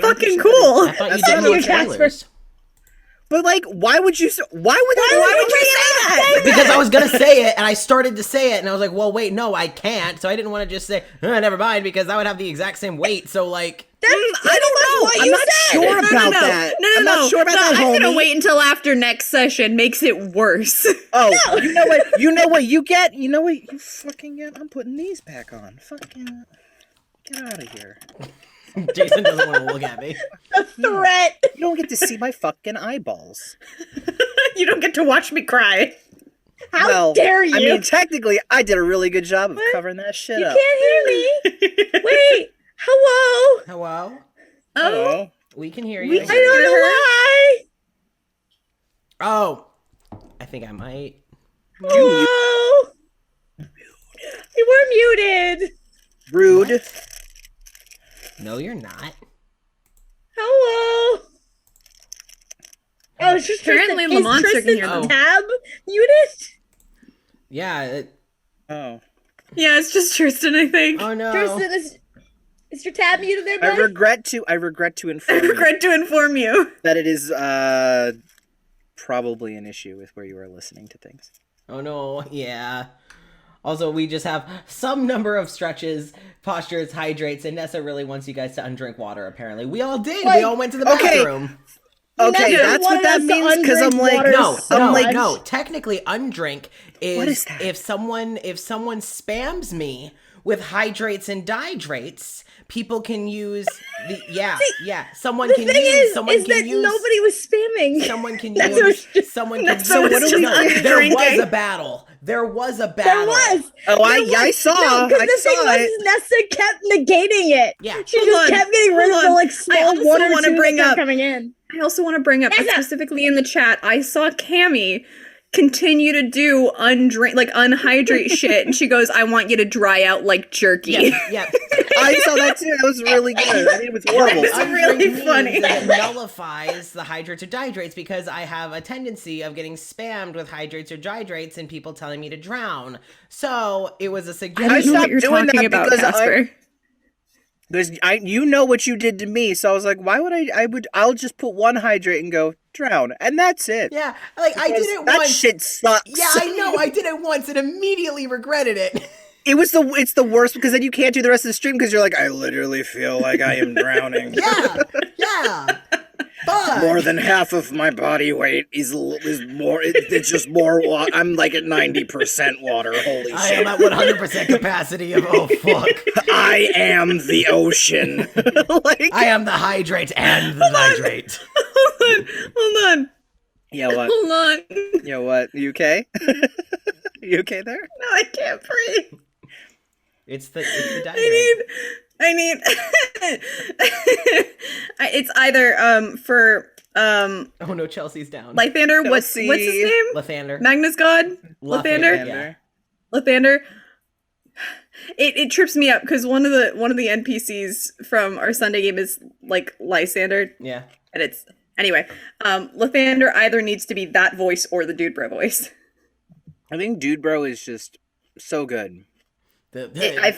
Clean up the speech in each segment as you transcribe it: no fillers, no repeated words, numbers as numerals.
fucking cool. I thought you That's didn't not watch okay. trailers. But like, why would you say that? Because I was gonna say it, and I started to say it, and I was like, well, wait, no, I can't. So I didn't want to just say, never mind, because I would have the exact same weight. So like, I don't know. I'm not sure about that. I'm not sure about that, I'm gonna homie. wait until after next session makes it worse. Oh, you know what? You know what you get? You know what you fucking get? I'm putting these back on. Fucking get out of here. Jason doesn't want to look at me. A threat. You don't get to see my fucking eyeballs. You don't get to watch me cry. How dare you? I mean, technically, I did a really good job of covering that shit You up. can't hear me. Wait. Hello. Hello? Oh, We can hear you. I don't know why. Oh, I think I might. Hello. You were muted. rude. No, you're not. Hello. Oh, it's just Apparently Tristan. Lamont Is can hear Tristan's them. tab muted? Yeah. Oh, Yeah, it's just Tristan, I think. Oh no. Tristan, is your tab muted there, I buddy? regret to I inform you regret to inform you. that it is probably an issue with where you are listening to things. Oh no. Yeah. Also, we just have some number of stretches, postures, hydrates, and Nessa really wants you guys to undrink water, apparently. We all did. We all went to the bathroom. Okay, Nessa that's what wanted that us to means, because I'm undrink like, water No, so no, much. no. Technically, undrink is, What is that? if someone spams me with hydrates and dihydrates, people can use someone The can thing use that nobody was spamming. someone can That's use what- someone can that's use what was just there was drinking. a battle. There was a There battle. was. Oh, There I was. saw. No, because I the thing saw was, it. Nessa kept negating it. Yeah. She Hold just on, kept getting rid of hold the on. like I small also one or wanna two bring that kept up- coming in. I also want to bring up, Nessa! specifically in the chat, I saw Cammy continue to do unhydrate shit, and she goes, I want you to dry out like jerky. Yeah. I saw that too. That was really good. I mean, it was horrible. It's really Undrink funny. means that it nullifies the hydrates or dihydrates because I have a tendency of getting spammed with hydrates or dihydrates and people telling me to drown. So it was a I suggestion. don't know what stopped you're doing talking that about, because Casper. Because you know what you did to me, so I was like, why would I'll just put one hydrate and go drown, and that's it. Yeah, like I did it That once. shit sucks. Yeah, I know. I did it once and immediately regretted it. It's the worst because then you can't do the rest of the stream because you're like, I literally feel like I am drowning. Yeah. But More than half of my body weight is more. It's just more. I'm like at 90% water. Holy I shit! am at 100% capacity of oh fuck. I am the ocean. Like, I am the hydrate and the hydrate. Hold on. yeah, what? Hold on. Yeah, what? You okay? You okay there? No, I can't breathe. It's the dihydrate. I need it's either for Oh no, Chelsea's down. Lythander, what's his Chelsea. name? Lathander. Magnus God? Lathander? Yeah. Lathander. It trips me up because one of the NPCs from our Sunday game is like Lysander, Yeah. and it's anyway. Lathander either needs to be that voice or the Dude Bro voice. I think Dude Bro is just so good. I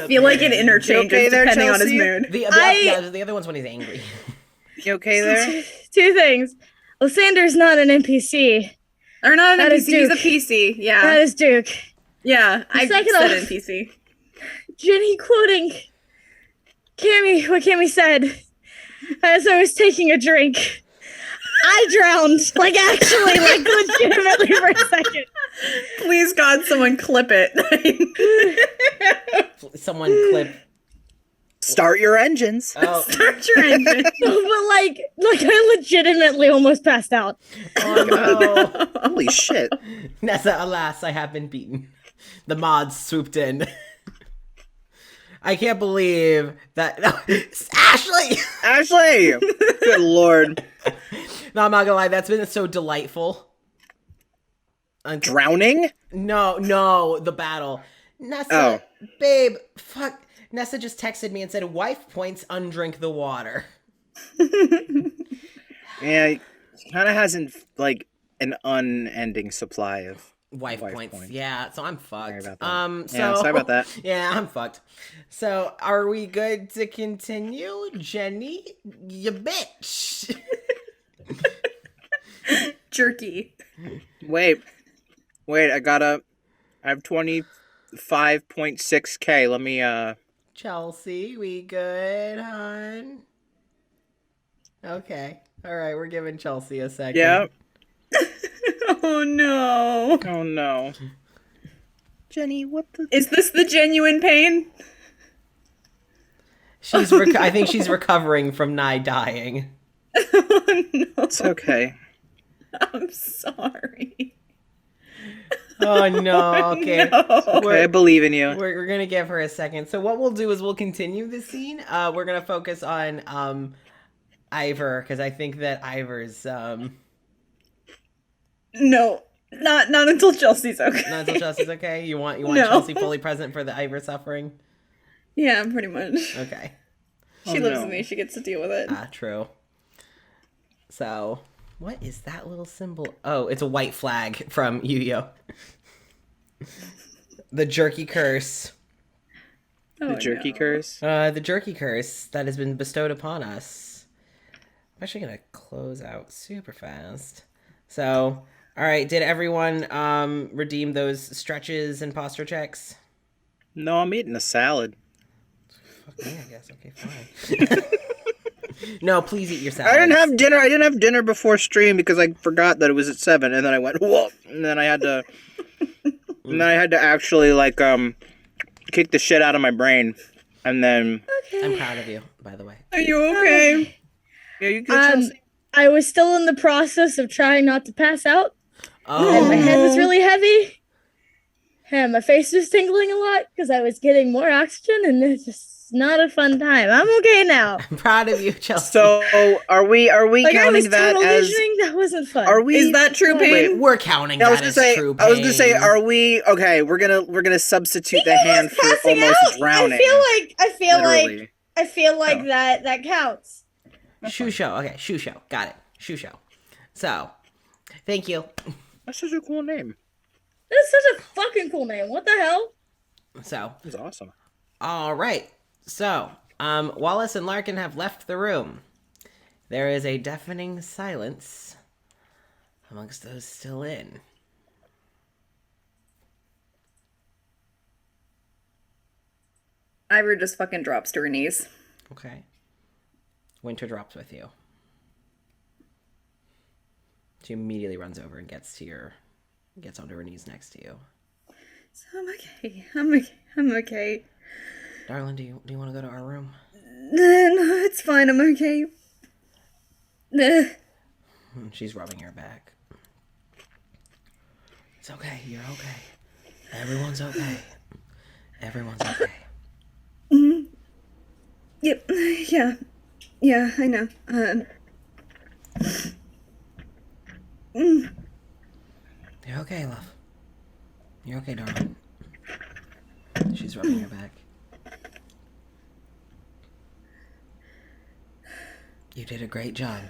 feel like it interchanges okay there, depending on his Chelsea? mood. The other one's when he's angry. You okay there? Two things. Lysander's not an NPC. Or not an That NPC, is he's a Duke. PC. Yeah. That is Duke. Yeah. I Second said off- NPC. Jenny quoting Cammy, what Cammy said as I was taking a drink. I drowned, like actually, like legitimately for a second. Please God, someone clip it. Someone clip. Start your engines. Oh, Start your engine. But like I legitimately almost passed out. oh no. Holy shit. Nessa, alas, I have been beaten. The mods swooped in. I can't believe that. No, Ashley! Ashley! Good lord. No, I'm not gonna lie. That's been so delightful. Drowning? No, the battle. Nessa, babe, fuck. Nessa just texted me and said, wife points, undrink the water. Yeah, he kind of hasn't, like, an unending supply of wife points. Yeah, so I'm fucked. Sorry about that. So Yeah, sorry about that. Yeah, I'm fucked. So are we good to continue, Jenny? You bitch. Jerky. Wait, I have 25.6K. Let me, Chelsea, we good, hon? Okay. All right, we're giving Chelsea a second. Yeah. Oh no. Oh no. Jenny, what the? Is this the genuine pain? I think she's recovering from nigh dying. Oh no. It's okay. I'm sorry. Oh no. Okay. No. Okay, I believe in you. We're gonna give her a second. So what we'll do is we'll continue the scene. We're gonna focus on Ivor, because I think that Ivor's No. Not until Chelsea's okay. not until Chelsea's okay. You want No. Chelsea fully present for the Ivor suffering? Yeah, pretty much. Okay. She lives with me. She gets to deal with it. True. So, what is that little symbol? Oh, it's a white flag from Yu-Gi-Oh! The jerky curse. Oh, The jerky no. curse. The jerky curse that has been bestowed upon us. I'm actually gonna close out super fast. So, all right, did everyone redeem those stretches and posture checks? No, I'm eating a salad. Fuck me, I guess. Okay, fine. No, please eat your salad. I didn't have dinner. I didn't have dinner before stream because I forgot that it was at 7, and then I went whoop, and then I had to, actually like kick the shit out of my brain, and then. I'm proud of you, by the way. Are you okay? Yeah, you good, Chelsea? I was still in the process of trying not to pass out, Oh, and my head was really heavy, and my face was tingling a lot because I was getting more oxygen, and it's just not a fun time. I'm okay now. I'm proud of you, Chelsea. So are we Like I was counting that tunnel as? visioning. That wasn't fun. Are we? Is that true pain? Wait, We're counting I that was gonna as say. true I was gonna say. pain. Are we okay? We're gonna substitute the hand for Passing almost out? drowning. I literally. feel like Oh. that counts. Shoe show. Okay, shoe show. Got it. Shoe show. So, thank you. That's such a cool name. That's such a fucking cool name. What the hell? So, That's awesome. all right. So, Wallace and Larkin have left the room. There is a deafening silence amongst those still in. Ivor just fucking drops to her knees. Okay. Winter drops with you. She immediately runs over and gets onto her knees next to you. So I'm okay. Darling, do you want to go to our room? No, it's fine. I'm okay. She's rubbing your back. It's okay. You're okay. Everyone's okay. Everyone's okay. Yep. Yeah, I know. You're okay, love. You're okay, darling. She's rubbing your back. You did a great job.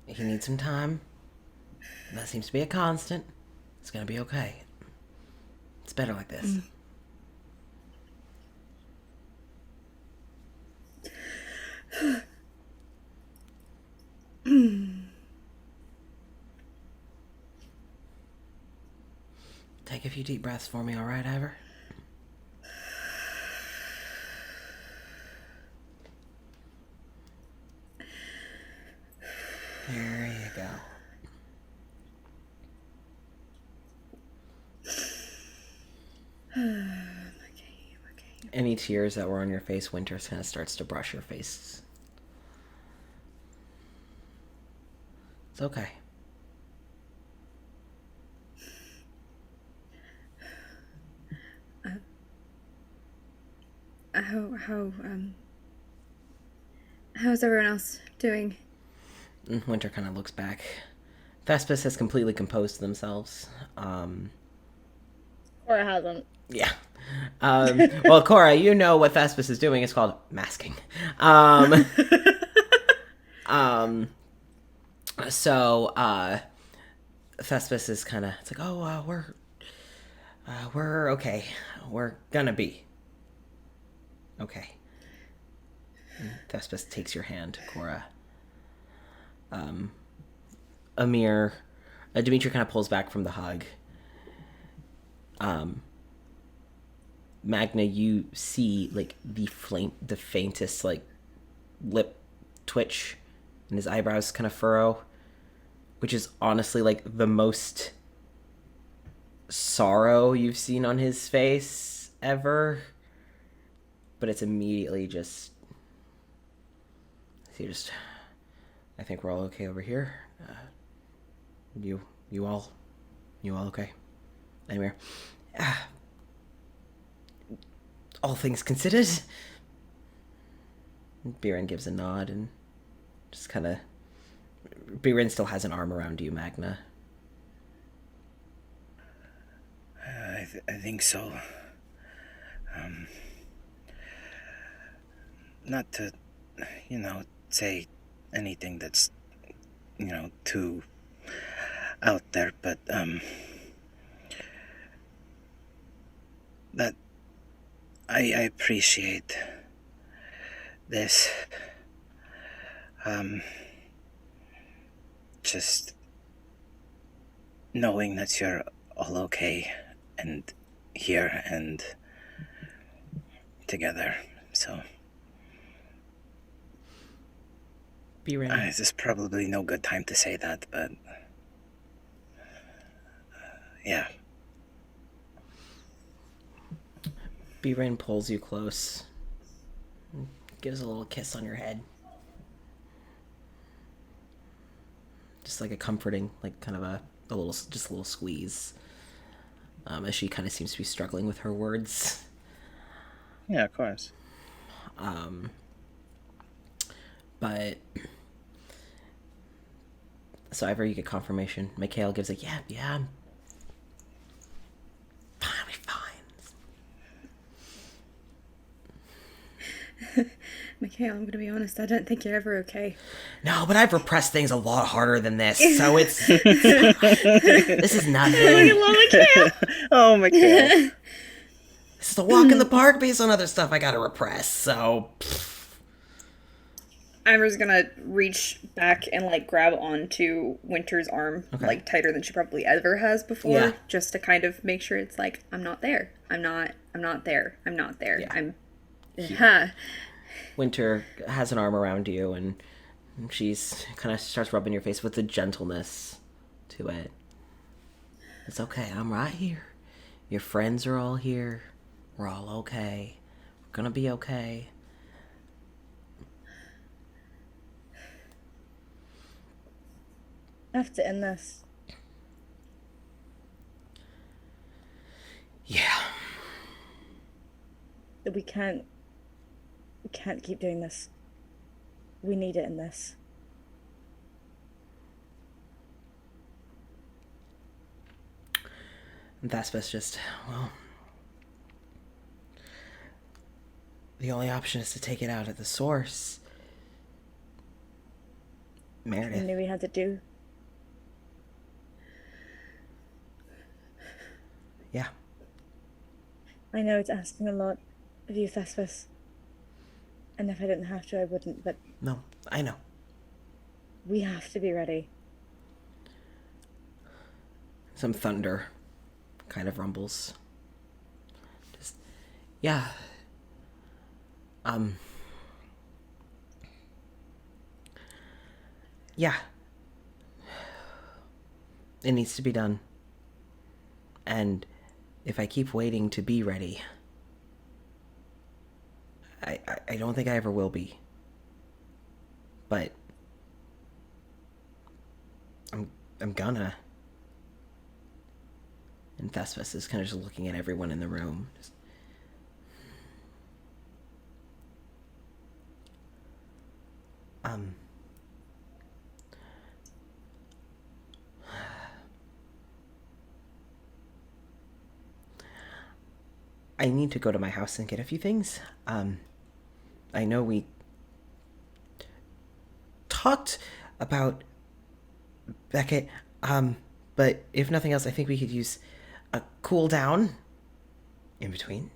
If you need some time, that seems to be a constant. It's gonna be okay. It's better like this. Take a few deep breaths for me, all right, Ivor? There you go. Okay. Any tears that were on your face, Winter kind of starts to brush your face. It's okay. How's everyone else doing? Winter kind of looks back. Thespis has completely composed themselves. Or hasn't. Yeah. Well, Cora, you know what Thespis is doing. It's called masking. So, Thespis is kind of, it's like, oh, we're We're okay. We're gonna be okay. And Thespis takes your hand, Cora. Amir, Dimitri kind of pulls back from the hug. Magna, you see like the faintest like lip twitch, and his eyebrows kind of furrow, which is honestly like the most sorrow you've seen on his face ever. But it's immediately just, I think we're all okay over here. You all okay? Anyway, all things considered. Biren gives a nod and just kind of. Biren still has an arm around you, Magna. I think so. Not to, say anything that's, too out there, but, that I appreciate this. Just knowing that you're all okay and here and together, so. Biren. This is probably no good time to say that, but yeah. Biren pulls you close, gives a little kiss on your head, just like a comforting, like kind of a little squeeze. As she kind of seems to be struggling with her words. Yeah, of course. But so Ivor, you get confirmation. Mikhail gives like, yeah, I'm fine. Mikhail, I'm gonna be honest, I don't think you're ever okay. No, but I've repressed things a lot harder than this, so it's this is nothing. Oh, Mikhail. This is a walk in the park based on other stuff I gotta repress, so. Ivor's gonna reach back and like grab onto Winter's arm, like tighter than she probably ever has before, just to kind of make sure it's like, I'm not there. I'm not there. I'm not there. Yeah. Winter has an arm around you, and she's kind of starts rubbing your face with a gentleness to it. It's okay. I'm right here. Your friends are all here. We're all okay. We're gonna be okay. I have to end this. Yeah. We can't keep doing this. We need it in this. And Thespis just, well, the only option is to take it out at the source. Meredith. We knew we had to do. Yeah. I know it's asking a lot of you, Thespis. And if I didn't have to, I wouldn't, but... No, I know. We have to be ready. Some thunder kind of rumbles. Just, yeah. Yeah. It needs to be done. And if I keep waiting to be ready, I don't think I ever will be. But I'm gonna. And Thespis is kind of just looking at everyone in the room. I need to go to my house and get a few things. I know we talked about Beckett, but if nothing else, I think we could use a cool down in between.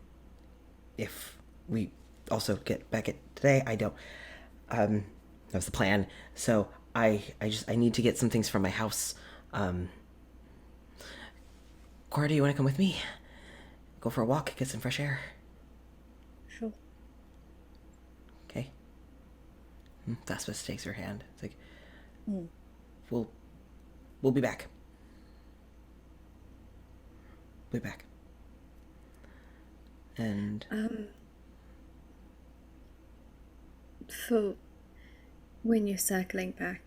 If we also get Beckett today, I don't. That was the plan. So I need to get some things from my house. Cora, do you want to come with me? Go for a walk, get some fresh air. Sure. Okay. Vespus takes her hand. It's like, we'll be back. We'll be back. And for when you're circling back,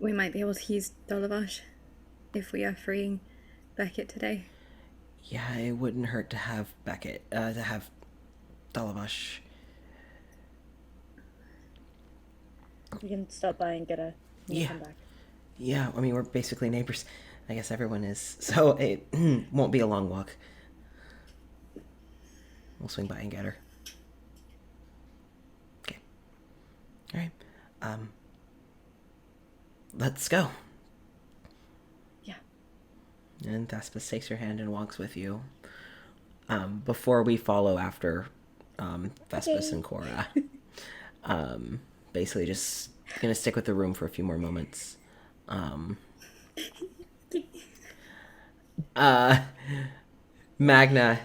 we might be able to use Dolovash if we are freeing Beckett today. yeah, it wouldn't hurt to have Beckett, to have Dolovash. We can stop by and get a come back. Yeah, I mean, we're basically neighbors. I guess everyone is. So it won't be a long walk. We'll swing by and get her. Okay. All right. Let's go. Yeah. And Thespis takes your hand and walks with you. Before we follow after Thespis and Cora. Basically just gonna stick with the room for a few more moments. Magna,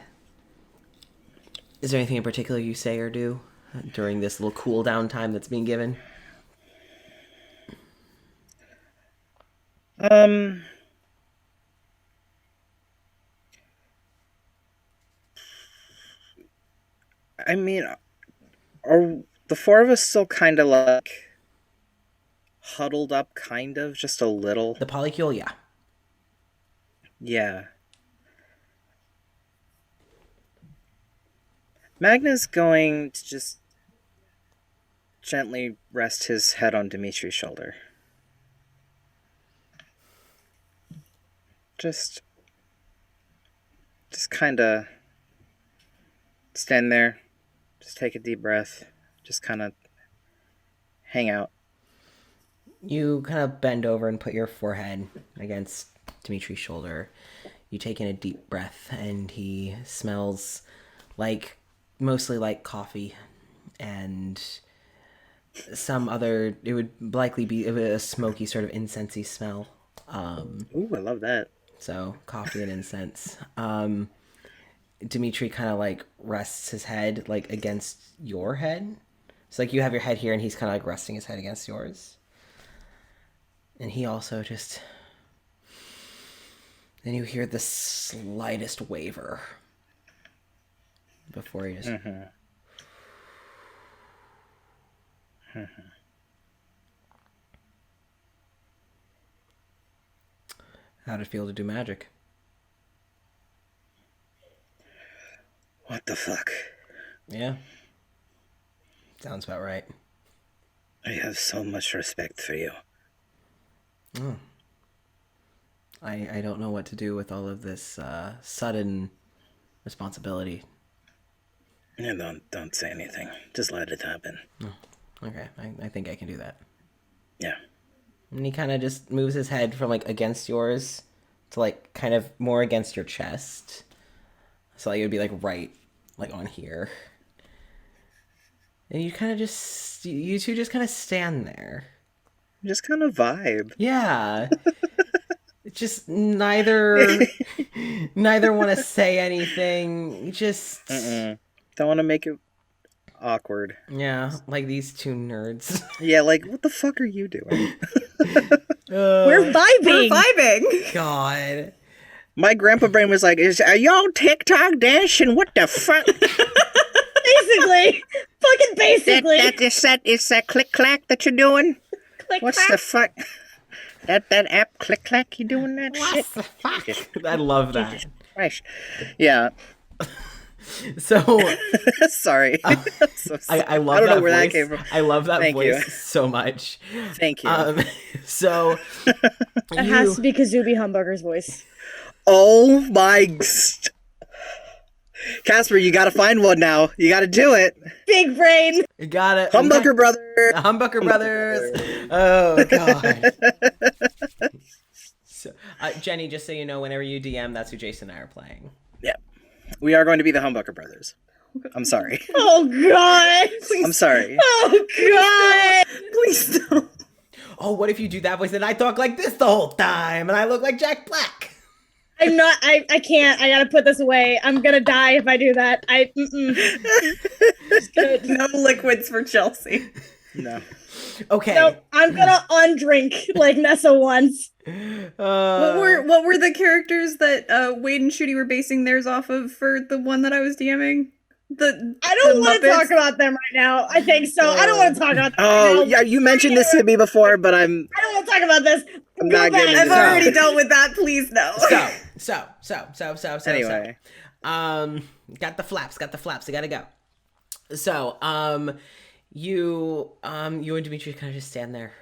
is there anything in particular you say or do during this little cool down time that's being given? I mean, are the four of us still kind of like huddled up, kind of, just a little? The polycule, yeah. Yeah. Magna's going to just gently rest his head on Dimitri's shoulder. Just kind of stand there, just take a deep breath, just kind of hang out. You kind of bend over and put your forehead against Dimitri's shoulder. You take in a deep breath, and he smells like, mostly like coffee and some other, it would likely be a smoky sort of incensey smell. Ooh, I love that. So coffee and incense. Dimitri kind of like rests his head like against your head. So like you have your head here and he's kind of like resting his head against yours. And he also just, then you hear the slightest waver before he just How'd it feel to do magic? What the fuck? Yeah. Sounds about right. I have so much respect for you. Oh. I don't know what to do with all of this sudden responsibility. Yeah, don't say anything. Just let it happen. Oh, okay, I think I can do that. Yeah. And he kind of just moves his head from like against yours to like kind of more against your chest. So like it would be like right like on here. And you kind of just, you two just kind of stand there. Just kind of vibe. Yeah. It's just neither want to say anything. Just don't want to make it awkward. Yeah, like these two nerds. Yeah, like what the fuck are you doing? We're vibing. God. My grandpa brain was like, are y'all TikTok dashing? What the fuck? Basically. Fucking basically. Is that click clack that you're doing? Click, What's clack. the fuck? That app click clack, you doing that shit? The fuck? I love that. Christ. Yeah. So sorry. I love I don't that know where voice. that came from. I love that Thank voice you. so much. Thank you. So It has to be Kazubi Humbuger's voice. Oh my Casper, you gotta find one now. You gotta do it. Big brain. You got it. Humbucker brother. Humbucker Brothers. Oh god. So, Jenny, just so you know, whenever you DM, that's who Jason and I are playing. Yeah. We are going to be the Humbucker Brothers. I'm sorry. Oh God! I'm sorry. Oh God! Please don't. Oh, what if you do that voice and I talk like this the whole time and I look like Jack Black? I'm not. I can't. I gotta put this away. I'm gonna die if I do that. Good. No liquids for Chelsea. No. Okay. No, I'm gonna undrink like Nessa once. What were the characters that Wade and Shooty were basing theirs off of for the one that I was DMing? I don't want to talk about them right now. I think so. I don't want to talk about them right now. Yeah, you mentioned this to me before, but I don't want to talk about this. I'm not getting I've into that. already dealt with that. Please no. So. Anyway. Got the flaps. I gotta go. So, you and Dimitri kind of just stand there.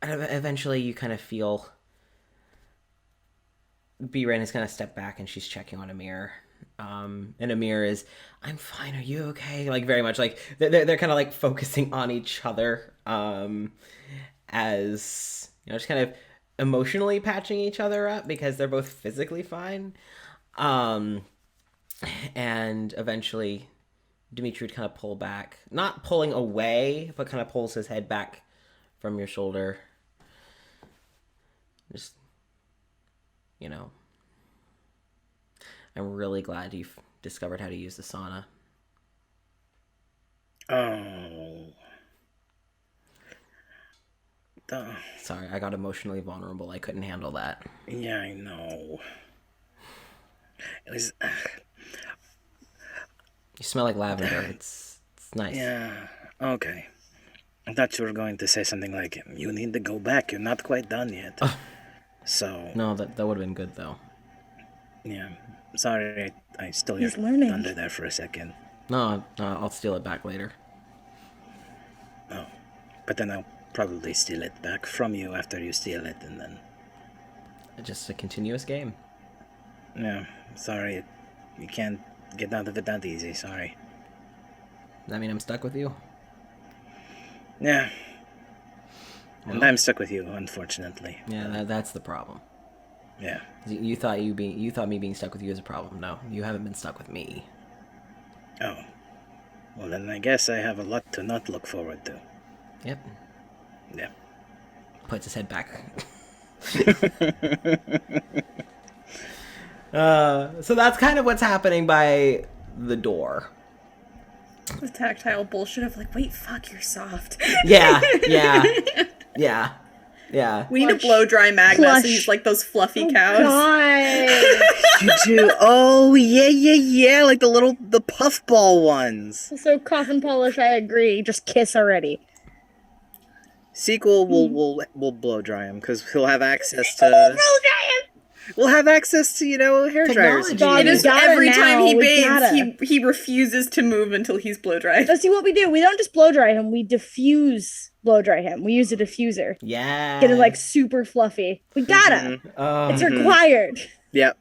Eventually you kind of feel B-Ren is kind of step back and she's checking on Amir. And Amir is, I'm fine, are you okay? Like, very much like they're kind of like focusing on each other, as, you know, just kind of emotionally patching each other up because they're both physically fine. And eventually Dimitri would kind of pull back, not pulling away, but kind of pulls his head back from your shoulder. Just, you know, I'm really glad you've discovered how to use the sauna. Oh. Sorry, I got emotionally vulnerable. I couldn't handle that. Yeah, I know. It was... You smell like lavender. It's nice. Yeah, okay. I thought you were going to say something like, you need to go back, you're not quite done yet. So... No, that would have been good, though. Yeah, sorry, I stole your He's learning. thunder there for a second. No, I'll steal it back later. Oh, but then I'll probably steal it back from you after you steal it, and then... It's just a continuous game. Yeah, sorry, you can't get out of it that easy, sorry. Does that mean I'm stuck with you? Yeah. And Well. I'm stuck with you, unfortunately. Yeah, that's the problem. Yeah. You thought me being stuck with you is a problem. No, you haven't been stuck with me. Oh. Well, then I guess I have a lot to not look forward to. Yep. Yeah. Puts his head back. So that's kind of what's happening by the door. The tactile bullshit of like, wait, fuck, you're soft. Yeah. We need to blow dry Magna Plush. so he's like those fluffy cows. God. You do? Oh, yeah. Like the puffball ones. So coffin polish, I agree. Just kiss already. Sequel will blow dry him because he'll have access to. We'll have access to, hair dryers. Technology. God, It is gotta every time now. he We bathes, gotta. he refuses to move until he's blow dried. So see what we do. We don't just blow dry him. We diffuse blow dry him. We use a diffuser. Yeah. Get it like super fluffy. We gotta. It's required. Yep.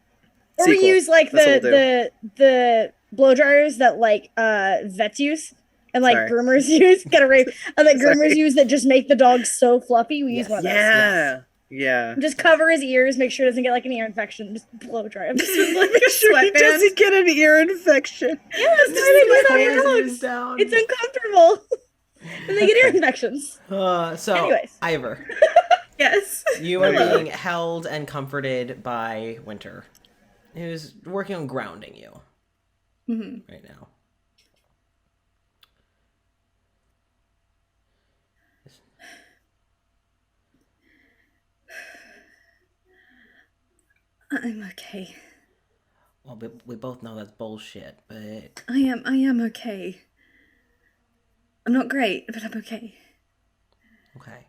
Or Sequel. we use like That's what we'll the blow dryers that like vets use and like Sorry. groomers use. Get a rape. And that Sorry. groomers use that just make the dog so fluffy. We use Yes. one of those. Yeah. Just cover his ears, make sure he doesn't get like an ear infection. Just blow dry him. Like a He sweatband. doesn't get an ear infection. Yeah, that's why they do that Hands with is dogs. down. It's uncomfortable. And they get ear infections. So, Anyways. Ivor, Yes. you are being held and comforted by Winter, who's working on grounding you right now. I'm okay. Well, we both know that's bullshit, but I am okay. I'm not great, but I'm okay. okay.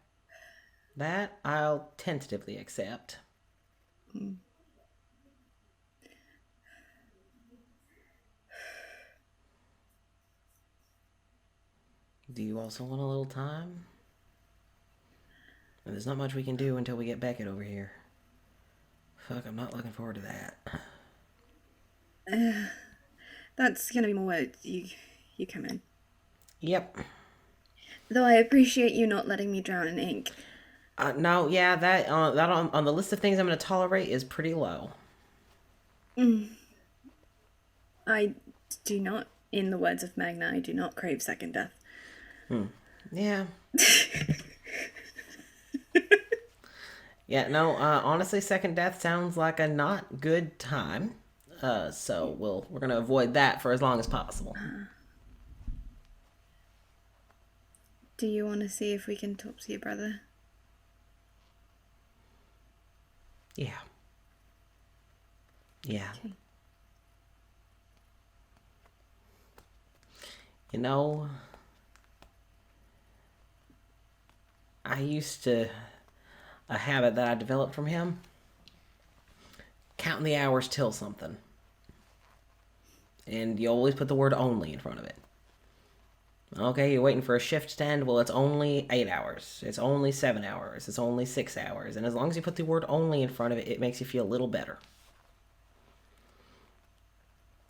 That I'll tentatively accept. Do you also want a little time? There's not much we can do until we get Beckett over here. Fuck, I'm not looking forward to that. That's gonna be more you come in. Yep. Though I appreciate you not letting me drown in ink. No, yeah, that on the list of things I'm going to tolerate is pretty low. I do not, in the words of Magna, I do not crave second death. Yeah. Yeah, no, honestly, second death sounds like a not good time. So we're going to avoid that for as long as possible. Do you want to see if we can talk to your brother? Yeah. Yeah. Okay. You know, I used to, a habit that I developed from him, counting the hours till something. And you always put the word only in front of it. Okay, you're waiting for a shift to end. Well, it's only 8 hours. It's only 7 hours. It's only 6 hours. And as long as you put the word only in front of it, it makes you feel a little better.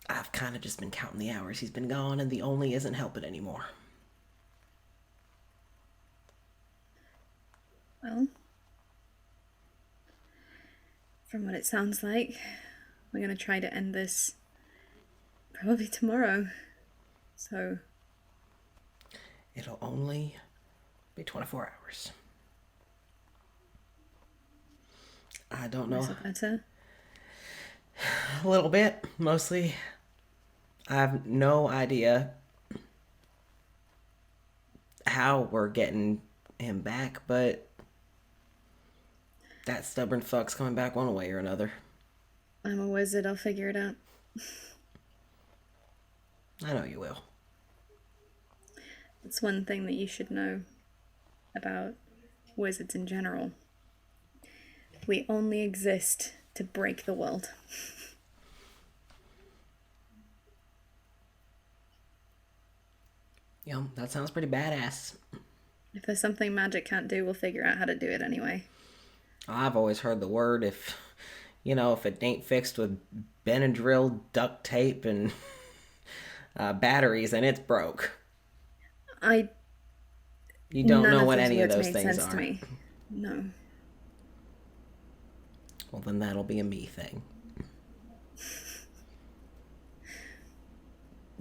I've kind of just been counting the hours he's been gone, and the only isn't helping anymore. Well, from what it sounds like, we're going to try to end this probably tomorrow. So It'll only be 24 hours. I don't know. is it better? A little bit, mostly. I have no idea how we're getting him back, but that stubborn fuck's coming back one way or another. I'm a wizard, I'll figure it out. I know you will. That's one thing that you should know about wizards in general. We only exist to break the world. Yeah, that sounds pretty badass. If there's something magic can't do, we'll figure out how to do it anyway. I've always heard the word if it ain't fixed with Benadryl, duct tape, and batteries, then it's broke. You don't know what any of those things are. To me. No. Well, then that'll be a me thing.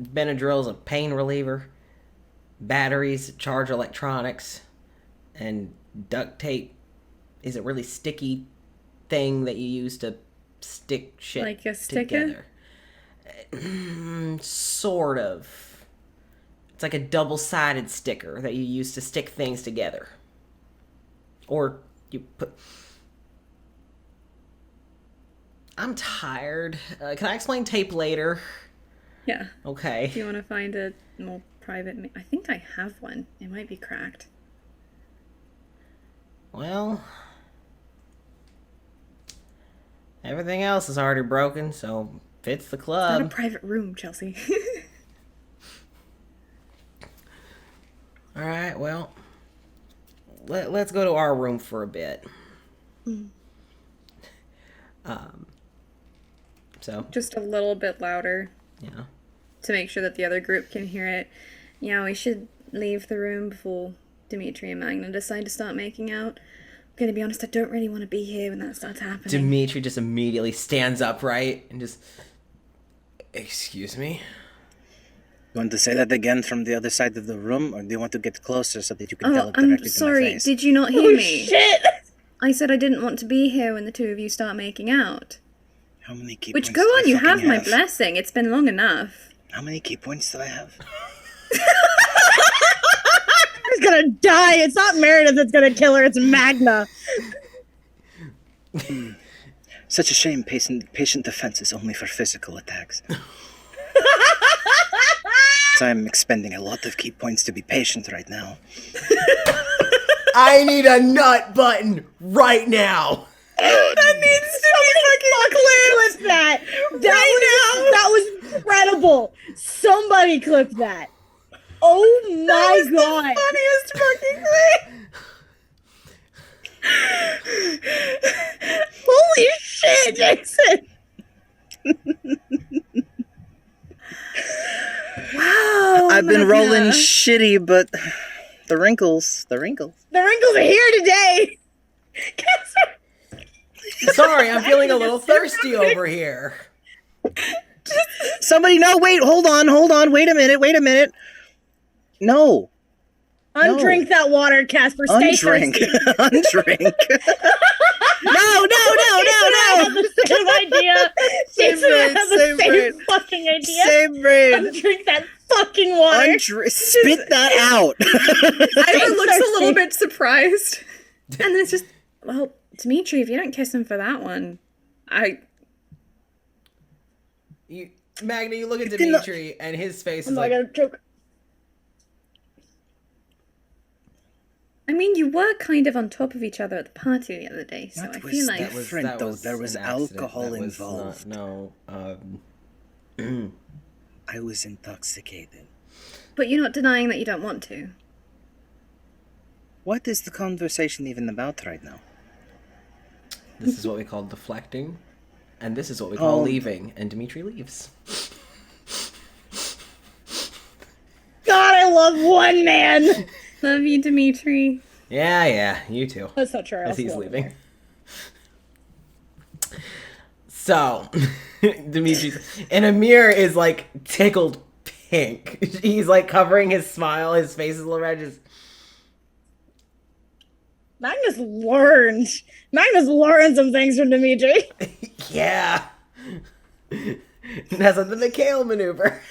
Benadryl's a pain reliever. Batteries charge electronics. And duct tape is a really sticky thing that you use to stick shit like a sticker? Together. Sort of. It's like a double-sided sticker that you use to stick things together. Or you put... I'm tired. Can I explain tape later? Yeah. Okay. Do you want to find a more private... I think I have one. It might be cracked. Well... everything else is already broken, so fits the club. It's not a private room, Chelsea. Alright, well... Let's go to our room for a bit. So... just a little bit louder. Yeah. To make sure that the other group can hear it. Yeah, we should leave the room before Dimitri and Magna decide to start making out. I'm gonna be honest, I don't really want to be here when that starts happening. Dimitri just immediately stands up, right? And just... Excuse me? You want to say that again from the other side of the room, or do you want to get closer so that you can tell it directly I'm to my sorry, face? did you not hear me? Shit! I said I didn't want to be here when the two of you start making out. How many key Which, points go do I on, you fucking have my blessing. It's been long enough. How many key points do I have? She's gonna die. It's not Meredith that's gonna kill her, it's Magna. Such a shame patient defense is only for physical attacks. So I'm expending a lot of key points to be patient right now. I need a nut button right now! That needs to be fucking clip that. That was incredible. Somebody clip that. Oh my god. Funniest fucking thing. Holy shit, Jason. Wow. I've been Magna. rolling shitty, but the wrinkles. The wrinkles. The wrinkles are here today. Sorry, I'm feeling a little thirsty over here. Somebody, no, wait, hold on. Wait a minute. No. Undrink that water, Casper. Stay thirsty. Undrink. No. The same idea. Jason had the same fucking idea. Same brain. Undrink that fucking water. Spit that out. Ivor looks a little bit surprised. And then it's just, well, Dimitri, if you don't kiss him for that one, Magna, you look at Dimitri, and his face is I gotta choke. I mean, you were kind of on top of each other at the party the other day, so I feel like... That was different, though. There was alcohol involved. I was intoxicated. But you're not denying that you don't want to. What is the conversation even about right now? This is what we call deflecting, and this is what we call leaving, and Dimitri leaves. God, I love one man. Love you, Dimitri. Yeah, you too. That's not true. As he's leaving. So, Dimitri, and Amir is like tickled pink. He's like covering his smile. His face is a little red. Just... Magnus learned some things from Dimitri. Yeah. That's like the Mikhail maneuver.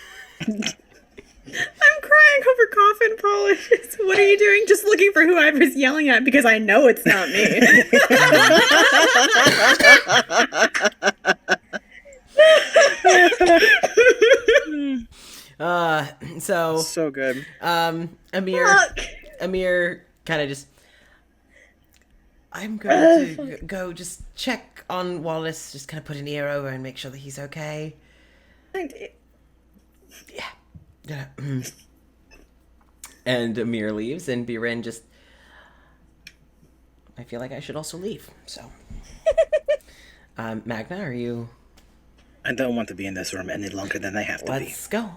I'm crying over coffin polishes. What are you doing? Just looking for who Ivor's yelling at because I know it's not me. So good. Amir kind of just... I'm going to go just check on Wallace, just kind of put an ear over and make sure that he's okay. Yeah. And Amir leaves, and Biren just... I feel like I should also leave, so... Magna, are you... I don't want to be in this room any longer than I have to be. Let's go.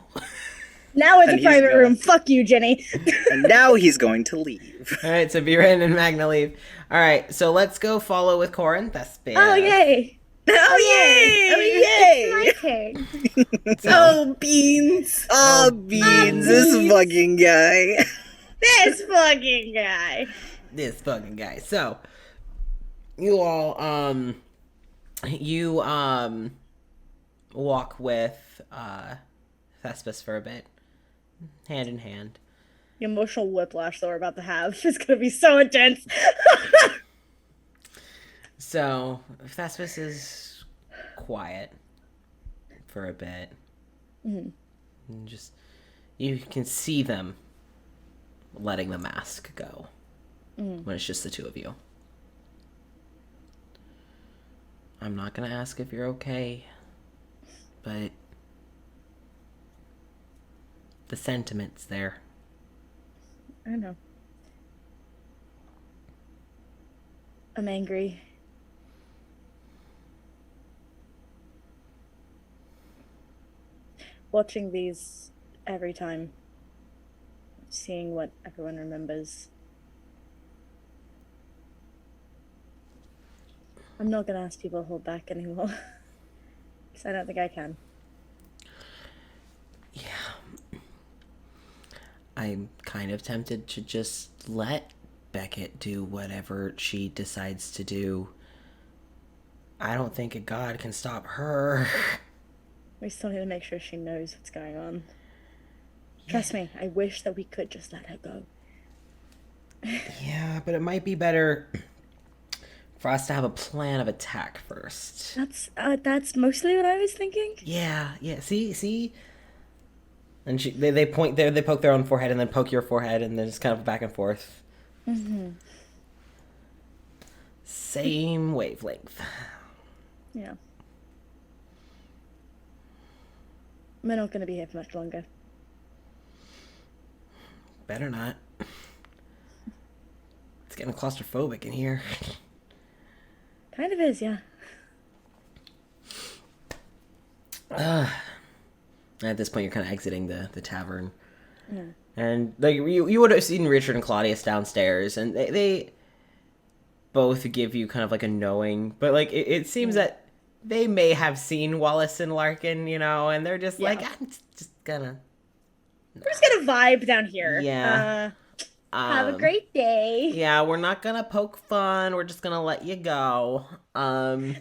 Now it's a private room. Fuck you, Jenny. And now he's going to leave. All right, so Biren and Magna leave. All right, so let's go follow with Corin. That's big. Oh, yay. Oh, yay! My turn. Oh, beans. Oh, beans. This fucking guy. This fucking guy. This fucking guy. So, you all, walk with, Thespis for a bit. Hand in hand. The emotional whiplash that we're about to have is going to be so intense. So, Thespis is quiet for a bit. Mm-hmm. And just, you can see them letting the mask go when it's just the two of you. I'm not going to ask if you're okay, but the sentiment's there. I know. I'm angry. Watching these every time, seeing what everyone remembers. I'm not gonna ask people to hold back anymore, because I don't think I can. Yeah. I'm kind of tempted to just let Beckett do whatever she decides to do. I don't think a god can stop her. We still need to make sure she knows what's going on. Trust me, I wish that we could just let her go. Yeah, but it might be better for us to have a plan of attack first. That's mostly what I was thinking. Yeah. See? And they point there, they poke their own forehead and then poke your forehead and then just kind of back and forth. Mm-hmm. Same wavelength. Yeah. We're not going to be here for much longer. Better not. It's getting claustrophobic in here. Kind of is, yeah. At this point, you're kind of exiting the tavern. And like you would have seen Richard and Claudius downstairs, and they both give you kind of like a knowing, but like it seems that they may have seen Wallace and Larkin, and they're just like, I'm just gonna. We're just gonna vibe down here. Yeah. Have a great day. Yeah, we're not gonna poke fun. We're just gonna let you go. So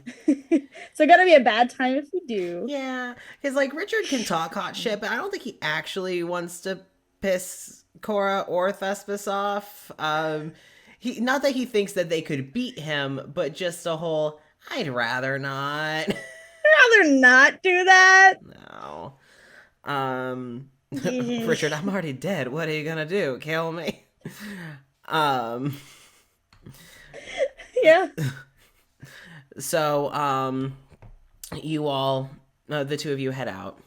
gonna be a bad time if we do. Yeah, because like Richard can talk hot shit, but I don't think he actually wants to piss Cora or Thespis off. He not that he thinks that they could beat him, but just a whole I'd rather not. I'd rather not do that. No. Richard, I'm already dead. What are you gonna do? Kill me? Yeah. So, you all, the two of you head out,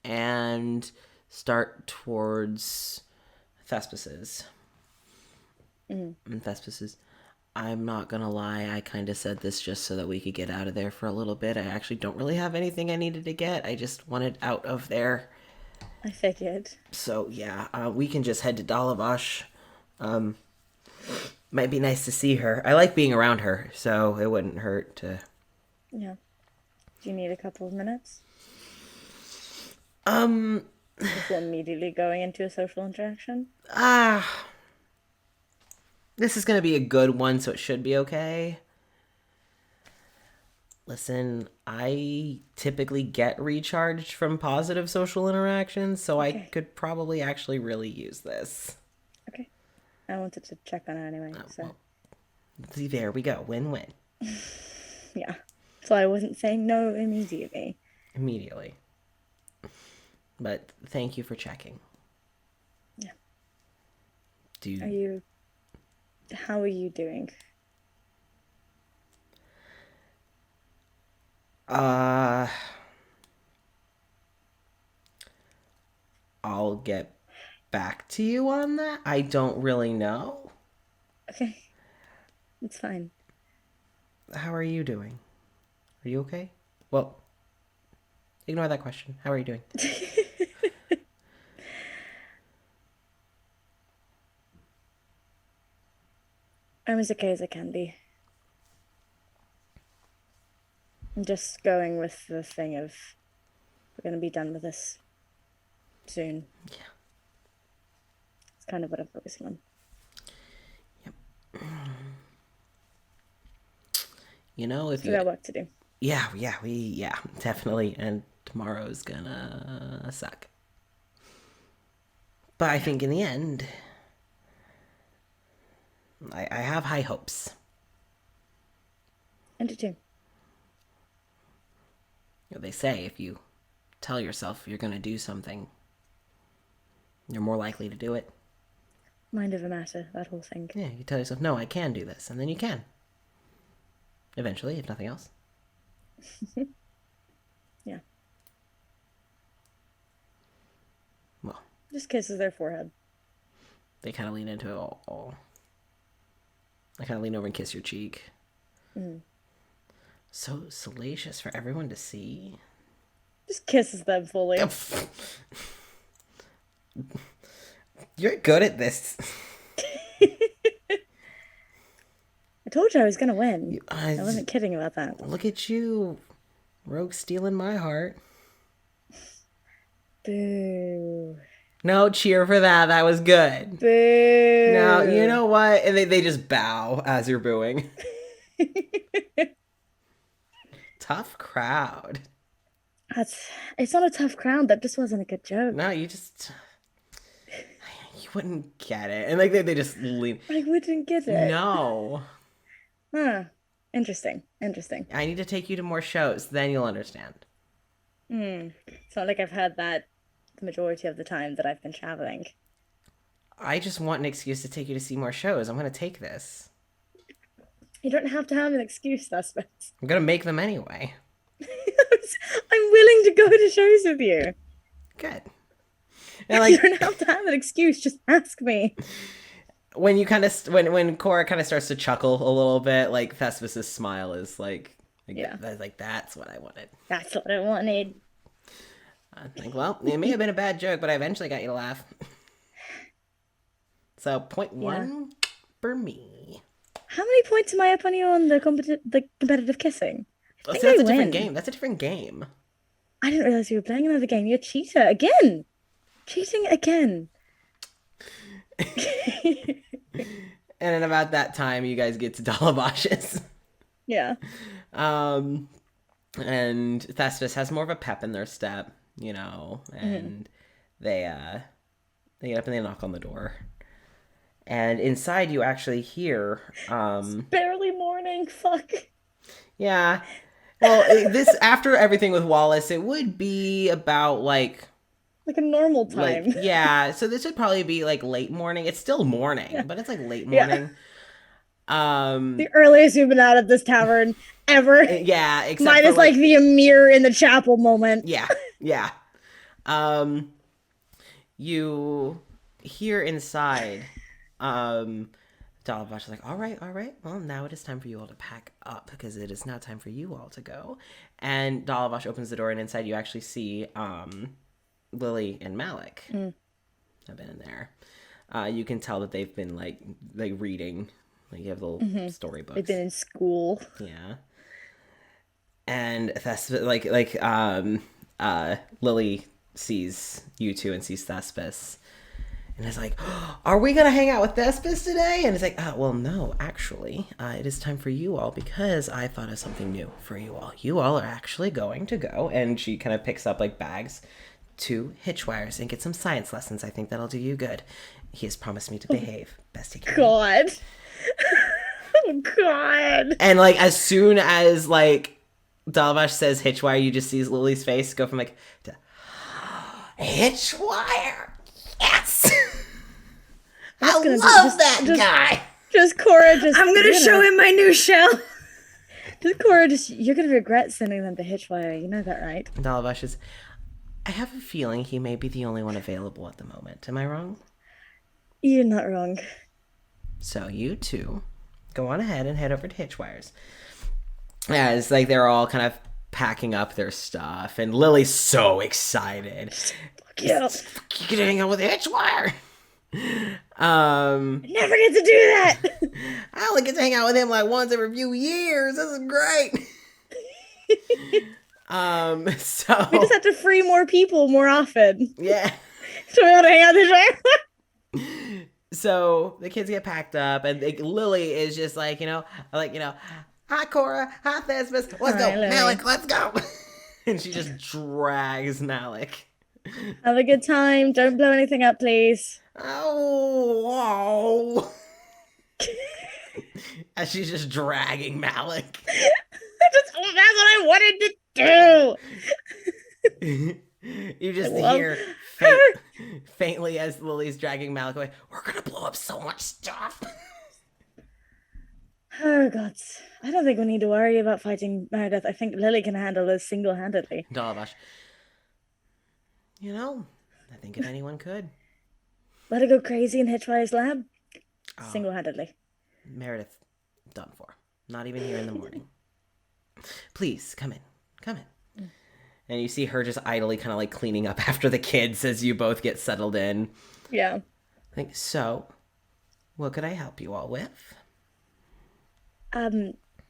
and start towards Thespis's. And Thespis's. I'm not gonna lie, I kind of said this just so that we could get out of there for a little bit. I actually don't really have anything I needed to get. I just wanted out of there. I figured. So, yeah, we can just head to Dalavash. Might be nice to see her. I like being around her, so it wouldn't hurt to... Yeah. Do you need a couple of minutes? Before immediately going into a social interaction? This is going to be a good one, so it should be okay. Listen, I typically get recharged from positive social interactions, so I could probably actually really use this. Okay. I wanted to check on her anyway, so... Well, see, there we go. Win-win. Yeah. So I wasn't saying no immediately. Immediately. But thank you for checking. Yeah. Do How are you doing? I'll get back to you on that. I don't really know. Okay. It's fine. How are you doing? Are you okay? Well, ignore that question. How are you doing? I'm as okay as I can be. I'm just going with the thing of we're going to be done with this soon. Yeah. It's kind of what I'm focusing on. Yep. If we got work to do. Yeah, definitely. And tomorrow's gonna suck. But I think in the end, I have high hopes. I do too. They say if you tell yourself you're going to do something, you're more likely to do it. Mind over matter, that whole thing. Yeah, you tell yourself, no, I can do this, and then you can. Eventually, if nothing else. Yeah. Well. Just kisses their forehead. They kind of lean into it all. I kind of lean over and kiss your cheek. So salacious for everyone to see. Just kisses them fully. You're good at this. I told you I was going to win. I wasn't kidding about that. Look at you. Rogue stealing my heart. Boo. No cheer for that. That was good. Boo. No, you know what? And they just bow as you're booing. Tough crowd. It's not a tough crowd. That just wasn't a good joke. No, you wouldn't get it. And like they just lean. I wouldn't get it. No. Huh. Interesting. I need to take you to more shows, then you'll understand. It's not like I've heard that the majority of the time that I've been traveling. I just want an excuse to take you to see more shows. I'm going to take this. You don't have to have an excuse, Thespis. I'm going to make them anyway. I'm willing to go to shows with you. Good. And you don't have to have an excuse. Just ask me. When you when Cora kind of starts to chuckle a little bit, like Thespis' smile is like, that's what I wanted. That's what I wanted. I think, well, it may have been a bad joke, but I eventually got you to laugh. So, point one for me. How many points am I up on you on the competitive kissing? I think that's I a different win. game. That's a different game. I didn't realize you were playing another game. You're a cheater again. Cheating again. And then about that time, you guys get to Dalabash's. Yeah. And Thespis has more of a pep in their step, you know, and they get up and they knock on the door. And inside you actually hear It's barely morning, fuck. Yeah. Well, this after everything with Wallace, it would be about like a normal time. Yeah, so this would probably be like late morning. It's still morning, but it's like late morning. The earliest we've been out of this tavern ever. Yeah, except minus for, like the Amir in the chapel moment. Yeah. You hear inside, Dalabash is like, all right. Well, now it is time for you all to pack up because it is now time for you all to go. And Dalabash opens the door, and inside you actually see Lily and Malik have been in there. You can tell that they've been like reading. Like you have little storybooks. They've been in school. Yeah. And Thespis, Lily sees you two and sees Thespis. And is like, are we going to hang out with Thespis today? And it's like, well, no, actually, it is time for you all because I thought of something new for you all. You all are actually going to go. And she kind of picks up bags to Hitchwires and get some science lessons. I think that'll do you good. He has promised me to behave best he can. God. Oh, God. And as soon as Dalabash says Hitchwire, you just see Lily's face go from to Hitchwire. Yes. I love that guy. I'm gonna show him my new shell. You're gonna regret sending them to Hitchwire. You know that, right? Dalabash is. I have a feeling he may be the only one available at the moment. Am I wrong? You're not wrong. So you two go on ahead and head over to Hitchwires. As they're all kind of packing up their stuff, and Lily's so excited. Yeah. You get to hang out with Hitchwire. I never get to do that. I only get to hang out with him once every few years. This is great. So we just have to free more people more often. Yeah. So we want to hang out this way. So the kids get packed up, and Lily is just hi Cora, hi Thespis, let's go, Lily. Malik, let's go. And she just drags Malik. Have a good time. Don't blow anything up, please. Oh. As she's just dragging Malik. That's what I wanted to do. You just hear faintly as Lily's dragging Malik away, we're gonna blow up so much stuff. Oh, God. I don't think we need to worry about fighting Meredith. I think Lily can handle this single-handedly. Dalabash. I think if anyone could. Let her go crazy in Hitchwire's lab? Single-handedly. Meredith, done for. Not even here in the morning. Please, come in. And you see her just idly kind of cleaning up after the kids as you both get settled in. Yeah. So, what could I help you all with?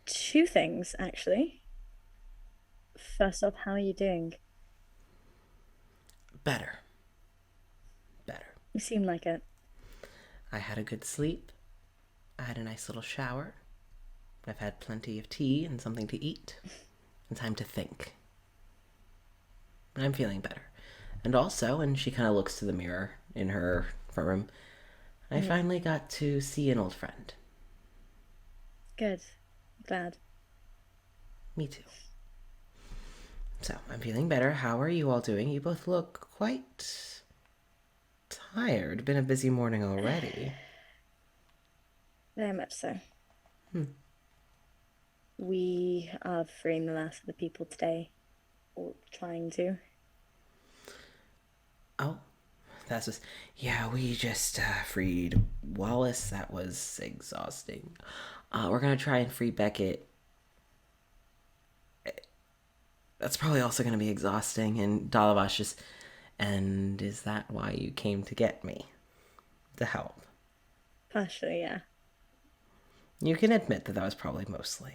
Two things, actually. First off, how are you doing? Better. You seem like it. I had a good sleep. I had a nice little shower. I've had plenty of tea and something to eat. And time to think. But I'm feeling better. And also, and she kind of looks to the mirror in her front room, I finally got to see an old friend. Good. Glad. Me too. So, I'm feeling better. How are you all doing? You both look quite tired. Been a busy morning already. Very much so. We are freeing the last of the people today. Or trying to. Oh, that's just... Yeah, we just freed Wallace. That was exhausting. We're going to try and free Beckett. that's probably also going to be exhausting. And Dalavash just, and is that why you came to get me? To help? Partially, yeah. You can admit that was probably mostly.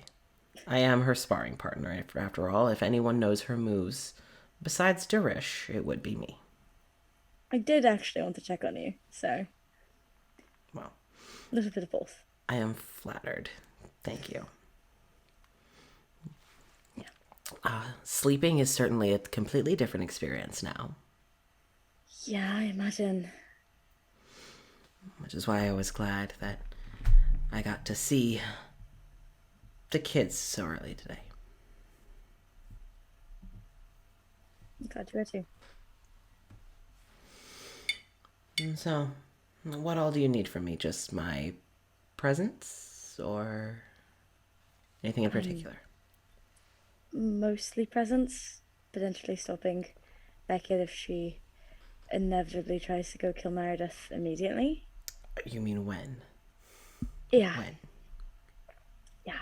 I am her sparring partner, after all. If anyone knows her moves, besides Durish, it would be me. I did actually want to check on you, so... Well. A little bit of both. I am flattered. Thank you. Yeah. Sleeping is certainly a completely different experience now. Yeah, I imagine. Which is why I was glad that I got to see the kids so early today. Glad you were too. And so, what all do you need from me? Just my presence, or anything in particular? Mostly presents. Potentially stopping Beckett if she inevitably tries to go kill Meredith immediately. You mean when? Yeah. When? Yeah.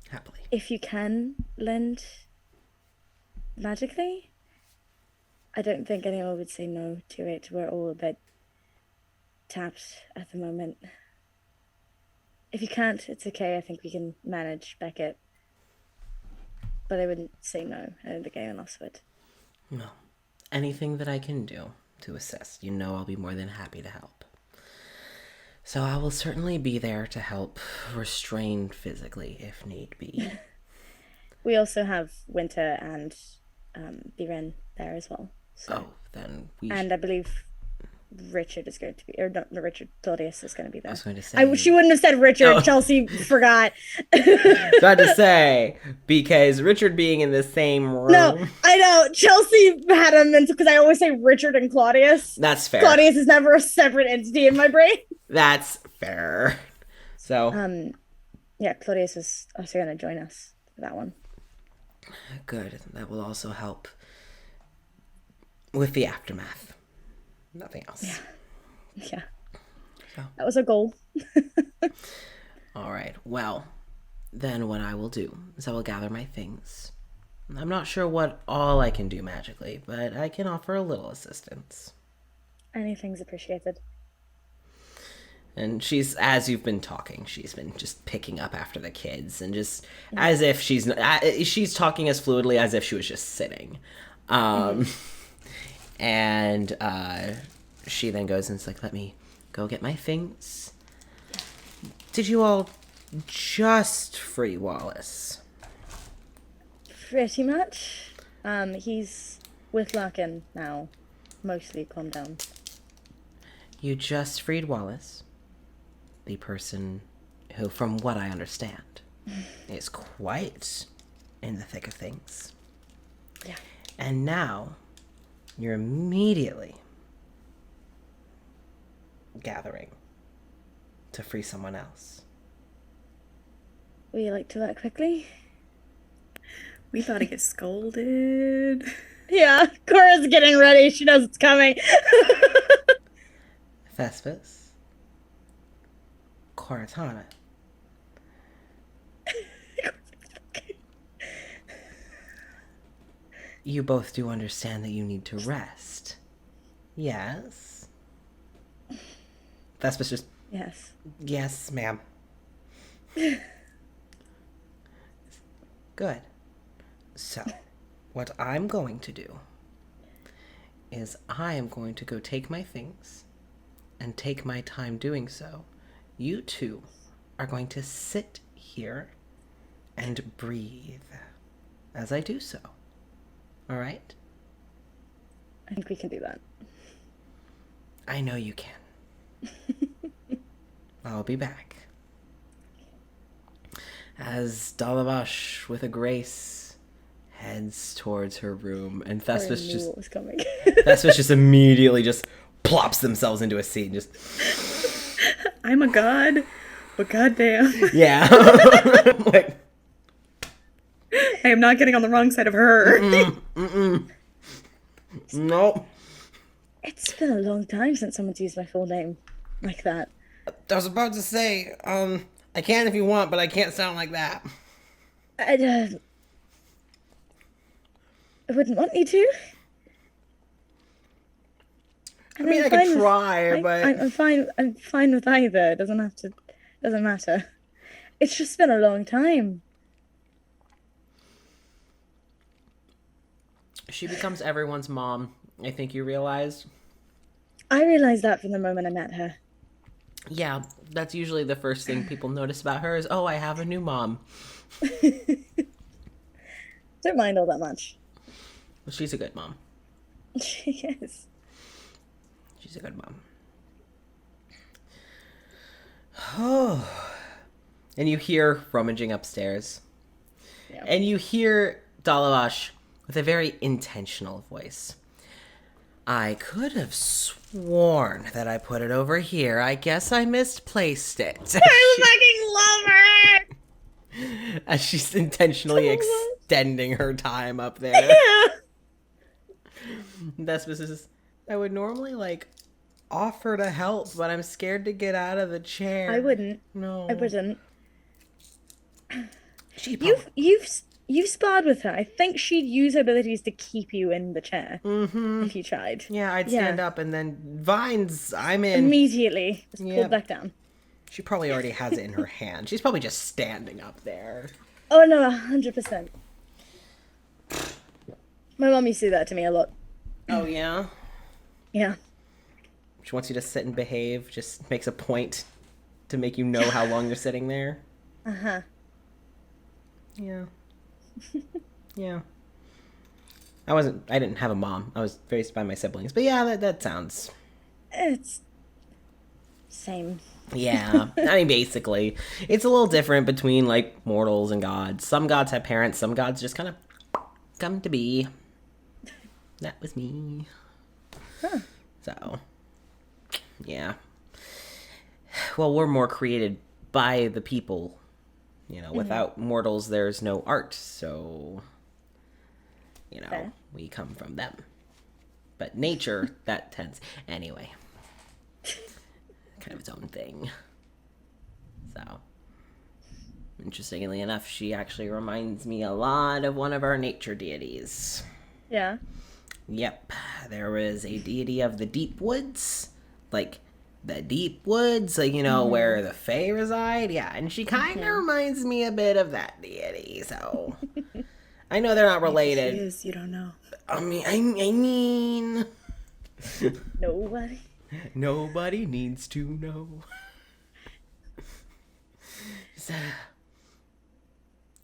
Happily. If you can lend magically, I don't think anyone would say no to it. We're all a bit tapped at the moment. If you can't, it's okay. I think we can manage Beckett. But I wouldn't say no. I don't think anyone else would. No. Anything that I can do to assist, you know I'll be more than happy to help. So I will certainly be there to help restrain physically if need be. We also have Winter and Biren there as well. So. Oh, then we And I believe Richard is going to be, or not Richard, Claudius is going to be there. I was going to say... She wouldn't have said Richard. Oh. Chelsea forgot. Got to say, because Richard being in the same room... No, I know. Chelsea had a mental, because I always say Richard and Claudius. That's fair. Claudius is never a separate entity in my brain. That's fair. So... Yeah, Claudius is also going to join us for that one. Good. That will also help with the aftermath. Nothing else. Yeah. So. That was a goal. All right. Well, then what I will do is I will gather my things. I'm not sure what all I can do magically, but I can offer a little assistance. Anything's appreciated. And she's, as you've been talking, she's been just picking up after the kids and just as if she's talking as fluidly as if she was just sitting. And she then goes and is like, let me go get my things. Did you all just free Wallace? Pretty much. He's with Larkin now. Mostly calmed down. You just freed Wallace, the person who, from what I understand, is quite in the thick of things. Yeah. And now you're immediately gathering to free someone else. Would you like to work quickly? We thought to get scolded. Yeah, Cora's getting ready. She knows it's coming. Thespis, Cortana. You both do understand that you need to rest. Yes? Thespis just... Yes. Yes, ma'am. Good. So, what I'm going to do is I am going to go take my things and take my time doing so. You two are going to sit here and breathe as I do so. All right? I think we can do that. I know you can. I'll be back. As Dalavash, with a grace, heads towards her room, and Thespis knew just what was coming. Thespis just immediately just plops themselves into a seat and just... I'm a god, but goddamn, Yeah. Like, I am not getting on the wrong side of her. nope. It's been a long time since someone's used my full name like that. I was about to say, I can if you want, but I can't sound like that. I wouldn't want you to. I mean, I could try, but I'm fine. I'm fine with either. It doesn't have to. Doesn't matter. It's just been a long time. she becomes everyone's mom. I think you realized. I realized that from the moment I met her. Yeah, that's usually the first thing people notice about her is, oh, I have a new mom. Don't mind all that much. Well, she's a good mom. She is. She's a good mom. Oh. And you hear rummaging upstairs. Yeah. And you hear Dalavash with a very intentional voice. I could have sworn that I put it over here. I guess I misplaced it. I fucking love her! As she's intentionally extending her time up there. Yeah. Thespis is, I would normally, offer to help, but I'm scared to get out of the chair. I wouldn't. No. I wouldn't. You've sparred with her. I think she'd use her abilities to keep you in the chair if you tried. Yeah, I'd stand up and then Vines, I'm in. Immediately. Just pulled back down. She probably already has it in her hand. She's probably just standing up there. Oh no, 100%. My mom used to do that to me a lot. Oh yeah? Yeah. She wants you to sit and behave, just makes a point to make you know how long you're sitting there. Uh-huh. Yeah. Yeah. I didn't have a mom. I was raised by my siblings. But yeah, that sounds... It's... same. Yeah. I mean, basically. It's a little different between, mortals and gods. Some gods have parents. Some gods just kind of come to be. That was me. Huh. So, yeah. Well, we're more created by the people. Without mortals, there's no art. So, Fair. we come from them. But nature, that tends... Anyway. Kind of its own thing. So, interestingly enough, she actually reminds me a lot of one of our nature deities. Yeah. Yep. There was a deity of the deep woods. The deep woods, where the Fae reside. Yeah, and she kind of reminds me a bit of that deity, so... I know they're not related. Maybe she is, you don't know. I mean... Nobody. Nobody needs to know. So,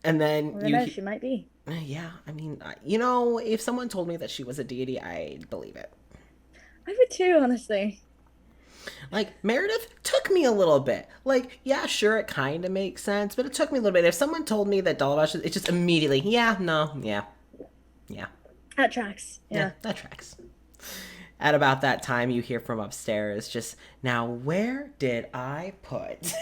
and then She might be. Yeah, I mean, if someone told me that she was a deity, I'd believe it. I would too, honestly. Meredith took me a little bit. Yeah, sure, it kind of makes sense, but it took me a little bit. If someone told me that Dalavash, it's just immediately, yeah, no, yeah. That tracks. Yeah. That tracks. At about that time, you hear from upstairs, just, now, where did I put?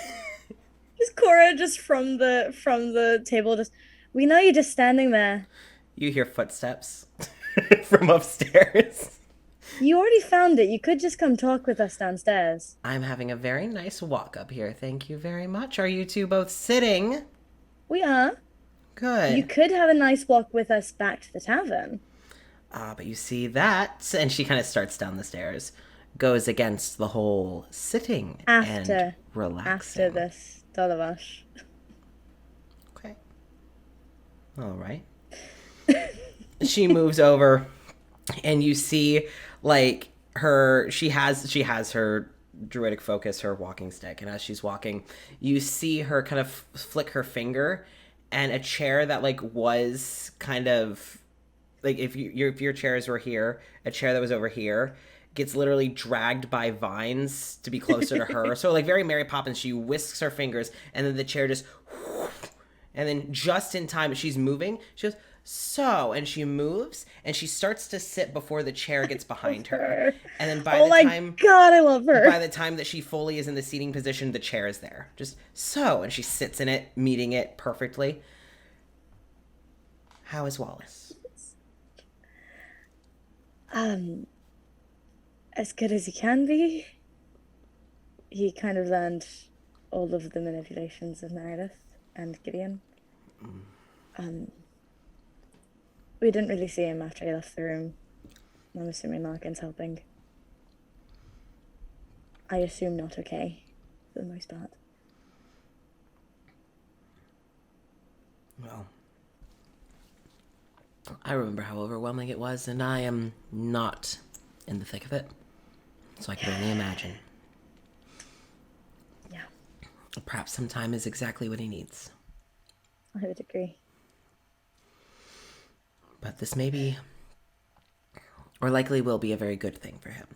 Just Cora, just from the table, just, we know you're just standing there. You hear footsteps from upstairs. You already found it. You could just come talk with us downstairs. I'm having a very nice walk up here. Thank you very much. Are you two both sitting? We are. Good. You could have a nice walk with us back to the tavern. But you see that, and she kind of starts down the stairs, goes against the whole sitting and relaxing. After this, Dalavash. Okay. All right. She moves over, and you see, she has her druidic focus, her walking stick, and as she's walking, you see her kind of flick her finger, and a chair that was kind of if your chairs were here, a chair that was over here gets literally dragged by vines to be closer to her. So very Mary Poppins, she whisks her fingers, and then the chair just, and then just in time, she's moving. She goes, so, and she moves, and she starts to sit before the chair gets behind her. And then by God, I love her. By the time that she fully is in the seating position, the chair is there. Just so, and she sits in it, meeting it perfectly. How is Wallace? As good as he can be. He kind of learned all of the manipulations of Meredith and Gideon. We didn't really see him after he left the room. I'm assuming Larkin's helping. I assume not okay, for the most part. Well, I remember how overwhelming it was, and I am not in the thick of it. So I can only imagine. Yeah. Perhaps some time is exactly what he needs. I would agree. But this may be, or likely will be, a very good thing for him.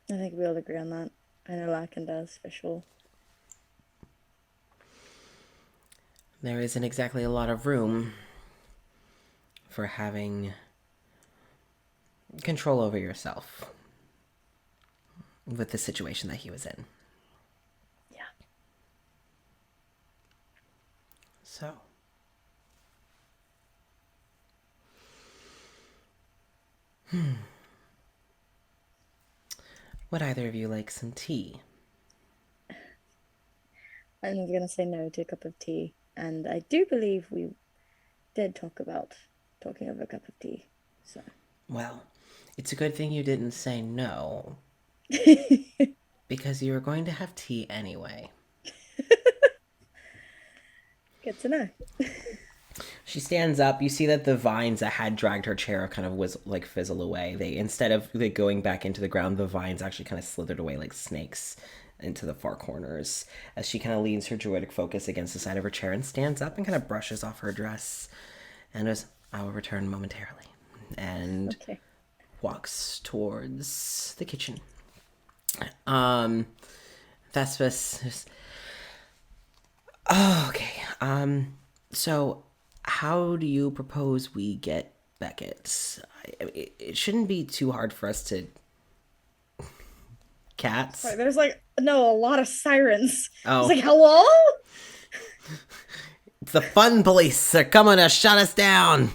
I think we all agree on that. I know Larkin does, for sure. There isn't exactly a lot of room for having control over yourself with the situation that he was in. Yeah. So. Would either of you like some tea? I'm going to say no to a cup of tea. And I do believe we did talk about talking over a cup of tea. So. Well, it's a good thing you didn't say no. Because you were going to have tea anyway. Good to know. She stands up. You see that the vines that had dragged her chair kind of fizzle away. They, instead of going back into the ground, the vines actually kind of slithered away like snakes into the far corners as she kind of leans her druidic focus against the side of her chair and stands up and kind of brushes off her dress and goes, "I will return momentarily," and walks towards the kitchen. Thespis. Oh, okay. So how do you propose we get Beckett? It shouldn't be too hard for us to... Cats? Sorry, there's a lot of sirens. Oh. It's like, hello? It's the fun police. They're coming to shut us down.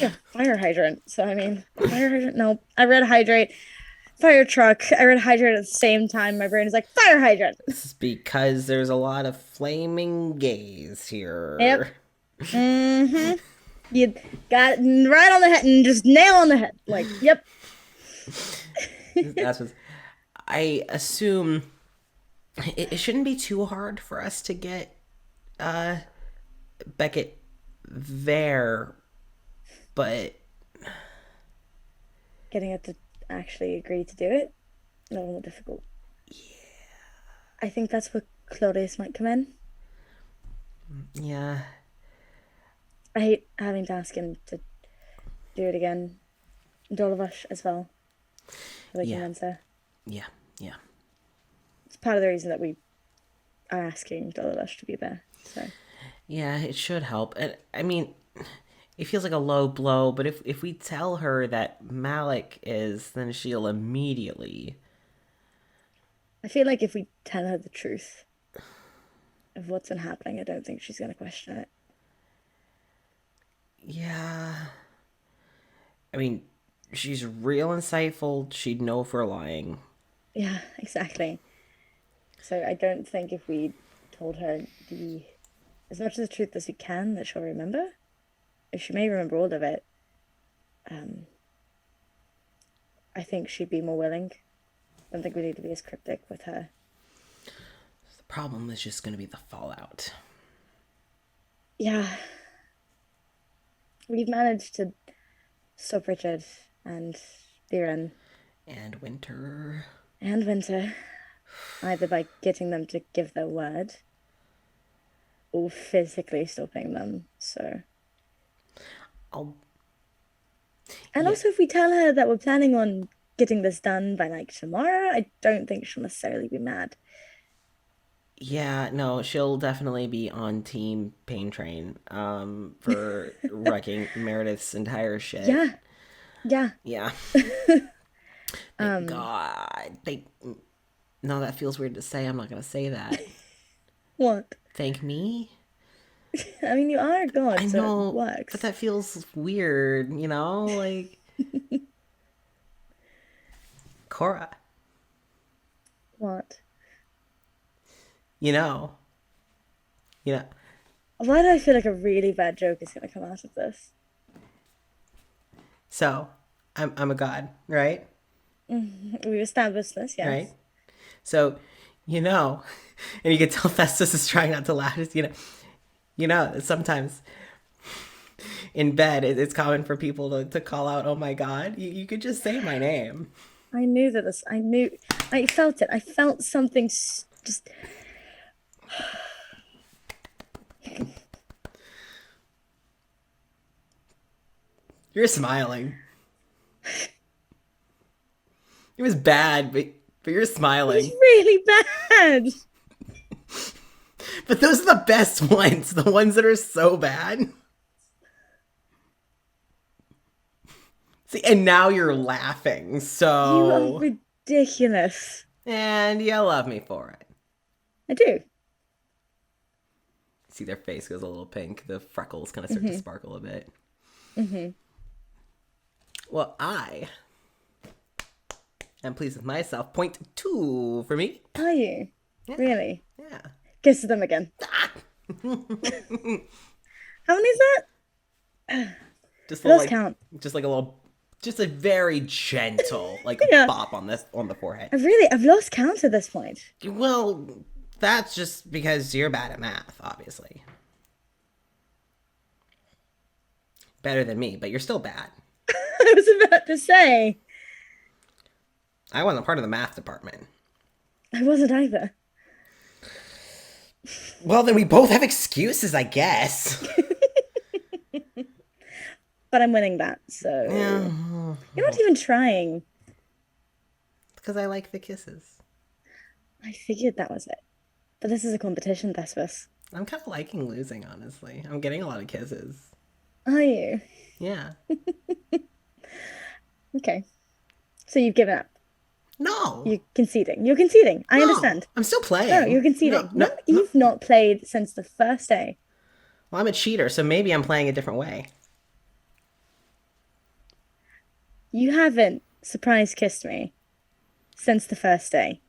Yeah, fire hydrant. So, I mean, fire hydrant? No, I read hydrate. Fire truck. I read hydrant at the same time. My brain is like, fire hydrant. This is because there's a lot of flaming gays here. Yep. Mm-hmm. You got it right on the head and just nail on the head. Like, yep. That's what I assume. It shouldn't be too hard for us to get Beckett there, but getting it to actually agree to do it, a little more difficult. Yeah. I think that's where Claudius might come in. Yeah. I hate having to ask him to do it again. And all of us as well. Yeah. Yeah. It's part of the reason that we are asking Dolovash to be there. So. Yeah, it should help. And I mean, it feels like a low blow, but if we tell her that Malik is, then she'll immediately... I feel like if we tell her the truth of what's been happening, I don't think she's going to question it. Yeah. I mean, she's real insightful. She'd know if we're lying. Yeah, exactly. So I don't think if we told her as much of the truth as we can that she'll remember. If she may remember all of it, I think she'd be more willing. I don't think we need to be as cryptic with her. The problem is just going to be the fallout. Yeah. We've managed to stop Richard and Viren. And Winter. And Winter. Either by getting them to give their word or physically stopping them, so... And also, if we tell her that we're planning on getting this done by, tomorrow, I don't think she'll necessarily be mad. Yeah, no, she'll definitely be on Team Pain Train for wrecking Meredith's entire shit. Yeah. Thank God. No, that feels weird to say. I'm not going to say that. What? Thank me? I mean, you are a god, I so know, it works. but that feels weird, Cora. What? You know. Why do I feel like a really bad joke is going to come out of this? So, I'm a god, right? We've established this, yes. Right? So, and you can tell Festus is trying not to laugh. Sometimes in bed, it's common for people to call out, "Oh my God!" You could just say my name. I knew that this. I felt it. I felt something just. You're smiling. It was bad, but you're smiling. It's really bad. But those are the best ones. The ones that are so bad. See, and now you're laughing, so... You are ridiculous. And you love me for it. I do. See, their face goes a little pink. The freckles kind of start to sparkle a bit. Mm-hmm. Well, I am pleased with myself. Point 2 for me. Are you? Yeah. Really? Yeah. Kiss them again. How many is that? Just Let's count. Just like a little, just a very gentle, like Yeah. bop on the forehead. I've lost count at this point. Well, that's just because you're bad at math, obviously. Better than me, but you're still bad. I was about to say. I wasn't part of the math department. I wasn't either. Well, then we both have excuses, I guess. But I'm winning that, so... Yeah. You're not even trying. Because I like the kisses. I figured that was it. But this is a competition, Thespis. I'm kind of liking losing, honestly. I'm getting a lot of kisses. Are you? Yeah. Okay. So you've given up. No. You're conceding. You're conceding. I understand. I'm still playing. No, you're conceding. No. You've not played since the first day. Well, I'm a cheater, so maybe I'm playing a different way. You haven't surprise kissed me since the first day.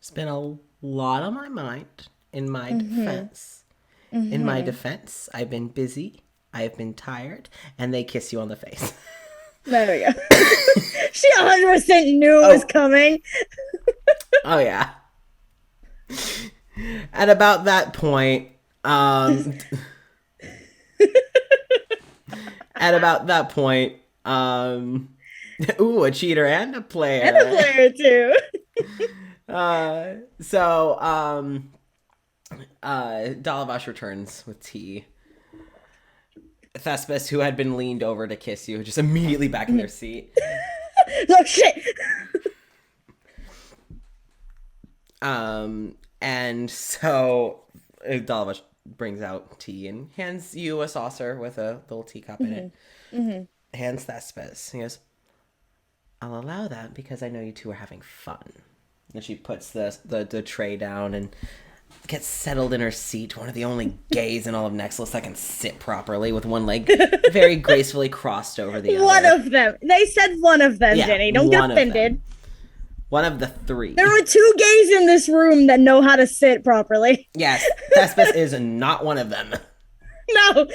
There's been a lot on my mind in my defense. In my defense, I've been busy, I've been tired, and they kiss you on the face. There we go. She 100% knew it was coming. Oh, yeah. At about that point, ooh, a cheater and a player. And a player, too. Dalavash returns with tea. Thespis, who had been leaned over to kiss you, just immediately back in their seat. Look, shit! And so Dalavash brings out tea and hands you a saucer with a little teacup in it. Mm-hmm. Hands Thespis. He goes, I'll allow that because I know you two are having fun. And she puts the tray down and gets settled in her seat. One of the only gays in all of Nexilis that can sit properly with one leg very gracefully crossed over the other. One of them. They said one of them, Yeah, Jenny. Don't get offended. One of the 3. There are 2 gays in this room that know how to sit properly. Yes, Thespis is not one of them. No.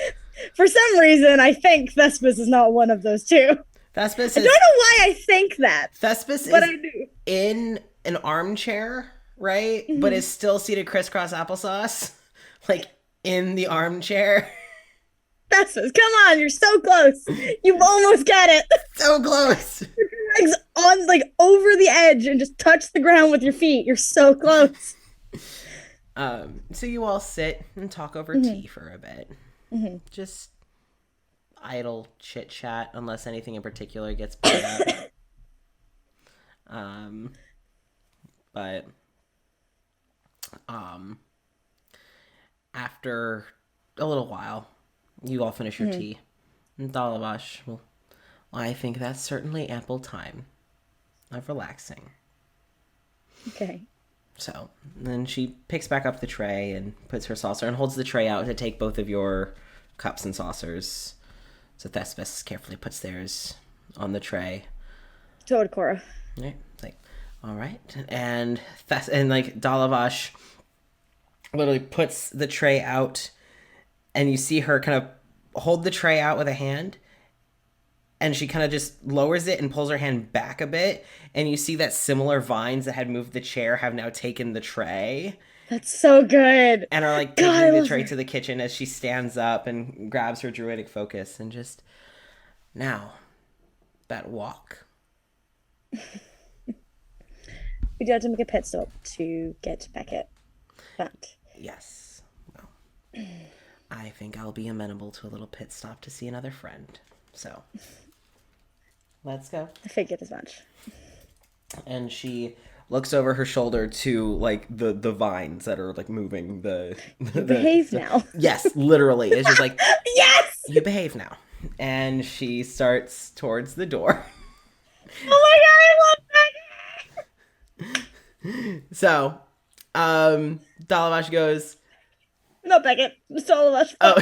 For some reason, I think Thespis is not one of those 2. Thespis I don't know why I think that. Thespis but is I do. in an armchair, right? Mm-hmm. But is still seated crisscross applesauce, like in the armchair. Thespis, come on, you're so close. You've almost got it. So close. Your legs on, like, over the edge and just touch the ground with your feet. You're so close. So you all sit and talk over tea for a bit. Mm-hmm. Just idle chit chat, unless anything in particular gets brought up. But after a little while, you all finish your tea. And Dalavash, well, I think that's certainly ample time of relaxing. Okay. So then she picks back up the tray and puts her saucer and holds the tray out to take both of your cups and saucers. So Thespis carefully puts theirs on the tray. Toad Cora. Right. It's like, all right. And Dalavash literally puts the tray out and you see her kind of hold the tray out with a hand, and she kind of just lowers it and pulls her hand back a bit, and you see that similar vines that had moved the chair have now taken the tray. That's so good. And are like taking the tray to the kitchen as she stands up and grabs her druidic focus and just, now, that walk. We do have to make a pit stop to get Beckett. But yes, well, I think I'll be amenable to a little pit stop to see another friend. So, let's go. I figured as much. And she looks over her shoulder to like the vines that are like moving the behave now. Yes, literally. It's just like, yes, you behave now. And she starts towards the door. Oh my god, I love Beckett. So, Dalavash goes, not Beckett, it's Dalavash. oh,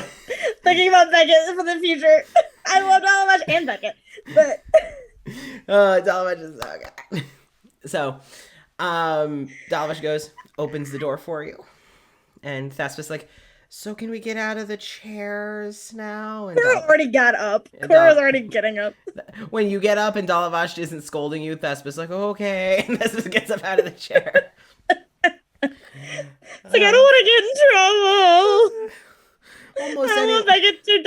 Thinking about Beckett for the future. I love Dalavash and Beckett, but Dalavash is so good. So, Dalavash goes, opens the door for you, and Thespis like, so can we get out of the chairs now? And Cora already got up. Cora's already getting up. When you get up and Dalavash isn't scolding you, Thespis like, okay, and Thespis gets up out of the chair. It's like, I don't want to get in trouble. Almost I don't want Beckett to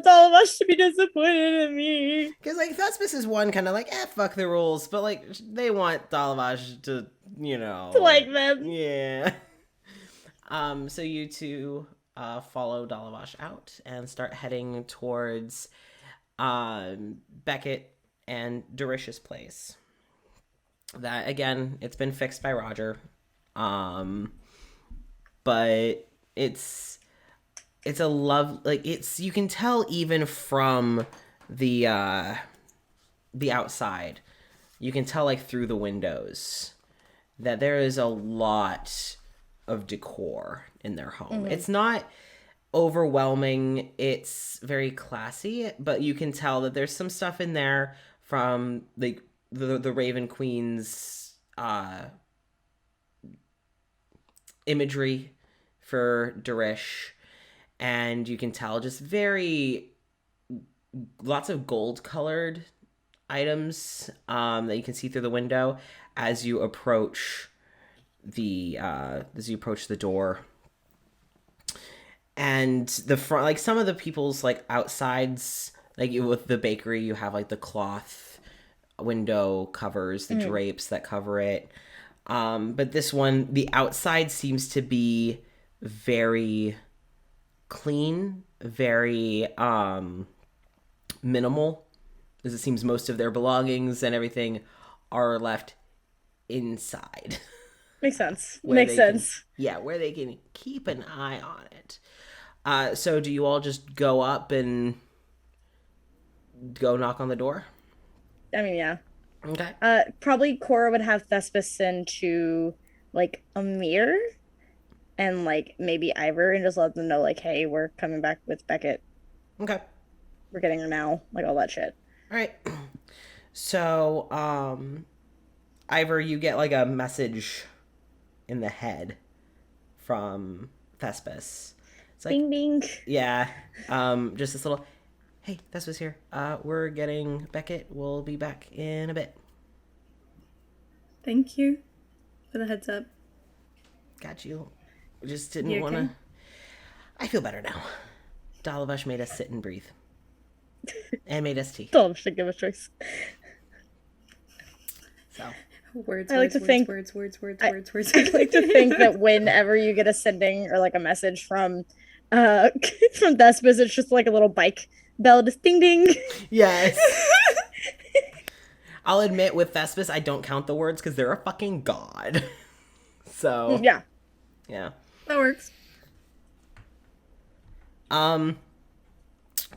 Dalavash to be disappointed in me. Because, like, Thespis is one kind of like, fuck the rules, but, like, they want Dalavash to, you know. To like them. Yeah. So you two follow Dalavash out and start heading towards Beckett and Darish's place. That, again, it's been fixed by Roger. But it's a love, like, it's, you can tell even from the outside, you can tell, like, through the windows that there is a lot of decor in their home. Mm-hmm. It's not overwhelming, it's very classy, but you can tell that there's some stuff in there from, like, the Raven Queen's imagery for Darish, and you can tell just lots of gold colored items that you can see through the window as you approach the door. And the front, like, some of the people's, like, outsides, like, with the bakery, you have, like, the cloth window covers, the drapes that cover it. But this one, the outside seems to be very clean, very minimal, as it seems most of their belongings and everything are left inside. Makes sense. Makes sense. Where they can keep an eye on it. So do you all just go up and go knock on the door? I mean, yeah. Okay. Probably Cora would have Thespis send to, like, Amir and, like, maybe Ivor, and just let them know, like, hey, we're coming back with Beckett. Okay. We're getting her now. Like, all that shit. All right. So, Ivor, you get, like, a message in the head from Thespis. It's like, bing, bing. Yeah. Just this little, hey, Thespis here. We're getting Beckett. We'll be back in a bit. Thank you for the heads up. Got you. Just didn't want to... I feel better now. Dalavash made us sit and breathe. And made us tea. Dalavash should give us choice. So... Words. I like to think I like to think that whenever you get a sending or like a message from Thespis, it's just like a little bike bell, just ding ding. Yes. I'll admit, with Thespis, I don't count the words because they're a fucking god. So yeah, that works.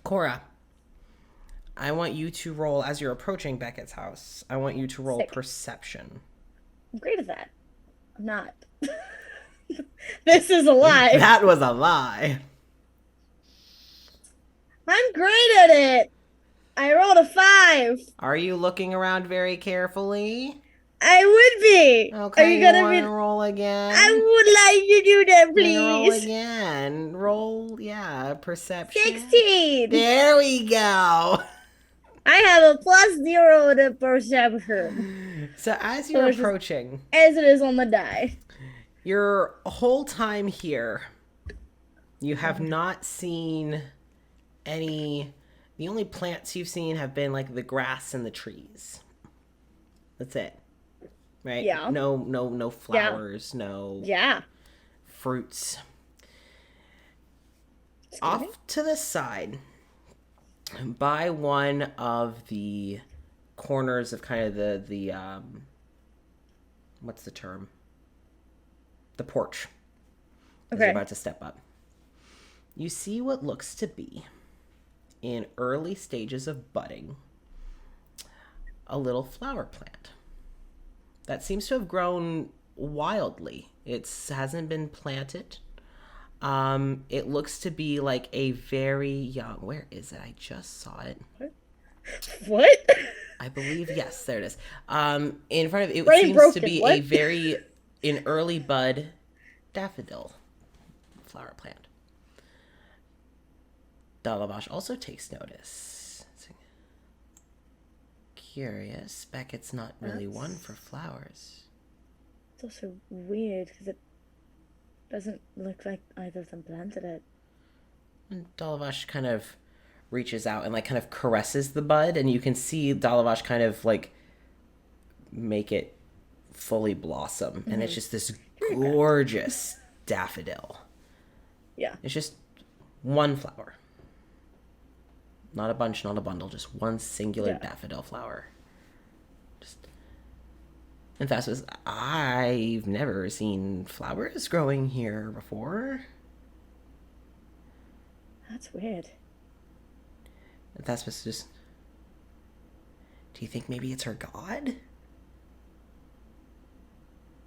Cora, I want you to roll, as you're approaching Beckett's house, I want you to roll perception. I'm great at that. I'm not. This is a lie. That was a lie. I'm great at it. I rolled a 5. Are you looking around very carefully? I would be. Okay, Are you gonna want be? to roll again? I would like to do that, Then roll please. again. Roll, yeah, perception. 16. There we go. I have a +0 to perception. So as you're it's just- approaching, As it is on the die. your whole time here, you have not seen any. The only plants you've seen have been like the grass and the trees. That's it. Right? Yeah. No flowers, no Yeah. fruits. Off to the side, by one of the corners of kind of the what's the term? The porch. As Okay. you're about to step up. You see what looks to be, in early stages of budding, a little flower plant that seems to have grown wildly. It hasn't been planted. It looks to be like a very young. Where is it? I just saw it. What? I believe yes, there it is. In front of it Brain seems broken. to be What? a very an early bud daffodil flower plant. Dalavash also takes notice. Curious. Beckett's not really one for flowers. It's also weird because it doesn't look like either of them planted it. And Dalavash kind of reaches out and like kind of caresses the bud, and you can see Dalavash kind of like make it fully blossom, and it's just this gorgeous daffodil. Yeah. It's just one flower. Not a bunch, not a bundle, just one singular daffodil flower. Just. And Fast was, I've never seen flowers growing here before. That's weird. And Fast was just. Do you think maybe it's her god?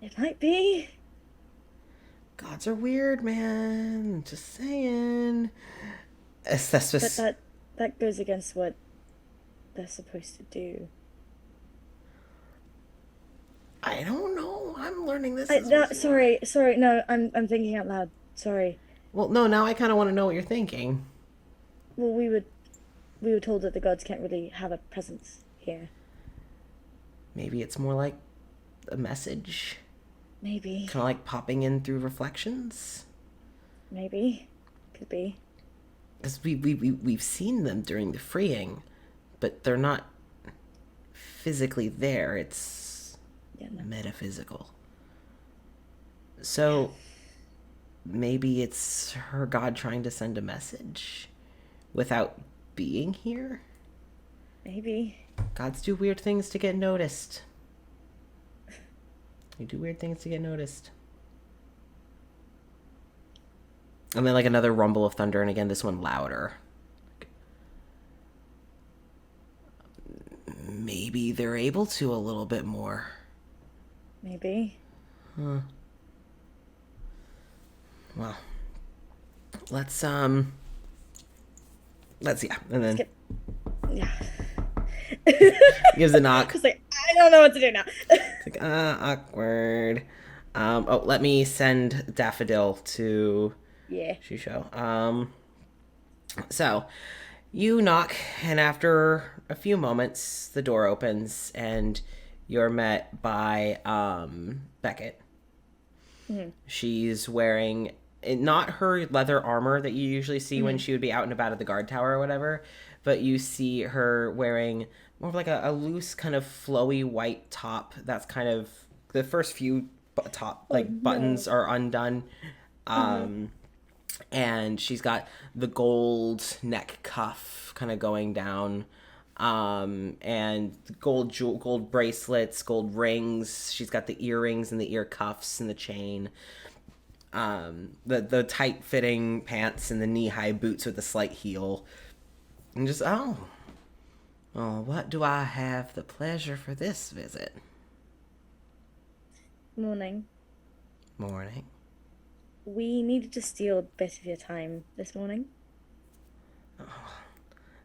It might be. Gods are weird, man. Just saying. Thespis. But that goes against what they're supposed to do. I don't know. I'm learning this. Sorry. No, I'm thinking out loud. Sorry. Well, no. Now I kind of want to know what you're thinking. Well, we were told that the gods can't really have a presence here. Maybe it's more like a message. Maybe. Kind of like popping in through reflections. Maybe. Could be. Because we've seen them during the freeing, but they're not physically there. It's metaphysical. So maybe it's her god trying to send a message without being here? Maybe. Gods do weird things to get noticed. They do weird things to get noticed. And then like another rumble of thunder, and again this one louder. Maybe they're able to a little bit more. Maybe. Well, let's and then Yeah. gives a knock. It's like, I don't know what to do now. It's like awkward. Let me send Daffodil to Yeah. Shusho. So you knock, and after a few moments, the door opens, and you're met by Beckett. Mm-hmm. She's wearing not her leather armor that you usually see when she would be out and about at the guard tower or whatever, but you see her wearing more of like a loose kind of flowy white top. That's kind of the first few buttons are undone. And she's got the gold neck cuff kind of going down, and gold bracelets, gold rings. She's got the earrings and the ear cuffs and the chain, the tight fitting pants and the knee high boots with the slight heel, and just what do I have the pleasure for this visit? Morning. Morning. We needed to steal a bit of your time this morning.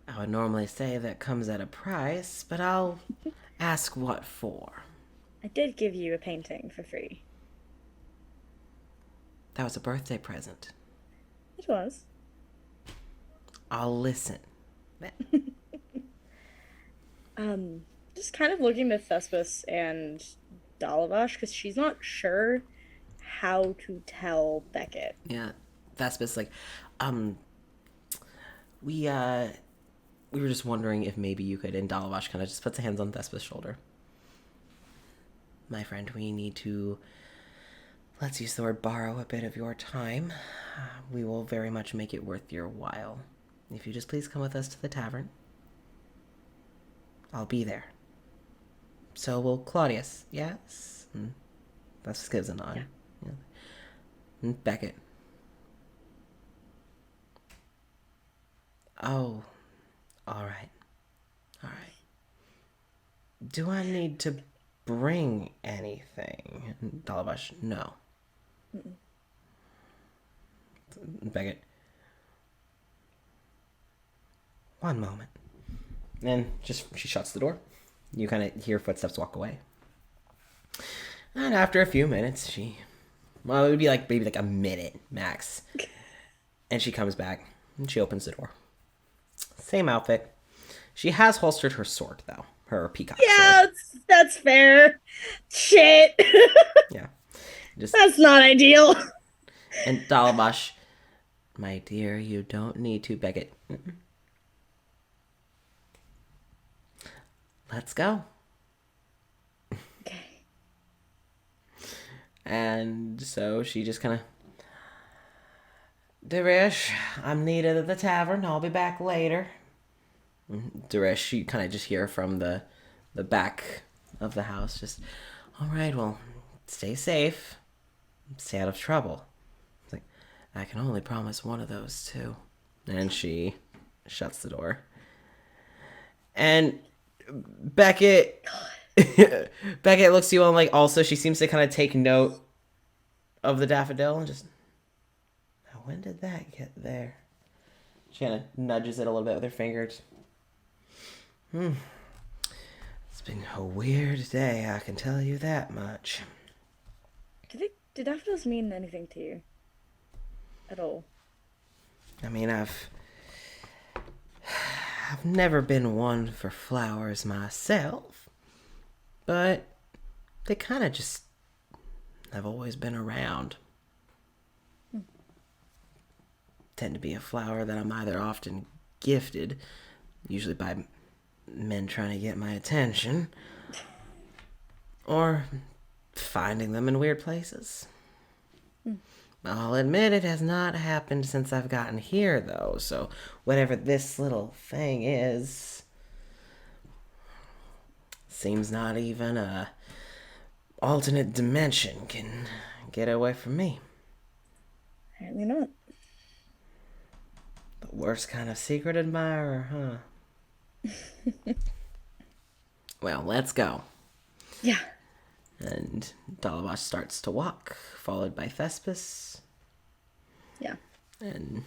I would normally say that comes at a price, but I'll ask what for. I did give you a painting for free. That was a birthday present. It was. I'll listen. Just kind of looking at Thespis and Dalavash because she's not sure how to tell Beckett. Yeah, Thespis like, we were just wondering if maybe you could, and Dalavash kind of just puts a hands on Thespis' shoulder. My friend, we need to, let's use the word borrow a bit of your time. We will very much make it worth your while. If you just please come with us to the tavern, I'll be there. So will Claudius, yes? Thespis gives a nod. Yeah. And Beckett. Oh, all right. Do I need to bring anything? Dalavash, no. Beckett. One moment. And she shuts the door. You kind of hear footsteps walk away. And after a few minutes, it would be maybe a minute max. And she comes back and she opens the door. Same outfit. She has holstered her sword, though. Her peacock sword. That's fair. Shit. Yeah. That's not ideal. And Dalavash, my dear, you don't need to beg it. Let's go. Okay. And so she just kind of, Darish, I'm needed at the tavern. I'll be back later. Darish, you kind of just hear from the back of the house, just, all right, well, stay safe. Stay out of trouble. It's like, I can only promise one of those two. And she shuts the door. And Beckett looks to you and also she seems to kind of take note of the daffodil and just, now when did that get there? She kind of nudges it a little bit with her fingers. It's been a weird day, I can tell you that much. Do daffodils mean anything to you? At all? I mean, I've never been one for flowers myself, but they kind of just have always been around. Tend to be a flower that I'm either often gifted, usually by men trying to get my attention, or finding them in weird places. I'll admit it has not happened since I've gotten here, though, so whatever this little thing is, seems not even a alternate dimension can get away from me. Apparently not. The worst kind of secret admirer, huh? Well, let's go. Yeah. And Dalavash starts to walk, followed by Thespis. Yeah. And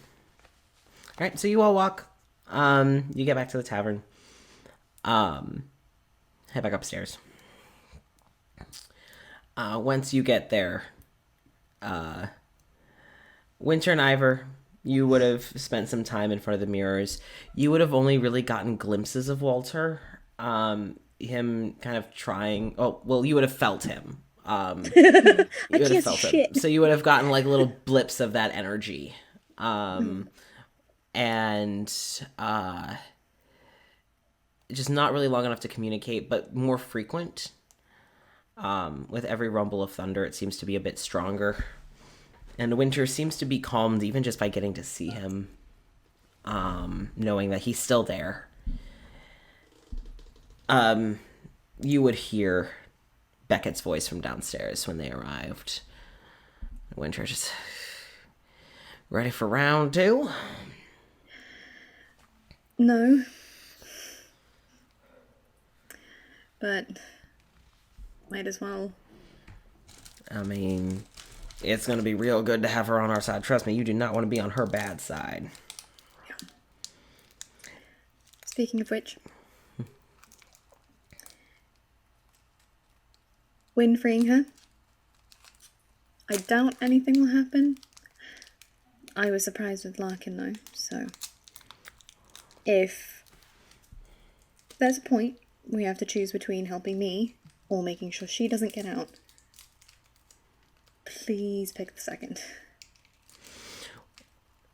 all right, so you all walk. You get back to the tavern. Head back upstairs. Once you get there, Winter and Ivor, you would have spent some time in front of the mirrors. You would have only really gotten glimpses of Walter. Him kind of trying. Oh, well, you would have felt him. You would have felt him. So you would have gotten little blips of that energy. And just not really long enough to communicate, but more frequent. With every rumble of thunder, it seems to be a bit stronger. And Winter seems to be calmed even just by getting to see him, knowing that he's still there. You would hear Beckett's voice from downstairs when they arrived. Winter just ready for round 2? No. But might as well. I mean, it's going to be real good to have her on our side. Trust me, you do not want to be on her bad side. Yeah. Speaking of which, wind freeing her. I doubt anything will happen. I was surprised with Larkin though, so if there's a point we have to choose between helping me or making sure she doesn't get out, please pick the second.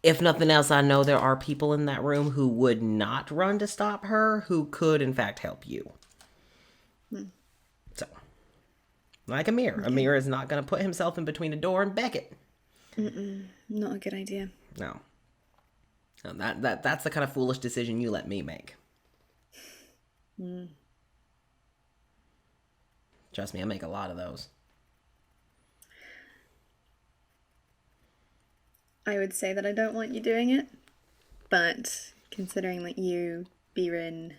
If nothing else, I know there are people in that room who would not run to stop her, who could in fact help you. So, like Amir. Okay. Amir is not going to put himself in between a door and Beckett. Not a good idea. No. That's the kind of foolish decision you let me make. Trust me, I make a lot of those. I would say that I don't want you doing it, but considering that you, Birin,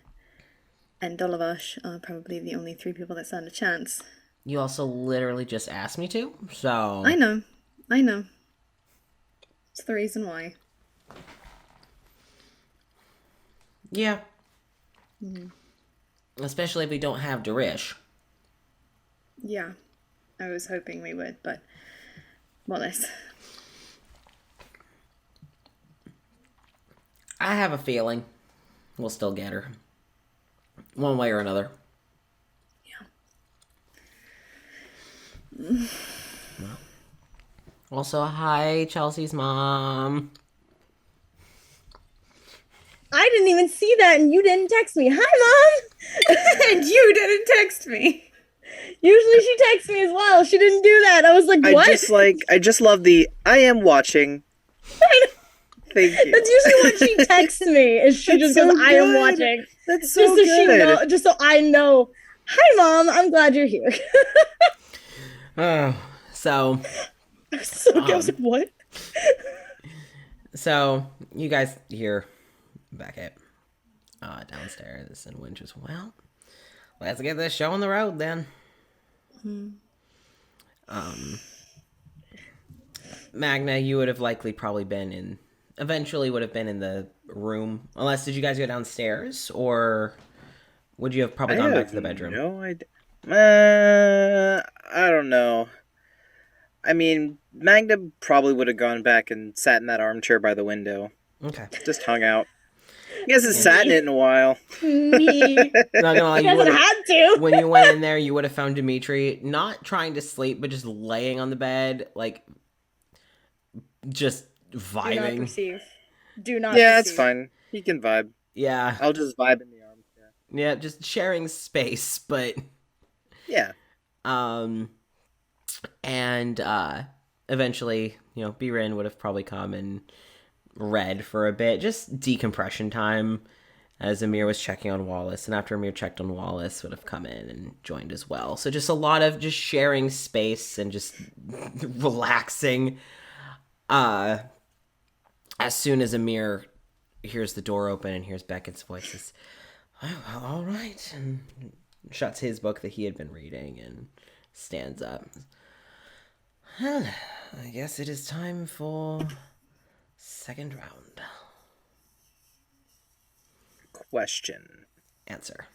and Dolovash are probably the only 3 people that stand a chance. You also literally just asked me to, so... I know. It's the reason why. Yeah. Especially if we don't have Darish. Yeah. I was hoping we would, but... Wallace. I have a feeling we'll still get her. One way or another. Yeah. Well. Also, hi, Chelsea's mom. I didn't even see that, and you didn't text me. Hi, Mom! And you didn't text me. Usually she texts me as well. She didn't do that. I was like, what? I just love the, I am watching. Thank you. That's usually what she texts me, is she just goes, I am watching. That's so good. Just so I know. Hi, Mom. I'm glad you're here. So... I was like, what? So, you guys hear Beckett downstairs, and Winch is, well, let's get this show on the road then. Magna, you would have likely probably eventually would have been in the room, unless, did you guys go downstairs, or would you have probably gone back to the bedroom? No, I don't know. I mean, Magna probably would have gone back and sat in that armchair by the window. Okay. Just hung out. He hasn't sat in it in a while. Me. Not gonna lie, He hasn't had to. When you went in there, you would have found Dimitri not trying to sleep, but just laying on the bed, like, just vibing. Do not perceive. Do not Yeah, perceive. it's fine. He can vibe. Yeah. I'll just vibe in the armchair. Yeah, just sharing space, but... Yeah. And eventually, Birin would have probably come and read for a bit, just decompression time, as Amir was checking on Wallace, and after Amir checked on Wallace, would have come in and joined as well. So just a lot of just sharing space and just relaxing. As soon as Amir hears the door open and hears Beckett's voice, says, "Oh, well, all right," and shuts his book that he had been reading and stands up. Well, I guess it is time for second round. Question. Answer.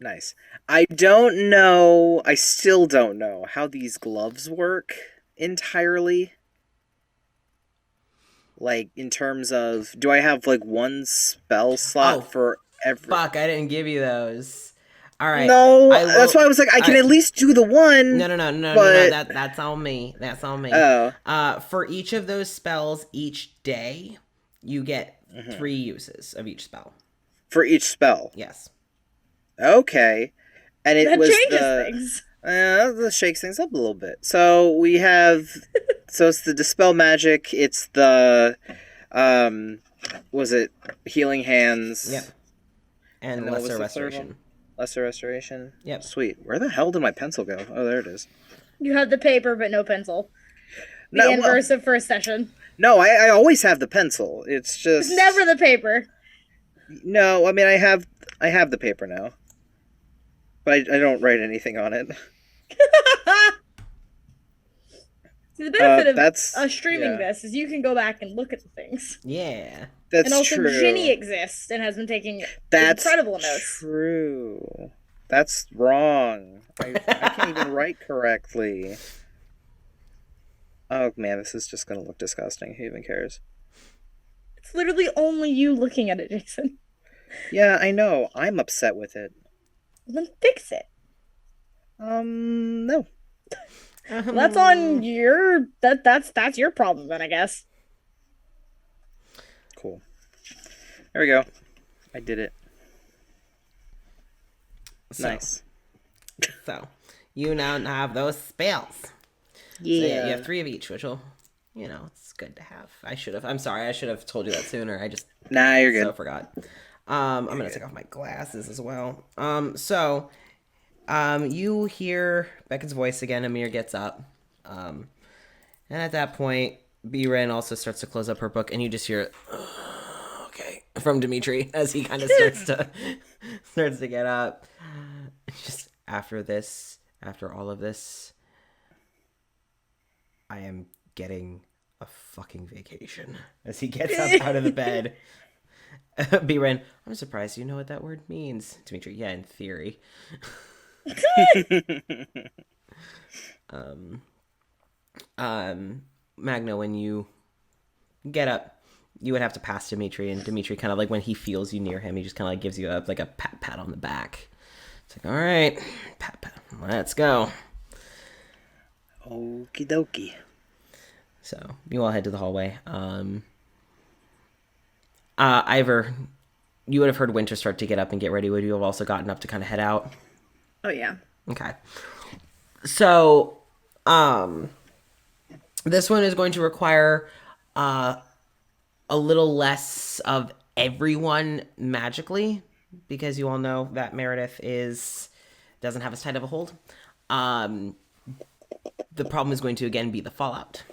Nice. I don't know. I still don't know how these gloves work entirely. Like, in terms of, do I have, like, one spell slot for every... Fuck, I didn't give you those. All right. No, that's why I was like, I can at least do the one. No. That's on me. That's on me. Oh. For each of those spells each day, you get 3 uses of each spell. For each spell? Yes. Okay. And it that was changes things. That shakes things up a little bit. So we have, so it's the Dispel Magic, it's the, was it Healing Hands? Yep. And Lesser Restoration. Lesser Restoration? Yep. Sweet. Where the hell did my pencil go? Oh, there it is. You have the paper, but no pencil. The inverse of first session. No, I always have the pencil. It's just... It's never the paper. No, I mean, I have the paper now. But I don't write anything on it. See, the benefit of streaming this is you can go back and look at the things. Yeah. That's and also true. Ginny exists and has been taking incredible notes. True. That's wrong. I can't even write correctly. Oh man, this is just gonna look disgusting. Who even cares? It's literally only you looking at it, Jason. Yeah, I know. I'm upset with it. Then fix it. No. That's on your that's your problem then, I guess. Cool. There we go. I did it. Nice. So, you now have those spells. Yeah. So, yeah, you have 3 of each, which will, it's good to have. I'm sorry, I should have told you that sooner. I just Nah, you're good. so forgot. I'm gonna take off my glasses as well. You hear Becca's voice again. Amir gets up, and at that point, B-Ren also starts to close up her book, and you just hear, okay, from Dimitri as he kind of starts to get up. Just after all of this, I am getting a fucking vacation. As he gets up out of the bed. B-Ren, I'm surprised you know what that word means. Dimitri, yeah, in theory. Magna, when you get up, you would have to pass Dimitri, and Dimitri kind of like when he feels you near him, he just kind of like gives you a pat on the back. It's like, all right, pat, let's go. Okie dokie. So you all head to the hallway. Ivor, you would have heard Winter start to get up and get ready. Would you have also gotten up to kind of head out? Oh, yeah. Okay. So, this one is going to require a little less of everyone magically, because you all know that Meredith doesn't have as tight of a hold. The problem is going to again be the fallout.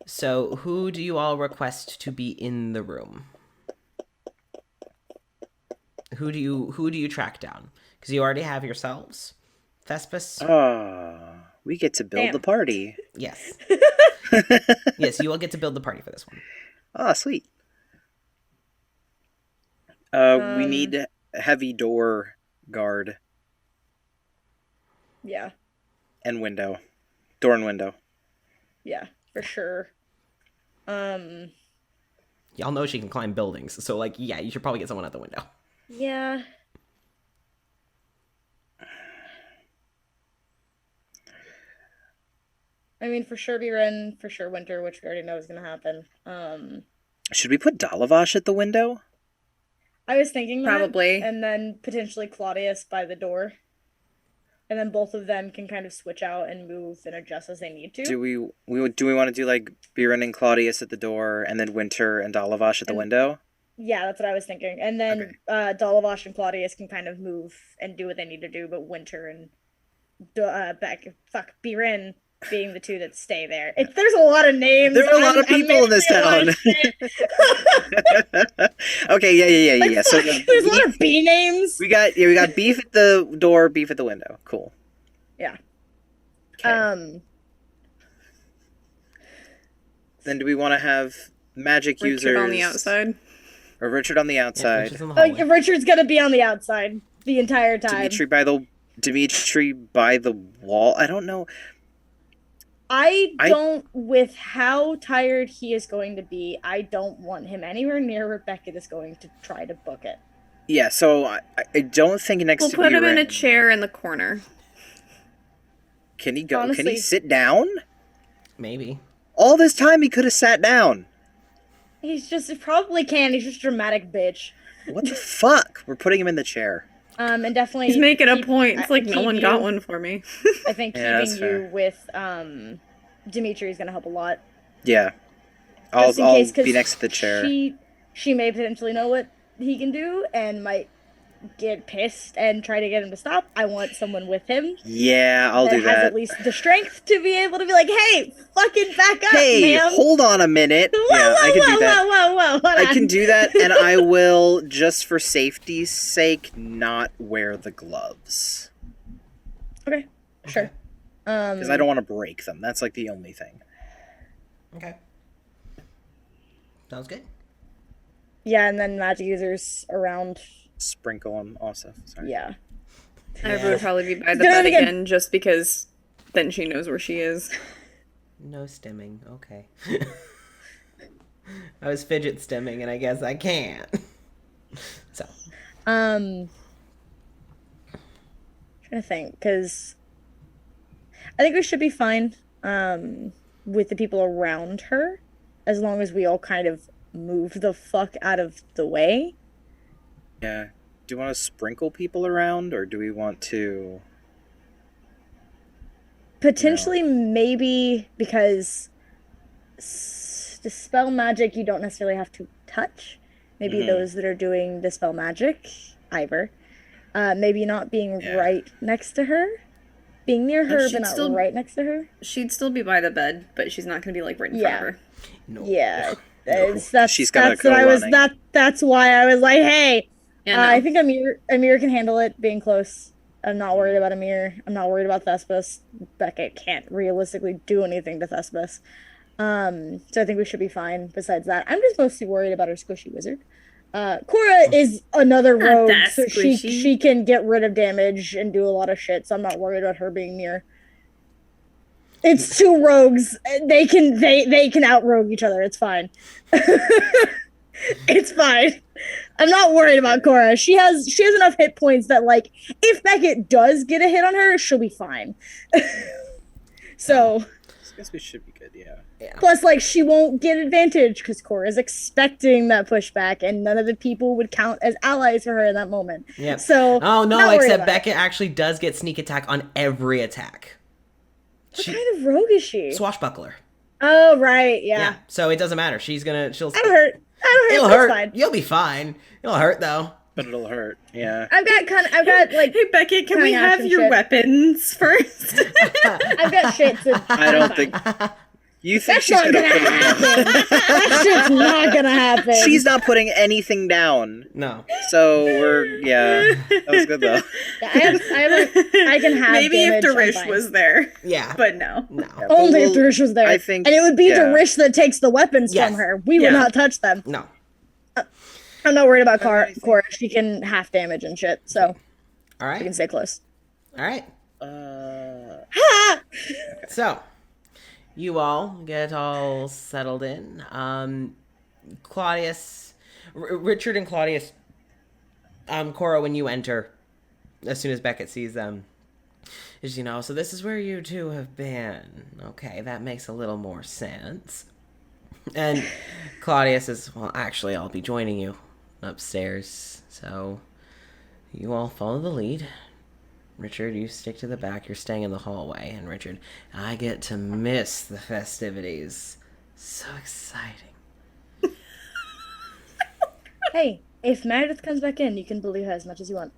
So, who do you all request to be in the room? Who do you track down? Because you already have yourselves, Thespis. We get to build the party. Yes. Yes, you all get to build the party for this one. Sweet. We need heavy door guard. Yeah. And window. Door and window. Yeah, for sure. Y'all know she can climb buildings, so like, yeah, you should probably get someone at the window. Yeah. I mean, for sure B-Ren, for sure Winter, which we already know is going to happen. Should we put Dalavash at the window? I was thinking that. Probably. And then potentially Claudius by the door. And then both of them can kind of switch out and move and adjust as they need to. Do we want to do like Biren and Claudius at the door, and then Winter and Dalavash at the window? Yeah, that's what I was thinking. And then Dalavash and Claudius can kind of move and do what they need to do, but Winter and Biren being the two that stay there. There's a lot of names. There are a lot of people in this town. Okay, yeah. So there's a lot of B names. We got beef at the door, beef at the window. Cool. Yeah. Okay. Then do we want to have magic users? Richard on the outside. Or Richard on the outside. Yeah, Richard's gonna be on the outside the entire time. Dimitri by the wall. I don't know. With how tired he is going to be, I don't want him anywhere near Rebecca that's going to try to book it. Yeah, so I don't think next to We'll put him in a chair in the corner. Can he go? Honestly, can he sit down? Maybe. All this time he could have sat down. He probably can. He's just a dramatic bitch. What the fuck? We're putting him in the chair. And definitely he's making a point. It's like no one got one for me. I think keeping you with Dimitri is gonna help a lot. Yeah, I'll be next to the chair. She may potentially know what he can do and might get pissed and try to get him to stop. I want someone with him. Yeah, I'll do that. Has at least the strength to be able to be like, hey, fucking back up, hey, ma'am. Hold on a minute. I can do that. I can do that, and I will, just for safety's sake, not wear the gloves. Okay, sure. Because I don't want to break them. That's like the only thing. Okay. Sounds good. Yeah, and then magic users around. Sprinkle them also. Sorry. Yeah. I would probably be by the Do it bed again. again, just because then she knows where she is. No stimming. Okay. I was fidget stimming, and I guess I can't. So. Trying to think, because I think we should be fine with the people around her, as long as we all kind of move the fuck out of the way. Yeah. Do you want to sprinkle people around, or do we want to... Potentially, maybe, because dispel magic you don't necessarily have to touch. Maybe those that are doing dispel magic, Ivor. Maybe not being right next to her. Being near her, but not right next to her. She'd still be by the bed, but she's not going to be like right in front of her. No. Yeah. No. That's go what I was. running. That's why I was like, hey. Yeah, no. I think Amir can handle it being close. I'm not worried about Amir. I'm not worried about Thespis. Beckett can't realistically do anything to Thespis. So I think we should be fine. Besides that, I'm just mostly worried about our squishy wizard. Cora is another rogue, so she can get rid of damage and do a lot of shit. So I'm not worried about her being near. It's two rogues. They can outrogue each other. It's fine. It's fine. I'm not worried about Cora. She has enough hit points that, like, if Beckett does get a hit on her, she'll be fine. So I guess we should be good, yeah. plus, like, she won't get advantage because Cora's expecting that pushback, and none of the people would count as allies for her in that moment. Yeah. So oh no, except Beckett actually does get sneak attack on every attack. What kind of rogue is she? Swashbuckler. Oh right, yeah. So it doesn't matter. She'll. That'll hurt. It'll That's hurt. fine. You'll be fine. It'll hurt though. But it'll hurt, yeah. I've got like. Hey Beckett, can we have your weapons first? I've got shit to. I don't think... You think That's she's not gonna gonna put it happen. down? That shit's not gonna happen. She's not putting anything down. No. So that was good though. Yeah, I can have Maybe if damage, Darish was there. Yeah. But no. No. Yeah, Only but if Darish was there. I think, and it would be yeah. Darish that takes the weapons Yes. from her. We will not touch them. No. I'm not worried about Cora. She can half damage and shit, so All right. she can stay close. All right. Ha! So, you all get all settled in. Claudius, Richard and Claudius, Cora, when you enter, as soon as Beckett sees them, is, so this is where you two have been. Okay, that makes a little more sense. And Claudius says, well, actually, I'll be joining you upstairs. So, you all follow the lead. Richard, you stick to the back. You're staying in the hallway. And Richard, I get to miss the festivities. So exciting. Hey, if Meredith comes back in, you can bully her as much as you want.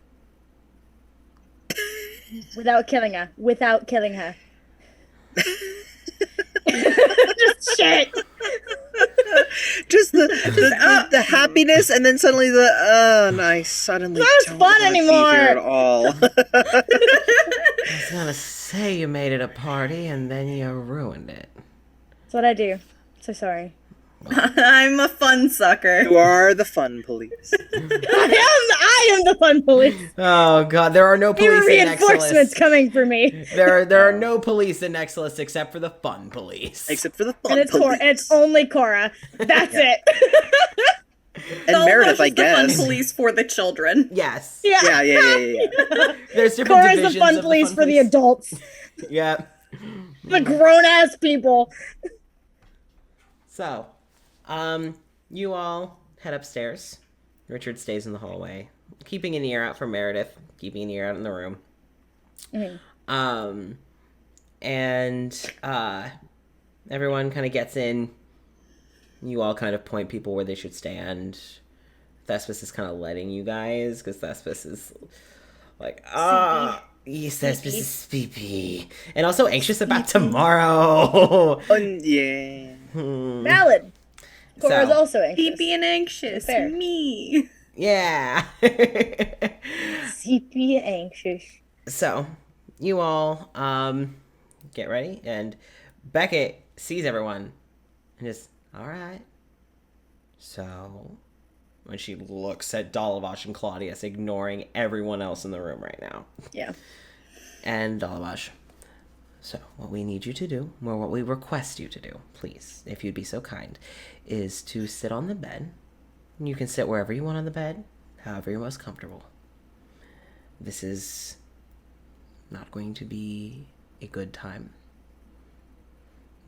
Without killing her. Just shit. Just the happiness, and then suddenly I suddenly Not don't fun wanna be anymore. here at all. I was gonna say you made it a party, and then you ruined it. That's what I do. So sorry. I'm a fun sucker. You are the fun police. I am the fun police. Oh god, there are no There are police in reinforcements Nexilis. coming for me. There are no police in Nexilis except for the fun police. Except for the fun And it's police. it's only Cora. That's it. And Meredith, I The guess. fun police for the children. Yes. Yeah. There's different Cora's divisions the fun of police for the adults. Yeah. The grown ass people. So, you all head upstairs. Richard stays in the hallway, keeping an ear out for Meredith, keeping an ear out in the room. Mm-hmm. And everyone kind of gets in. You all kind of point people where they should stand. Thespis is kind of letting you guys, because Thespis is like, yes, Thespis is sleepy. And also anxious about tomorrow. Yeah. Valid. Cora's also anxious. Sleepy and anxious. Fair. Me. Yeah. Sleepy and anxious. So, you all get ready, and Beckett sees everyone and is, all right. So, when she looks at Dalavash and Claudius, ignoring everyone else in the room right now. Yeah. And Dalavash. So, what we need you to do, or what we request you to do, please, if you'd be so kind, is to sit on the bed. You can sit wherever you want on the bed, however you're most comfortable. This is not going to be a good time.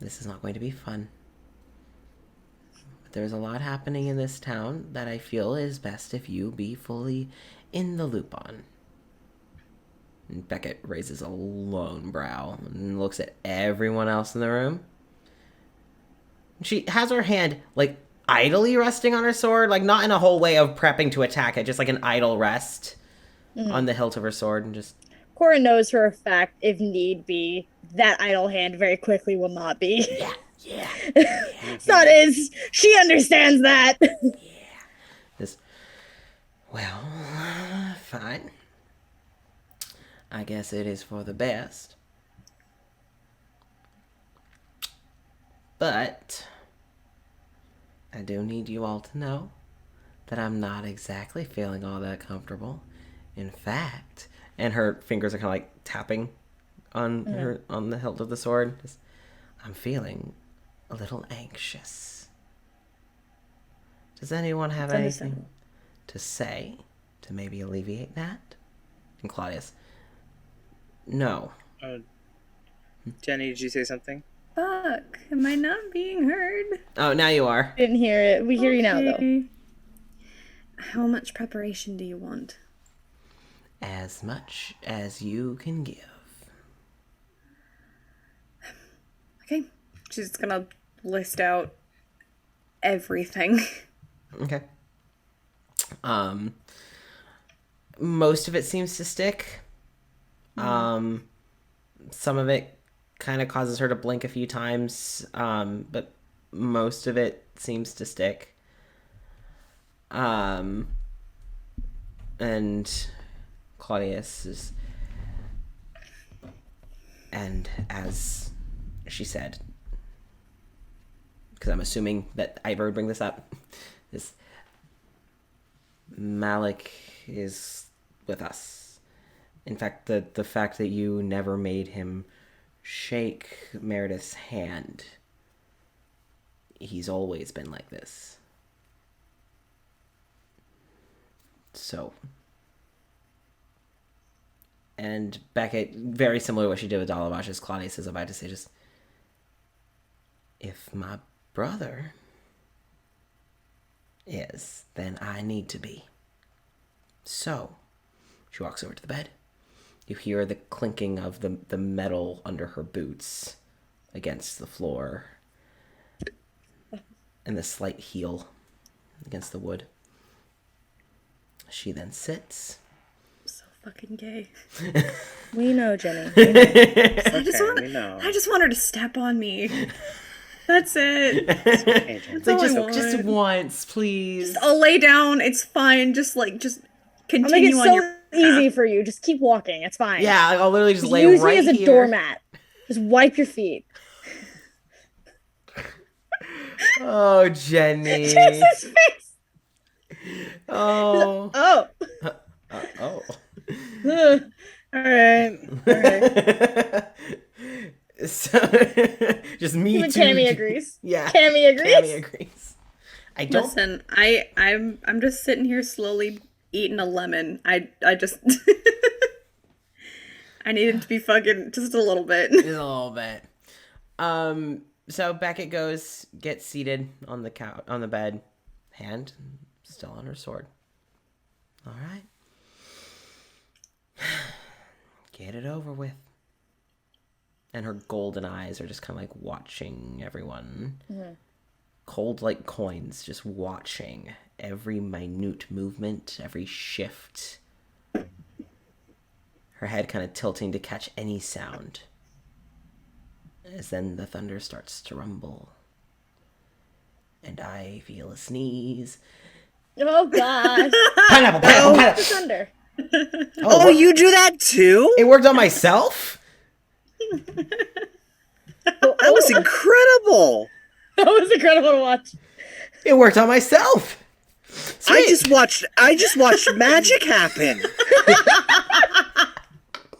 This is not going to be fun. But there's a lot happening in this town that I feel is best if you be fully in the loop on. And Beckett raises a lone brow and looks at everyone else in the room. She has her hand, like, idly resting on her sword, like, not in a whole way of prepping to attack it, just like an idle rest on the hilt of her sword, and just... Cora knows for a fact, if need be, that idle hand very quickly will not be. Yeah. So it is. She understands that. Just, well, fine. I guess it is for the best. But I do need you all to know that I'm not exactly feeling all that comfortable. In fact, and her fingers are kind of like tapping on her on the hilt of the sword. I'm feeling a little anxious. Does anyone have anything to say to maybe alleviate that? And Claudius, no. Jenny, did you say something? Fuck, am I not being heard? Oh, now you are. Didn't hear it. We hear you now, though. Okay. How much preparation do you want? As much as you can give. Okay. She's gonna list out everything. Okay. Most of it seems to stick. Some of it kind of causes her to blink a few times, but most of it seems to stick. And Claudius is... And as she said, because I'm assuming that Ivor would bring this up, is Malik is with us. In fact, the fact that you never made him shake Meredith's hand, he's always been like this. So... And Beckett, very similar to what she did with Dalavash, as Claudius is about to say, just, if my brother is, then I need to be. So, she walks over to the bed. You hear the clinking of the metal under her boots against the floor, and the slight heel against the wood. She then sits. Fucking gay. We know, Jenny. I We just want her to step on me. That's it. Okay, Jenny. That's all I want. Just once, please. I'll lay down. It's fine. Just I'll make continue it on so your easy for you. Just keep walking. It's fine. Yeah, I'll literally just lay Use right me as a here. doormat. Just wipe your feet. Oh, Jenny. Jesus face. Oh. Oh. Oh. All right. So, just me Even too. Cammy agrees. Yeah. Cammy agrees. Cammy agrees. I don't. Listen, I'm just sitting here slowly eating a lemon. I just I need it to be fucking just a little bit. Just a little bit. So Beckett gets seated on the couch, on the bed, hand still on her sword. All right. Get it over with. And her golden eyes are just kind of like watching everyone. Mm-hmm. Cold like coins, just watching every minute movement, every shift. Her head kind of tilting to catch any sound. As then the thunder starts to rumble. And I feel a sneeze. Oh, God. Pineapple. The thunder. Oh, you do that too? It worked on myself? That was incredible. That was incredible to watch. It worked on myself. I just watched magic happen.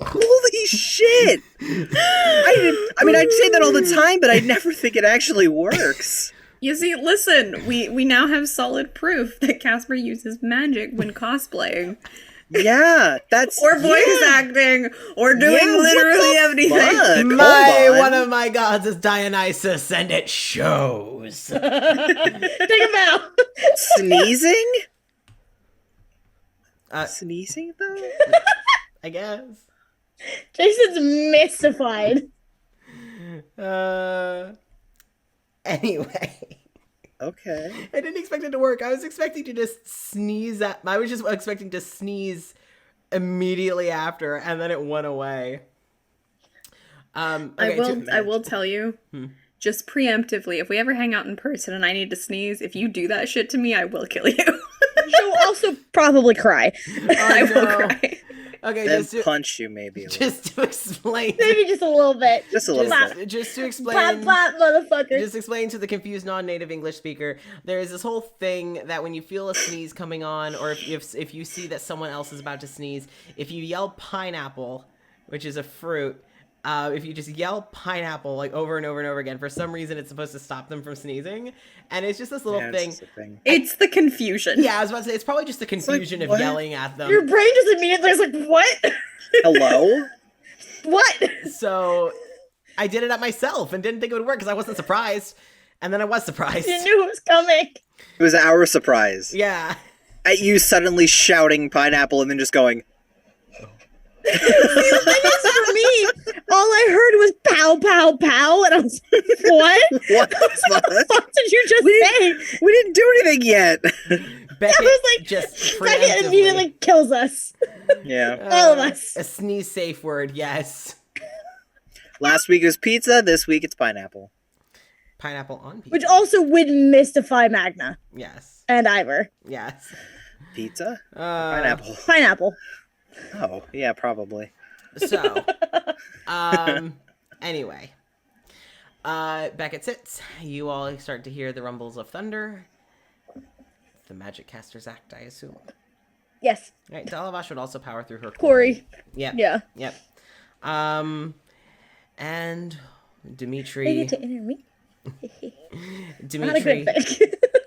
Holy shit! I'd say that all the time, but I never think it actually works. You see, listen, we now have solid proof that Casper uses magic when cosplaying. Yeah, that's... Or voice acting, or doing literally everything. One of my gods is Dionysus, and it shows. Take a bow. Sneezing? Sneezing, though? I guess. Jason's mystified. Anyway. Okay. I didn't expect it to work. I was expecting to just sneeze I was just expecting to sneeze immediately after, and then it went away. Okay, I will tell you, just preemptively, if we ever hang out in person and I need to sneeze, if you do that shit to me, I will kill you. She'll also probably cry. I will cry. Okay, then punch you maybe. Just to explain. Maybe just a little bit. Just a little bit. Just to explain. Pop, pop, motherfucker. Just explain to the confused non-native English speaker. There is this whole thing that when you feel a sneeze coming on, or if you see that someone else is about to sneeze, if you yell pineapple, which is a fruit, if you just yell pineapple like over and over and over again, for some reason it's supposed to stop them from sneezing, and it's just this little thing. It's the confusion. Yeah, I was about to say it's probably just the confusion of yelling at them. Your brain just immediately is like, what? Hello? What? So I did it at myself and didn't think it would work because I wasn't surprised, and then I was surprised. You knew it was coming. It was our surprise. Yeah. At you suddenly shouting pineapple and then just going. I guess for me, all I heard was pow, pow, pow, and I was like, what? What the fuck did you just say? We didn't do anything yet. Beckett was like, just Beckett immediately kills us. Yeah. All of us. A sneeze safe word, yes. Last week was pizza, this week it's pineapple. Pineapple on pizza. Which also would mystify Magna. Yes. And Ivor. Yes. Pizza? Pineapple. Pineapple. Oh, yeah, probably. So, anyway. Beckett sits. You all start to hear the rumbles of thunder. The Magic Caster's Act, I assume. Yes. Right, Dalavash would also power through her Quarry. Yep. Yeah. Yep. And Dimitri... Dimitri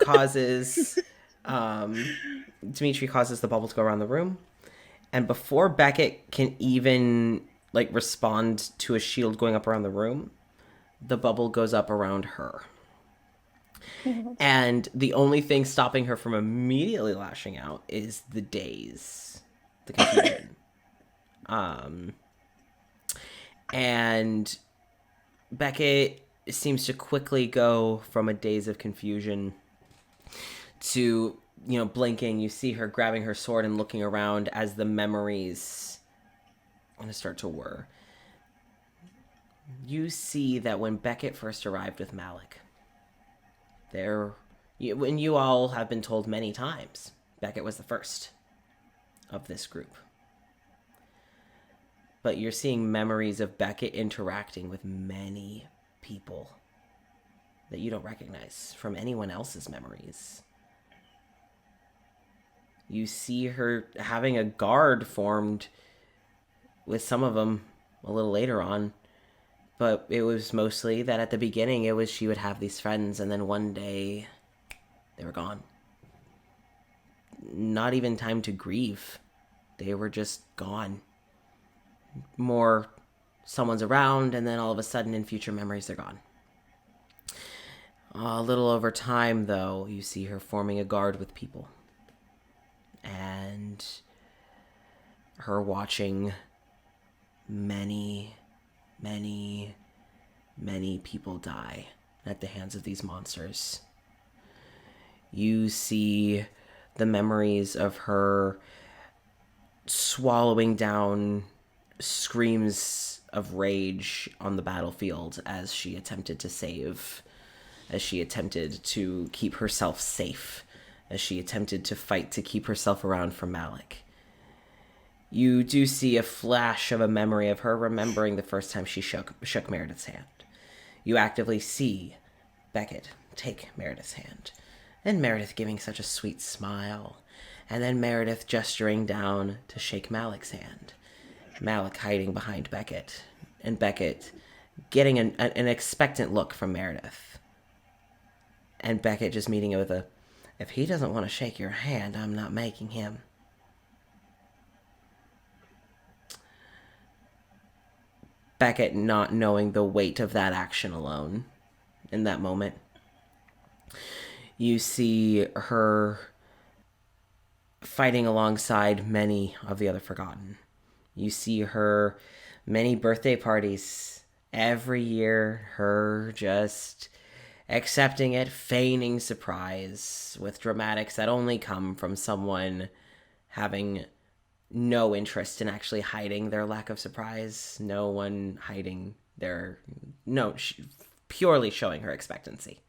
causes... Dimitri causes the bubble to go around the room. And before Beckett can even, respond to a shield going up around the room, the bubble goes up around her. And the only thing stopping her from immediately lashing out is the daze, the confusion. And Beckett seems to quickly go from a daze of confusion to, blinking. You see her grabbing her sword and looking around as the memories want to start to whir. You see that when Beckett first arrived with Malik, when you all have been told many times, Beckett was the first of this group. But you're seeing memories of Beckett interacting with many people that you don't recognize from anyone else's memories. You see her having a guard formed with some of them a little later on. But it was mostly that at the beginning it was she would have these friends and then one day they were gone. Not even time to grieve. They were just gone. More someone's around and then all of a sudden in future memories they're gone. A little over time though, you see her forming a guard with people. And her watching many people die at the hands of these monsters. You see the memories of her swallowing down screams of rage on the battlefield as she attempted to save, as she attempted to keep herself safe, as she attempted to fight to keep herself around from Malik. You do see a flash of a memory of her remembering the first time she shook Meredith's hand. You actively see Beckett take Meredith's hand and Meredith giving such a sweet smile, and then Meredith gesturing down to shake Malik's hand. Malik hiding behind Beckett, and Beckett getting an expectant look from Meredith. And Beckett just meeting it with a, if he doesn't want to shake your hand, I'm not making him. Beckett not knowing the weight of that action alone in that moment. You see her fighting alongside many of the other Forgotten. You see her many birthday parties every year, her just accepting it, feigning surprise with dramatics that only come from someone having no interest in actually hiding their lack of surprise. No one hiding their... No, purely showing her expectancy.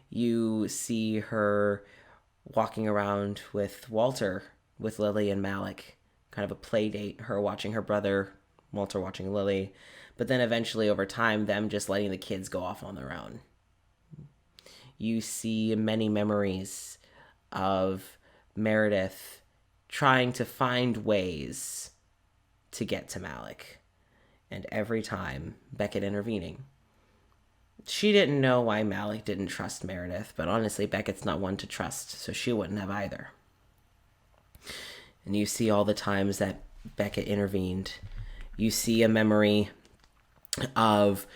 You see her walking around with Walter, with Lily and Malik, kind of a play date, her watching her brother, Walter watching Lily, but then eventually over time, them just letting the kids go off on their own. You see many memories of Meredith trying to find ways to get to Malik, and every time Beckett intervening. She didn't know why Malik didn't trust Meredith, but honestly, Beckett's not one to trust, so she wouldn't have either. And you see all the times that Beckett intervened. You see a memory of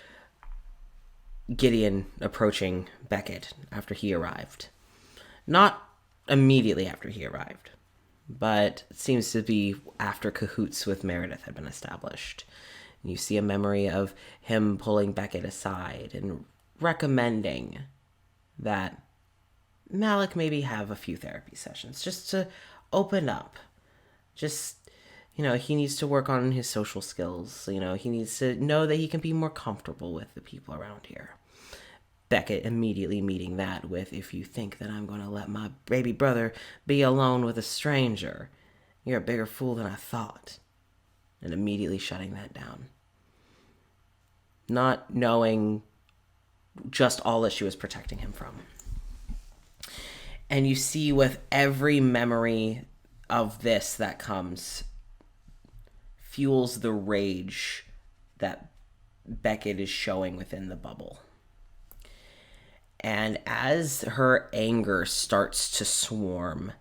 Gideon approaching Beckett after he arrived. Not immediately after he arrived, but it seems to be after cahoots with Meredith had been established. You see a memory of him pulling Beckett aside and recommending that Malik maybe have a few therapy sessions just to open up. Just, he needs to work on his social skills. He needs to know that he can be more comfortable with the people around here. Beckett immediately meeting that with, if you think that I'm going to let my baby brother be alone with a stranger, you're a bigger fool than I thought. And immediately shutting that down. Not knowing just all that she was protecting him from. And you see with every memory of this that comes, fuels the rage that Beckett is showing within the bubble. And as her anger starts to swarm,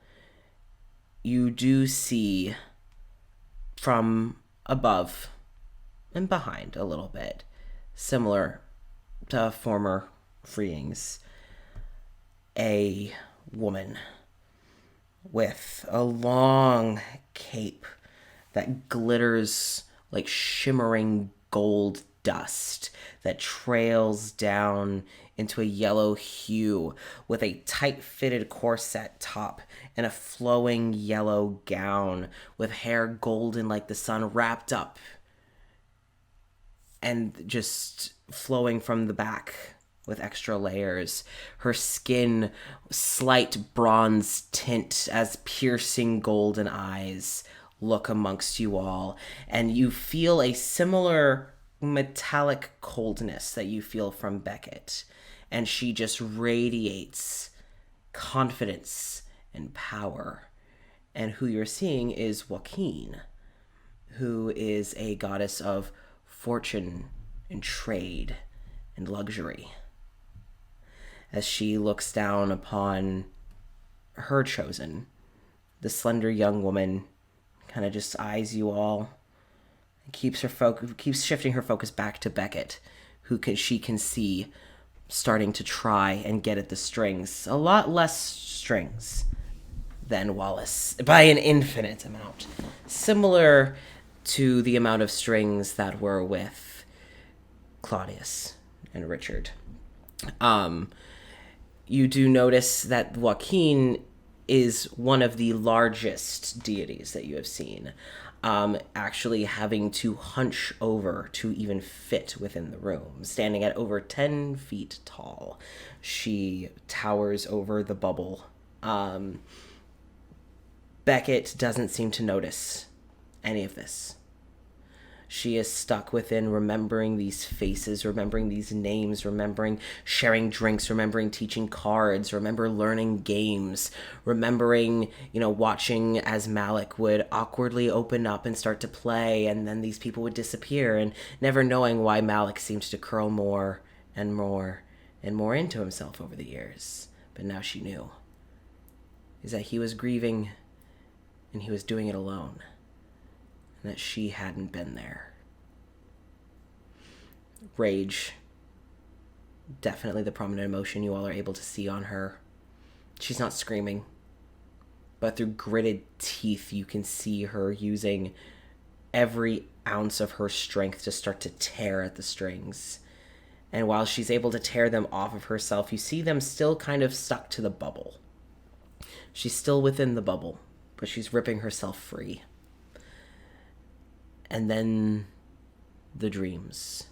you do see from above and behind a little bit, similar to former freeings, a woman with a long cape that glitters like shimmering gold dust that trails down into a yellow hue, with a tight-fitted corset top and a flowing yellow gown with hair golden like the sun wrapped up and just flowing from the back with extra layers. Her skin, slight bronze tint as piercing golden eyes look amongst you all, and you feel a similar metallic coldness that you feel from Beckett, and she just radiates confidence and power. And who you're seeing is Joaquin, who is a goddess of fortune and trade and luxury, as she looks down upon her chosen. The slender young woman kind of just eyes you all and keeps shifting her focus back to Beckett, she can see starting to try and get at the strings. A lot less strings than Wallace, by an infinite amount. Similar to the amount of strings that were with Claudius and Richard. You do notice that Joaquin is one of the largest deities that you have seen, actually having to hunch over to even fit within the room, standing at over 10 feet tall. She towers over the bubble. Beckett doesn't seem to notice any of this. She is stuck within remembering these faces, remembering these names, remembering sharing drinks, remembering teaching cards, remember learning games, remembering, watching as Malik would awkwardly open up and start to play, and then these people would disappear, and never knowing why Malik seemed to curl more and more and more into himself over the years. But now she knew. Is that he was grieving, and he was doing it alone. And that she hadn't been there. Rage. Definitely the prominent emotion you all are able to see on her. She's not screaming. But through gritted teeth, you can see her using every ounce of her strength to start to tear at the strings. And while she's able to tear them off of herself, you see them still kind of stuck to the bubble. She's still within the bubble, but she's ripping herself free. And then the dreams.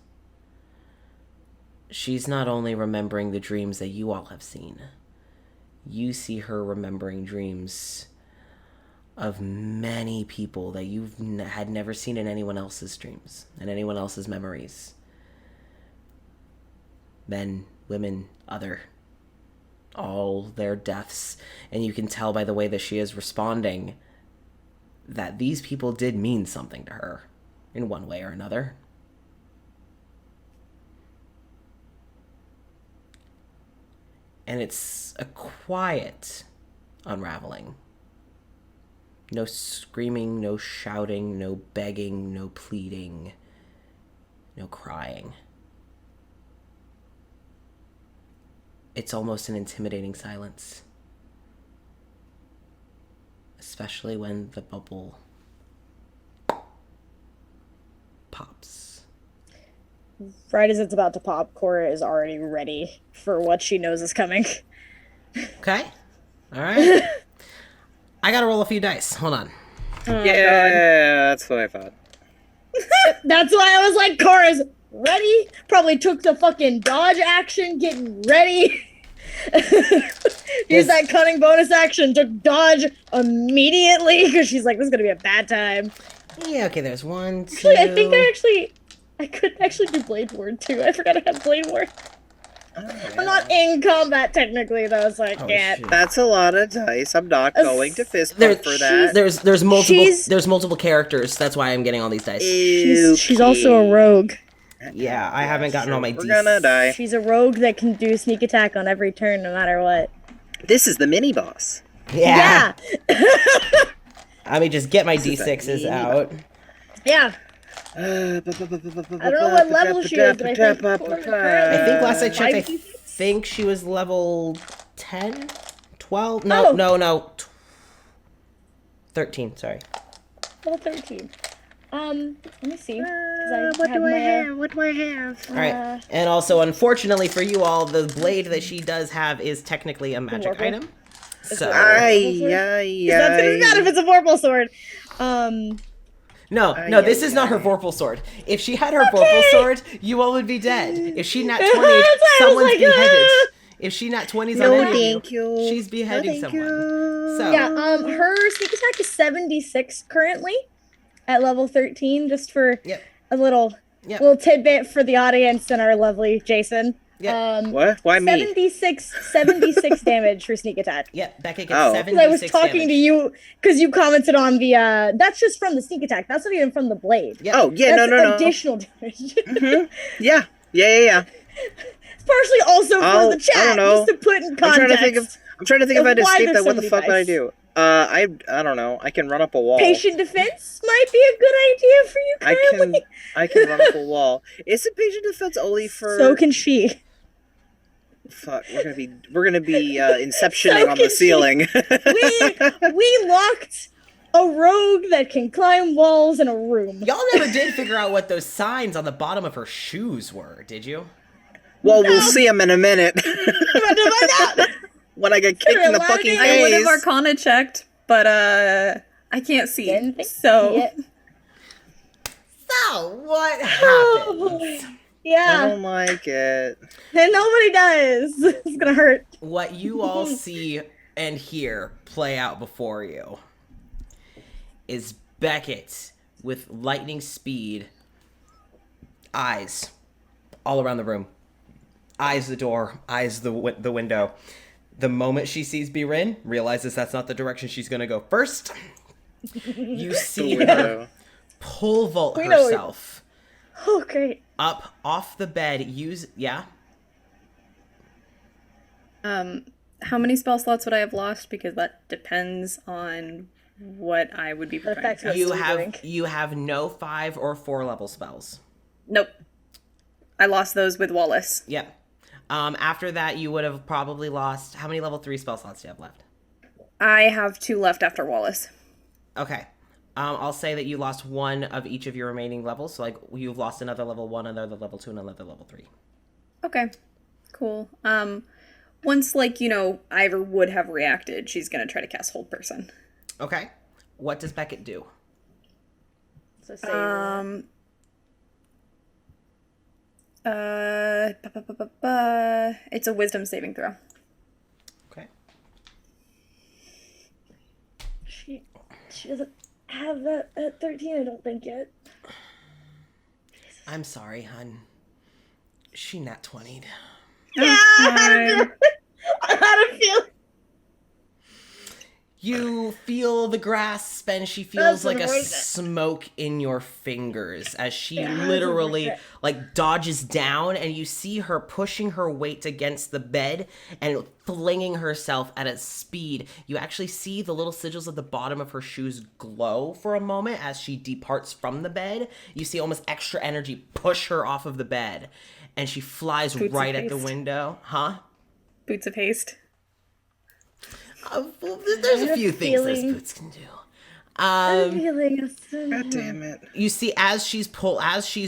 She's not only remembering the dreams that you all have seen. You see her remembering dreams of many people that you've had never seen in anyone else's dreams and anyone else's memories. Men, women, other. All their deaths. And you can tell by the way that she is responding that these people did mean something to her in one way or another. And it's a quiet unraveling. No screaming, no shouting, no begging, no pleading, no crying. It's almost an intimidating silence. Especially when the bubble pops. Right as it's about to pop, Cora is already ready for what she knows is coming. Okay. All right. I gotta roll a few dice. Hold on. Oh, yeah, that's what I thought. That's why I was like, Cora's ready. Probably took the fucking dodge action, getting ready. Use that cunning bonus action, took dodge immediately because she's like, this is gonna be a bad time. Yeah, okay, there's 1, 2... Actually, I think I could actually do Blade Ward too. I forgot I had Blade Ward. Oh, yeah. I'm not in combat technically though, so I can't. Shit. That's a lot of dice. I'm not going to fist bump for that. There's multiple characters. That's why I'm getting all these dice. She's also a rogue. Yeah, I haven't gotten all my We're gonna die. She's a rogue that can do sneak attack on every turn, no matter what. This is the mini boss. Yeah. Let me just get my D6s out. Yeah. I don't know what level she is, but I think last I checked, I think she was level 10? 12? No. 13, sorry. Level 13. Let me see. What do I have? Alright, and also, unfortunately for you all, the blade that she does have is technically a magic item. So. That's gonna be bad if it's a Vorpal sword. No, this is not her Vorpal sword. If she had her Vorpal sword, you all would be dead. If she nat 20, someone's beheaded. If she nat 20's on any of you, she's beheading someone. So. Yeah, her sneak attack is 76 currently at level 13, just for a little tidbit for the audience and our lovely Jason. Yep. What? Why me? 76 damage for sneak attack. Yep, Becca gets 76 I was talking to you because you commented on the, that's just from the sneak attack. That's not even from the blade. Yep. Oh, yeah, that's no. Additional damage. Mm-hmm. Yeah. It's partially also for the chat, I don't know. just to put in context. I'm trying to think if I'd escape that. What the fuck would I do? I don't know. I can run up a wall. Patient defense might be a good idea for you currently. I can run up a wall. Isn't patient defense only for... So can she. Fuck, we're gonna be inceptioning on the ceiling. we locked a rogue that can climb walls in a room. Y'all never did figure out what those signs on the bottom of her shoes were, did you? Well, we'll see them in a minute. When I get kicked in the fucking face. I would have Arcana checked, but I can't see. So what happens? Yeah. I don't like it. And nobody does. It's gonna hurt. What you all see and hear play out before you is Beckett with lightning speed Eyes all around the room. Eyes the door, eyes the window. The moment she sees Birin, realizes that's not the direction she's going to go first. You see her pole vault herself. Oh, great. Up off the bed. How many spell slots would I have lost? Because that depends on what I would be preparing. You have no 5 or 4 level spells. Nope. I lost those with Wallace. Yep. After that, you would have probably lost... How many level 3 spell slots do you have left? I have 2 left after Wallace. Okay. I'll say that you lost 1 of each of your remaining levels. So, like, you've lost another level 1, another level 2, and another level 3. Okay. Cool. Once, like, Ivor would have reacted, she's gonna try to cast Hold Person. Okay. What does Beckett do? So say it's a wisdom saving throw. Okay. she doesn't have that at 13, I don't think yet. I'm sorry, hun. She nat 20'd. Yeah, I had a feeling. You feel the grasp, and she feels like a smoke in your fingers as she literally like dodges down, and you see her pushing her weight against the bed and flinging herself at a speed. You actually see the little sigils at the bottom of her shoes glow for a moment as she departs from the bed. You see almost extra energy push her off of the bed, and she flies right at the window. Huh? Boots of haste. There's a few things those boots can do. God damn it. You see, as she's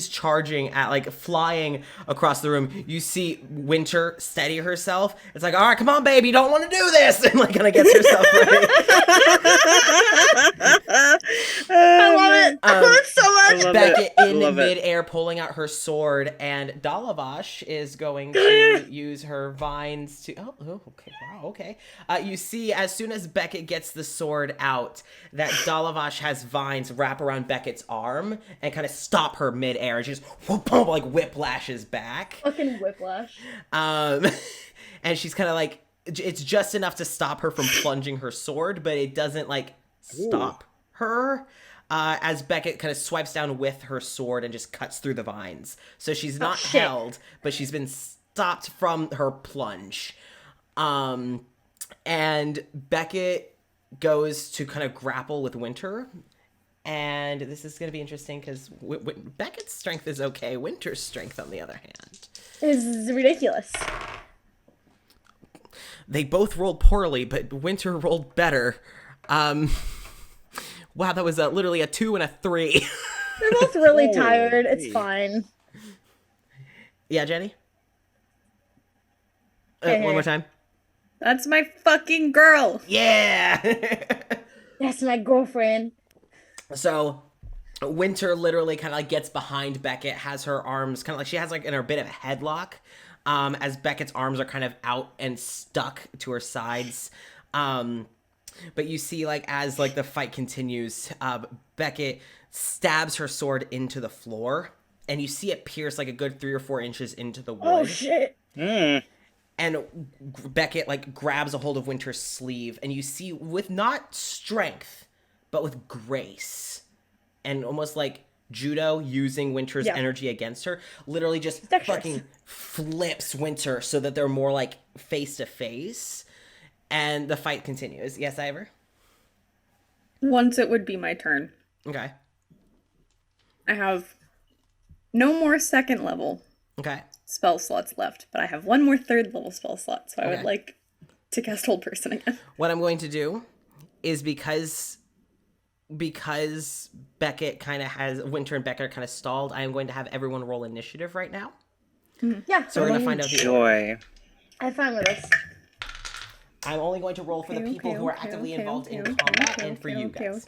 charging at, like, flying across the room, you see Winter steady herself. It's like, all right, come on, baby, you don't want to do this. And, like, kind of gets herself ready. I love it. I love it so much. Beckett in midair pulling out her sword, and Dalavash is going to use her vines to... Oh, okay. Wow, okay. You see, as soon as Beckett gets the sword out, that Dalavash has vines wrap around Beckett's arm and kind of stop her midair. She just like whiplashes back. Fucking whiplash. And she's kind of like, it's just enough to stop her from plunging her sword, but it doesn't like stop her. As Beckett kind of swipes down with her sword and just cuts through the vines. So she's not held, but she's been stopped from her plunge. And Beckett goes to kind of grapple with Winter, and this is going to be interesting because Beckett's strength is okay. Winter's strength, on the other hand, is ridiculous. They both rolled poorly, but Winter rolled better. Wow, that was literally a 2 and a 3. They're both really tired. It's fine. Yeah, Jenny? One more time. That's my fucking girl. Yeah. That's my girlfriend. So Winter literally kind of like gets behind Beckett, has her arms kind of like she has like in her bit of a headlock, as Beckett's arms are kind of out and stuck to her sides. But you see, like, as like the fight continues, Beckett stabs her sword into the floor, and you see it pierce like a good 3 or 4 inches into the wood. Oh shit. And Beckett, like, grabs a hold of Winter's sleeve, and you see, with not strength, but with grace, and almost like judo using Winter's energy against her, literally just fucking flips Winter so that they're more, like, face-to-face, and the fight continues. Yes, Ivor? Once it would be my turn. Okay. I have no more second level. Okay. Spell slots left, but I have 1 more 3rd level spell slot, so I would like to cast Hold Person again. What I'm going to do is because Beckett kind of has Winter and Beckett are kind of stalled, I am going to have everyone roll initiative right now. Yeah. So we're going to find out the order. I'm fine with this. I'm only going to roll for the people who are actively involved in combat and for you guys.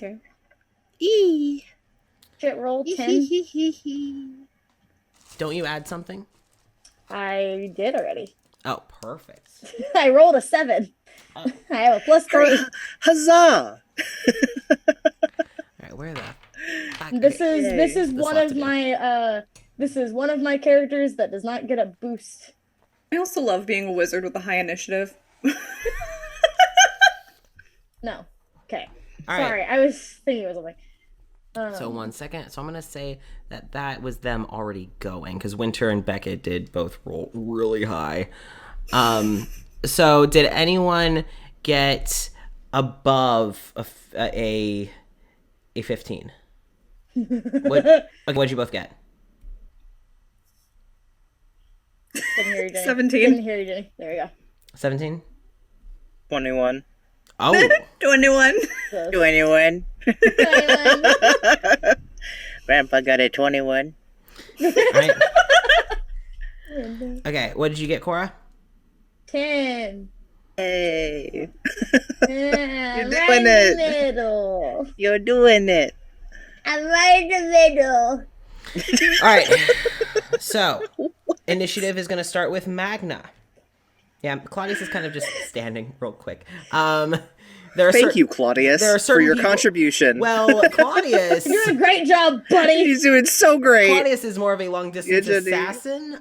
Shit, roll 10. Don't you add something? I did already. Oh, perfect. I rolled a 7. I have a +3. Huzzah! All right, where the? This is one of my This is one of my characters that does not get a boost. I also love being a wizard with a high initiative. No. Okay. All right. Sorry, I was thinking of something. So 1 second. So I'm going to say that was them already going because Winter and Beckett did both roll really high. So did anyone get above a 15? What'd you both get? Didn't hear you, Jenny. 17. Didn't hear you, Jenny. There you go. 17? 21. Oh. 21. 21. 21. Grandpa got a 21. Right. Okay, what did you get, Cora? 10. Hey. Yeah, You're right doing in the it. middle. You're doing it. I'm right in the middle. All right. So, initiative is going to start with Magna. Yeah, Claudius is kind of just standing real quick. Thank you, Claudius, there are for certain your people- contribution. Well, Claudius... You're doing a great job, buddy. He's doing so great. Claudius is more of a long-distance Yeah, Jenny. assassin.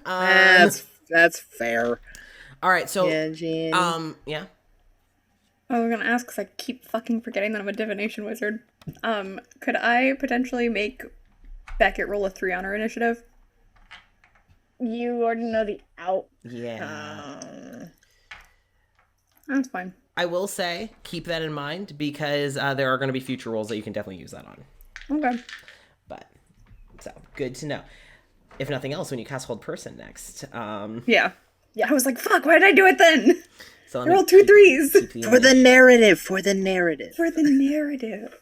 That's fair. All right, so... Yeah, Jenny. Yeah. I was gonna ask because I keep fucking forgetting that I'm a divination wizard. Could I potentially make Beckett roll a 3 on her initiative? You already know the out. Yeah. That's fine. I will say, keep that in mind, because there are going to be future rolls that you can definitely use that on. Okay. But, so, good to know. If nothing else, when you cast Hold Person next. Yeah. I was like, fuck, why did I do it then? So I rolled 2 3s. For the narrative. For the narrative. For the narrative.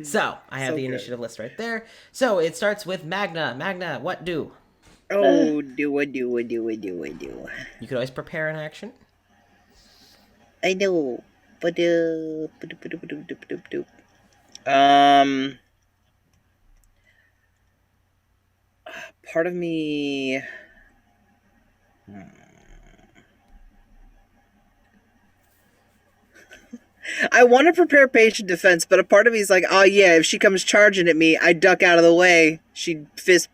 So, I have So the good. initiative list right there. So, it starts with Magna. Magna, what do? Oh, do it. You could always prepare an action. I know. But part of me I want to prepare patient defense, but a part of me is like, oh yeah, if she comes charging at me, I duck out of the way. She'd fist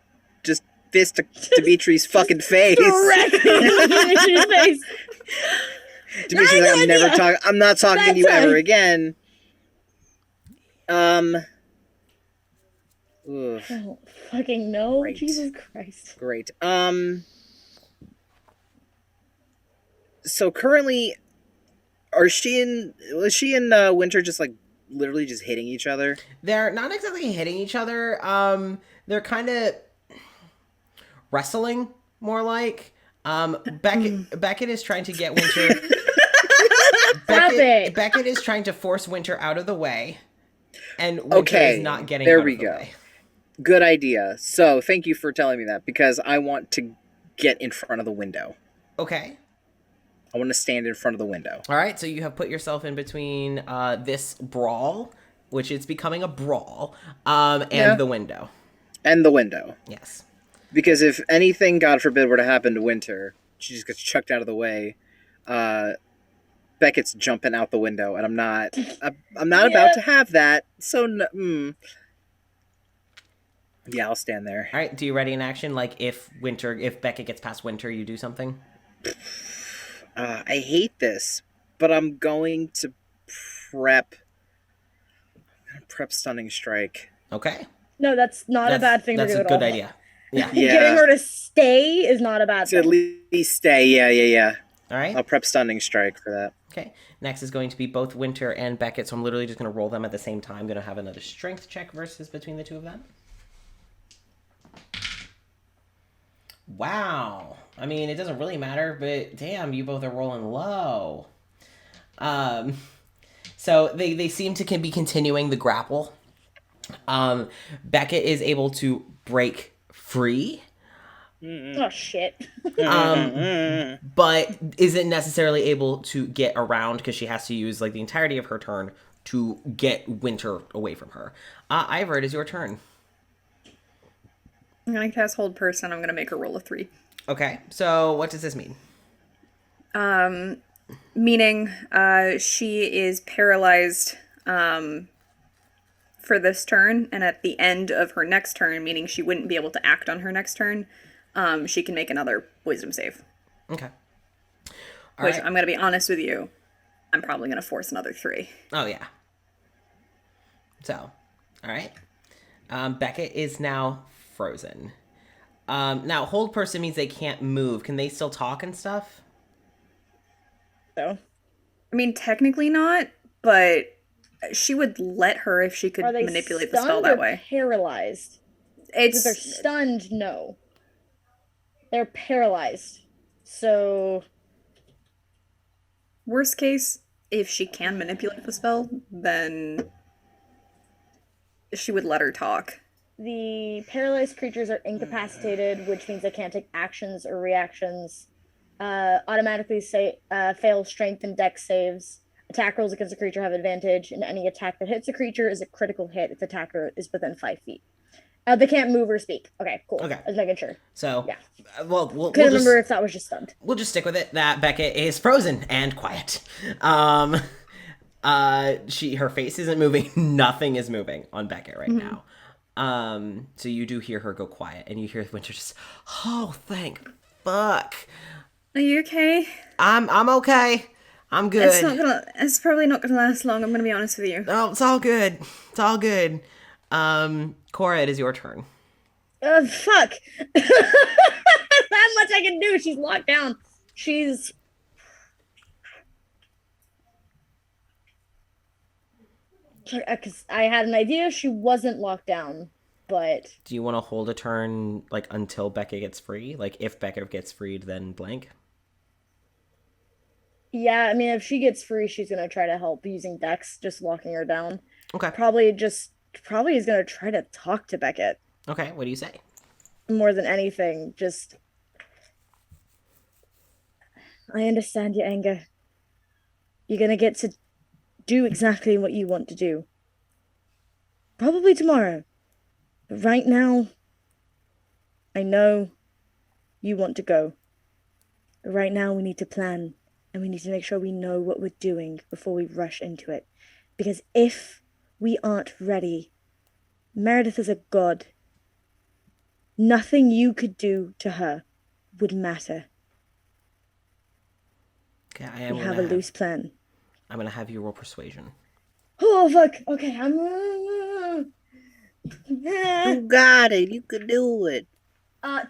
Dimitri's fucking face. Directly in Dimitri's face. Dimitri's like, I'm not talking to you That's ever right. again. Oof, I don't fucking know. Great. Jesus Christ. great. So currently, was she and Winter just like literally just hitting each other? They're not exactly hitting each other. They're kind of wrestling, more like. Beckett is trying to get Winter. Stop it. Beckett is trying to force Winter out of the way, and Winter is not getting there out we of the go. way. Good idea. So thank you for telling me that, because I want to get in front of the window. Okay. I want to stand in front of the window. All right. So you have put yourself in between this brawl, which is becoming a brawl, and the window. And the window. Yes. Because if anything, God forbid, were to happen to Winter, she just gets chucked out of the way. Beckett's jumping out the window, and I'm not about to have that. So, yeah, I'll stand there. All right. Do you ready in action? Like if Beckett gets past Winter, you do something. I hate this, but I'm going to prep Stunning Strike. Okay. No, that's not a bad thing to That's do a at good all. idea. Yeah. Yeah. Getting her to stay is not a bad To at thing. least stay. Yeah. All right. I'll prep Stunning Strike for that. Okay. Next is going to be both Winter and Beckett, so I'm literally just going to roll them at the same time. I'm going to have another strength check versus between the two of them. Wow. I mean, it doesn't really matter, but damn, you both are rolling low. So they seem to be continuing the grapple. Beckett is able to break free. Oh, shit. But isn't necessarily able to get around because she has to use like the entirety of her turn to get Winter away from her. Ivor, it is your turn. I'm gonna cast Hold Person. I'm gonna make her roll a 3. Okay, so what does this mean? Meaning, she is paralyzed for this turn, and at the end of her next turn, meaning she wouldn't be able to act on her next turn, she can make another wisdom save. Okay. Which, I'm going to be honest with you, I'm probably going to force another 3. Oh, yeah. So, all right. Beckett is now frozen. Now, hold person means they can't move. Can they still talk and stuff? So. I mean, technically not, but she would let her if she could Are they manipulate the spell that way. Paralyzed? If they're stunned, no. They're paralyzed. So... Worst case, if she can manipulate the spell, then she would let her talk. The paralyzed creatures are incapacitated, which means they can't take actions or reactions. Automatically fail strength and dex saves. Attack rolls against a creature have advantage, and any attack that hits a creature is a critical hit if the attacker is within 5 feet. They can't move or speak. Okay, cool. Okay. I was making sure. So, yeah. We'll couldn't remember if that was just stunned. We'll just stick with it that Beckett is frozen and quiet. Her face isn't moving. Nothing is moving on Beckett right now. So you do hear her go quiet, and you hear Winter just, oh, thank fuck. Are you okay? I'm okay. I'm good. It's probably not gonna last long, I'm gonna be honest with you. Oh, it's all good. It's all good. Cora, it is your turn. Fuck. That much I can do. She's locked down. She's... Because I had an idea she wasn't locked down, but... Do you want to hold a turn, like, until Becca gets free? Like, if Becca gets freed, then blank? Yeah, I mean, if she gets free, she's going to try to help using Dex, just locking her down. Okay. Probably is going to try to talk to Beckett. Okay, what do you say? More than anything, just... I understand your anger. You're going to get to do exactly what you want to do. Probably tomorrow. But right now, I know you want to go. But right now, we need to plan. And we need to make sure we know what we're doing before we rush into it. Because if we aren't ready, Meredith is a god. Nothing you could do to her would matter. Okay, we have a loose plan. I'm going to have you roll persuasion. Oh, fuck. Okay, You got it. You could do it.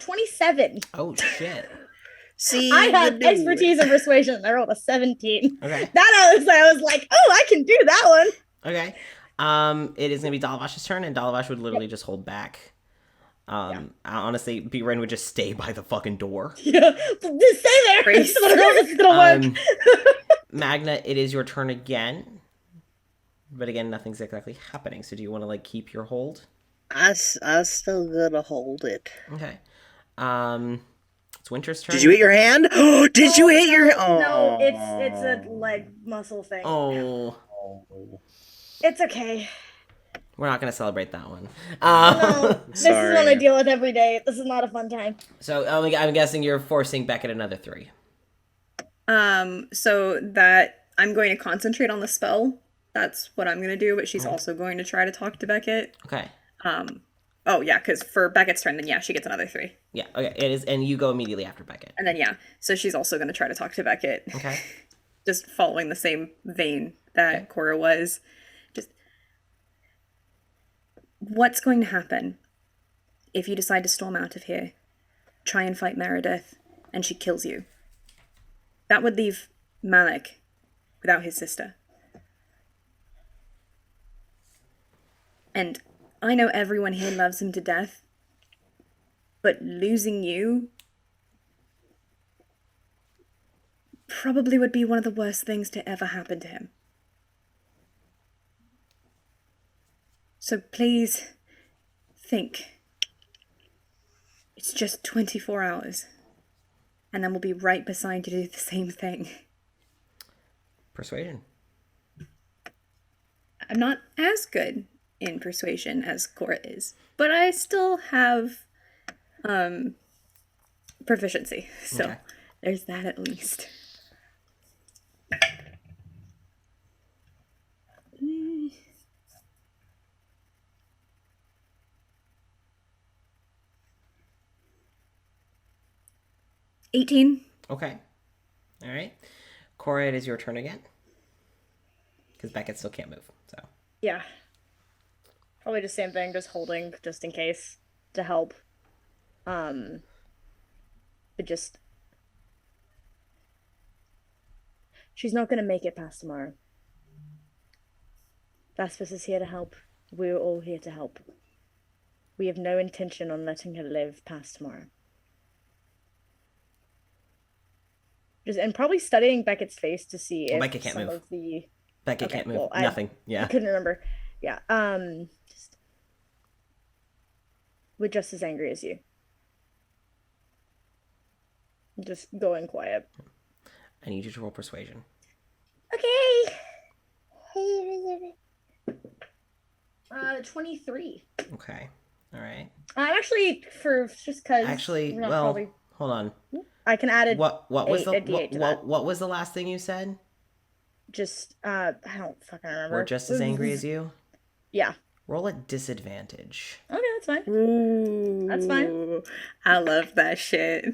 27. Oh, shit. See, I have expertise in persuasion. I rolled a 17. Okay. I was like, oh, I can do that one. Okay. It is going to be Dalvash's turn, and Dalvash would literally just hold back. Honestly, B-Ren would just stay by the fucking door. Yeah, just stay there. I just want to know if this is going to work. Magna, it is your turn again. But again, nothing's exactly happening. So do you want to, like, keep your hold? I still gotta hold it. Okay. It's Winter's turn. Did you hit your hand? Did you hit your... Oh. No, it's a leg muscle thing. Oh. It's okay. We're not going to celebrate that one. No, this is what I deal with every day. This is not a fun time. So I'm guessing you're forcing Beckett another 3. So that I'm going to concentrate on the spell. That's what I'm going to do, but she's also going to try to talk to Beckett. Okay. Oh, yeah, because for Beckett's turn, then yeah, she gets another 3. Yeah, okay, it is, and you go immediately after Beckett. And then, yeah, so she's also going to try to talk to Beckett. Okay. Just following the same vein that Cora was. Just, what's going to happen if you decide to storm out of here, try and fight Meredith, and she kills you? That would leave Malik without his sister. And I know everyone here loves him to death, but losing you probably would be one of the worst things to ever happen to him. So please, think. It's just 24 hours, and then we'll be right beside you to do the same thing. Persuasion. I'm not as good in persuasion as Cora is, but I still have proficiency, so there's that at least. 18. Okay. All right. Cora, it is your turn again. Because Beckett still can't move. So. Yeah. Probably the same thing, just holding, just in case, to help. But just... She's not gonna make it past tomorrow. Vespers is here to help. We're all here to help. We have no intention on letting her live past tomorrow. And probably studying Beckett's face to see if Beckett can't some move. of the... Beckett Okay, can't move. well, Nothing. Yeah. I couldn't remember. Yeah. Just... We're just as angry as you. Just going quiet. I need you to roll persuasion. Okay. 23. Okay. All right. Actually, just because. Actually, well, hold on. I can add What was the D8 to that. what was the last thing you said? Just I don't fucking remember. We're just as angry as you? Yeah. Roll at disadvantage. Okay, that's fine. Ooh, That's fine. I love that shit.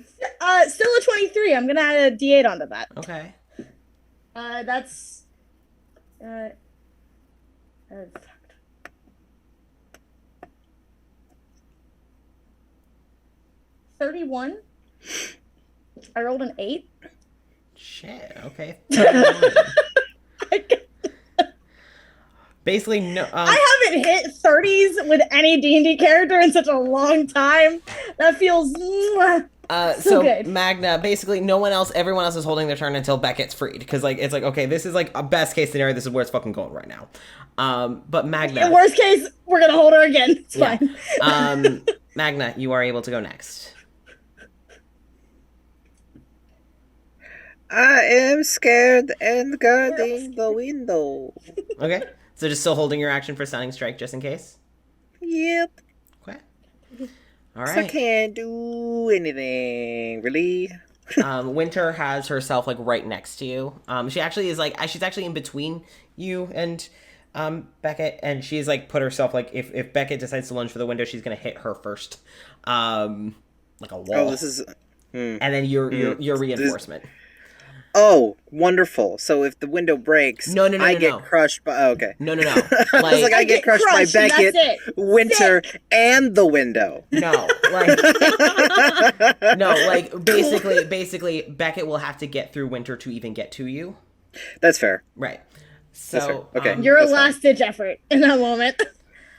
Still a 23. I'm gonna add a D8 onto that. Okay. That's fucked. 31. I rolled an 8. Shit. Okay. Basically, no. I haven't hit 30s with any D&D character in such a long time. That feels so good. Magna, basically, everyone else is holding their turn until Beckett's freed, because like it's like, okay, this is like a best case scenario. This is where it's fucking going right now. But Magna, in worst case, we're gonna hold her again. It's fine. Magna, you are able to go next. I am scared and guarding the window. Okay, so just still holding your action for stunning strike, just in case. Yep. Okay. All So I right. can't do anything, really. Winter has herself like right next to you. She actually is like, she's actually in between you and Beckett, and she's like put herself like, if Beckett decides to lunge for the window, she's gonna hit her first, like a wall. Oh, this is. And then your reinforcement. Oh, wonderful! So if the window breaks, I get crushed by. Oh, okay. No. I was like, I get crushed by Beckett, Winter, and the window. No, basically, Beckett will have to get through Winter to even get to you. That's fair. Right. So, okay. You're a last-ditch effort in that moment.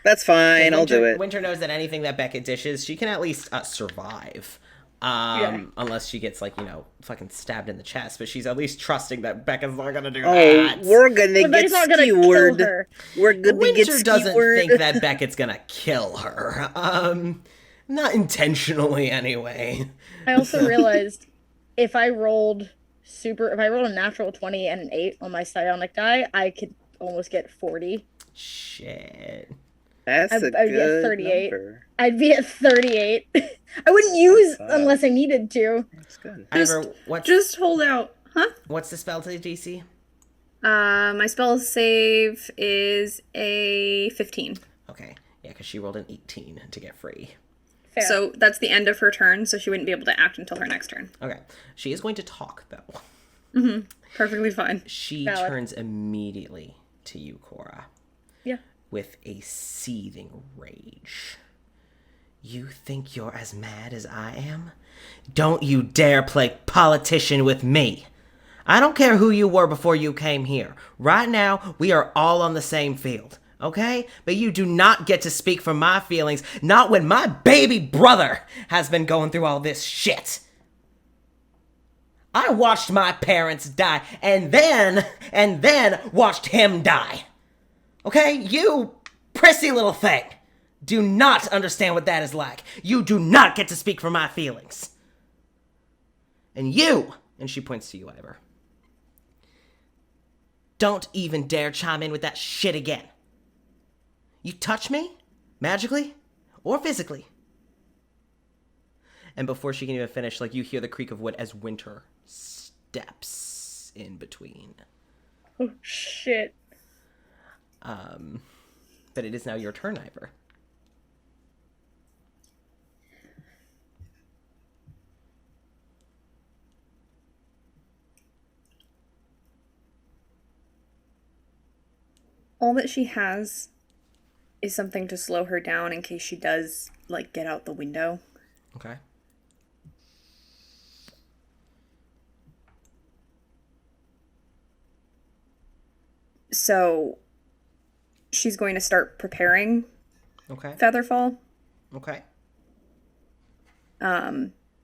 That's fine. I'll do it. Winter knows that anything that Beckett dishes, she can at least survive. Unless she gets fucking stabbed in the chest, but she's at least trusting that Becca's not gonna do that. We're gonna get skewered. We're gonna get skewered. Winter doesn't think that Beckett's gonna kill her. Not intentionally anyway. I also realized if I rolled a natural 20 and an 8 on my psionic die, I could almost get 40. Shit. That's a good 38. Number. I'd be at 38. I wouldn't use unless I needed to. That's good. Just hold out. Huh? What's the spell to DC? My spell save is a 15. Okay. Yeah, because she rolled an 18 to get free. Fair. So that's the end of her turn, so she wouldn't be able to act until her next turn. Okay. She is going to talk, though. Mm-hmm. Perfectly fine. She turns immediately to you, Cora. Yeah. With a seething rage. You think you're as mad as I am? Don't you dare play politician with me. I don't care who you were before you came here. Right now, we are all on the same field, okay? But you do not get to speak for my feelings, not when my baby brother has been going through all this shit. I watched my parents die, and then watched him die. Okay? You prissy little thing. Do not understand what that is like. You do not get to speak for my feelings. And you, and she points to you, Ivor, don't even dare chime in with that shit again. You touch me, magically or physically. And before she can even finish, you hear the creak of wood as Winter steps in between. Oh, shit. But it is now your turn, Ivor. All that she has is something to slow her down in case she does, like, get out the window. Okay. So she's going to start preparing Okay. Featherfall, Okay.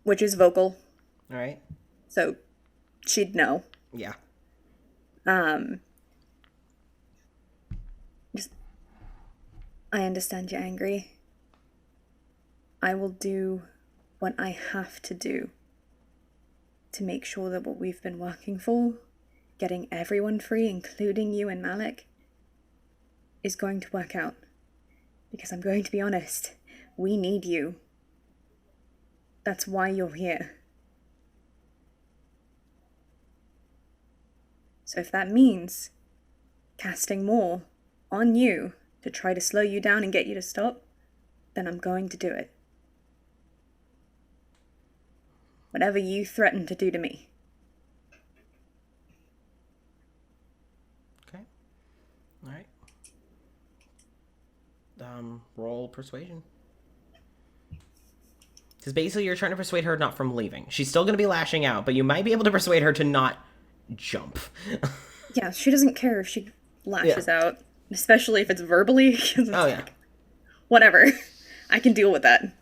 which is vocal, All right. so she'd know. Yeah. Just, I understand you're angry. I will do what I have to do to make sure that what we've been working for, getting everyone free, including you and Malik, is going to work out. Because I'm going to be honest, we need you. That's why you're here. So if that means casting more on you to try to slow you down and get you to stop, then I'm going to do it. Whatever you threaten to do to me. Okay. All right. Roll persuasion. Because basically you're trying to persuade her not from leaving. She's still going to be lashing out, but you might be able to persuade her to not jump. Yeah, she doesn't care if she lashes out, especially if it's verbally. Oh, yeah. Whatever. I can deal with that.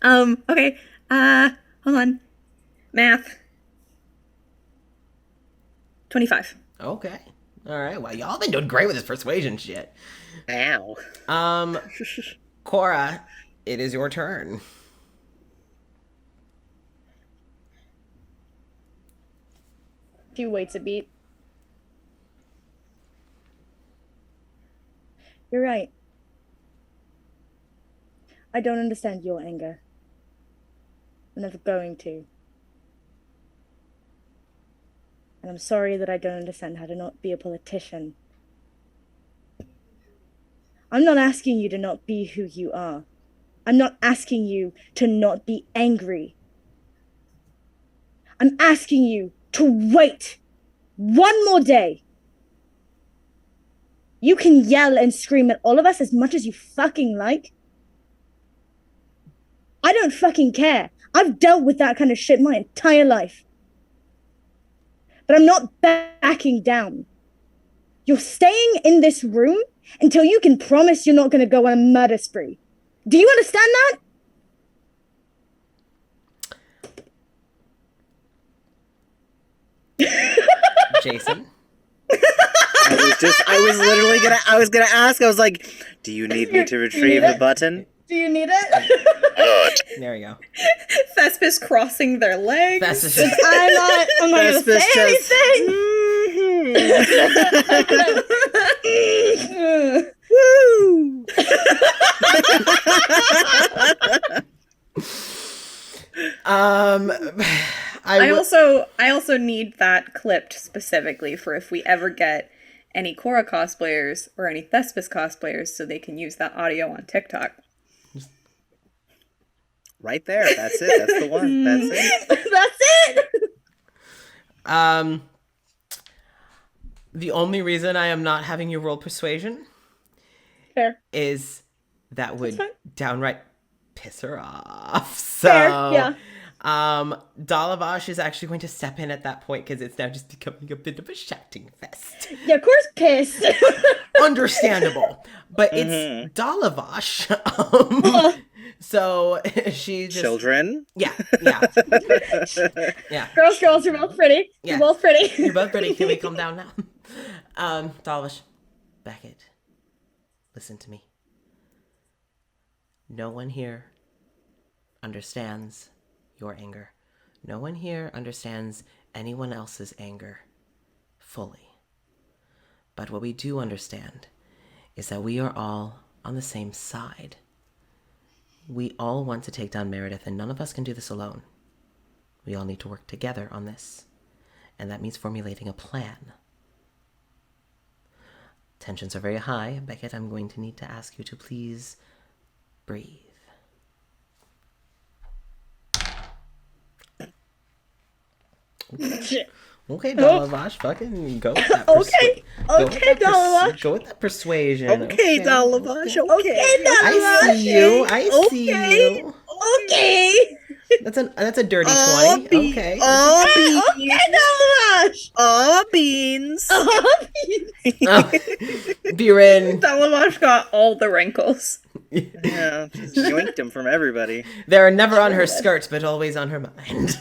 Okay. Hold on. Math. 25. Okay. All right. Well, y'all been doing great with this persuasion shit. Ow. Cora, it is your turn. She waits a beat. You're right. I don't understand your anger. I'm never going to. And I'm sorry that I don't understand how to not be a politician. I'm not asking you to not be who you are. I'm not asking you to not be angry. I'm asking you to wait one more day. You can yell and scream at all of us as much as you fucking like. I don't fucking care. I've dealt with that kind of shit my entire life. But I'm not backing down. You're staying in this room until you can promise you're not going to go on a murder spree. Do you understand that? Jason? I was gonna ask, I was like, do you need me to retrieve the button? Do you need it? There we go. Thespis crossing their legs. That's just... I'm not going to Thespis say just- anything. Woo! I also need that clipped specifically for if we ever get any Korra cosplayers or any Thespis cosplayers, so they can use that audio on TikTok. Right there. That's it. That's the one. That's it. That's it. The only reason I am not having you roll persuasion Fair. is that would fine. downright piss her off. So, Fair, yeah. Dalavash is actually going to step in at that point because it's now just becoming a bit of a shouting fest. Yeah, of course, pissed. Understandable, but it's Dalavash. So she just Children. yeah. Girls, you're both pretty. Yeah. You're both pretty. You're both pretty. Can we calm down now? Dalavash, Beckett, listen to me. No one here understands your anger. No one here understands anyone else's anger fully. But what we do understand is that we are all on the same side. We all want to take down Meredith, and none of us can do this alone. We all need to work together on this. And that means formulating a plan. Tensions are very high. Beckett, I'm going to need to ask you to please breathe. Shit. Okay, Dalavash, fucking go with that. Okay, Dalavash. Go with that persuasion. Okay, Dalavash. Okay. I see you. I see you. Okay. That's a dirty 20. Okay. Oh, Dalavash. oh, beans. Biren. Dalavash got all the wrinkles. Yeah, just yoinked him from everybody. They're never on her skirts, but always on her mind.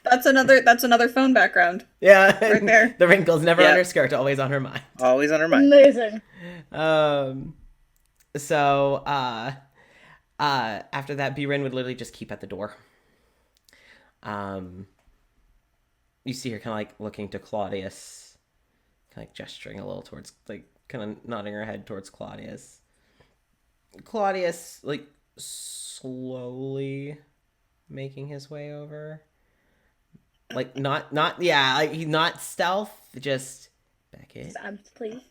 That's another phone background. Yeah, Right there. The wrinkles never on her skirt, always on her mind. Always on her mind. Amazing. So after that, Biren would literally just keep at the door. You see her kind of like looking to Claudius, kind of like gesturing a little towards, like kind of nodding her head towards Claudius. Claudius like slowly making his way over. Like not he's not stealth, just Beckett. Please.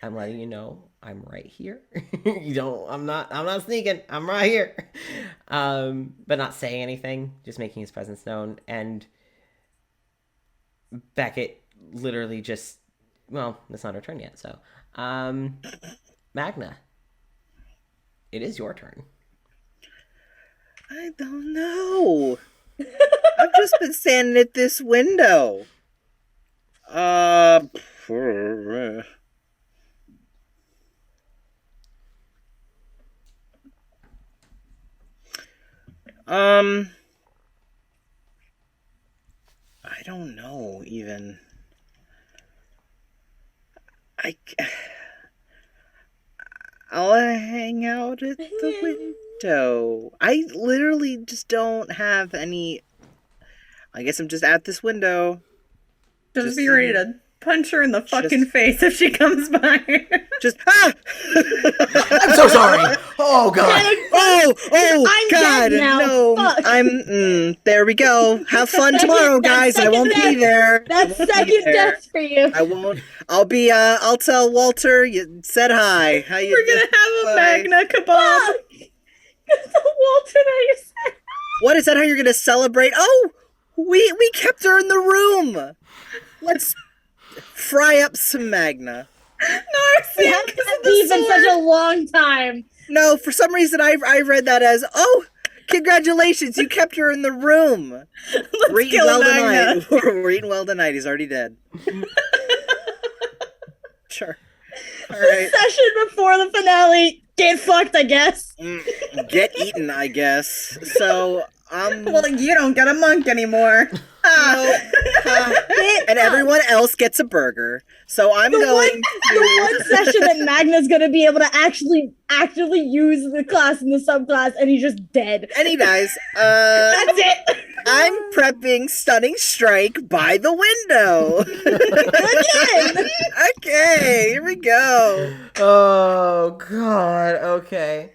I'm letting you know I'm right here. I'm not sneaking. I'm right here. But not saying anything, just making his presence known. And Beckett literally just, well, it's not her turn yet, so Magna, it is your turn. I don't know. I've just been standing at this window. I don't know even. I'll hang out at the window. I literally just don't have any. I guess I'm just at this window. Just be ready to punch her in the fucking face if she comes by. Just I'm so sorry. Oh god. Oh god. Dead now. No. Fuck. There we go. Have fun tomorrow, guys. I won't be there. That's second death for you. I won't. I'll tell Walter you said hi. How you We're gonna have a Magna kebab. Walter, now you said. What is that? How you're gonna celebrate? Oh, we kept her in the room. Let's fry up some Magna. No, I see We haven't had beef in such a long time. No, for some reason I read that as, oh, congratulations, you kept her in the room. We're eating well tonight. We're eating well tonight. He's already dead. Sure. All right. Session before the finale. Get fucked, I guess. Get eaten, I guess. So, well, you don't get a monk anymore. And everyone else gets a burger. So I'm The going one session that Magna's gonna be able to actually actively use the class in the subclass, and he's just dead. And he dies. That's it. I'm prepping Stunning Strike by the window. Again. Okay, here we go. Oh god. Okay.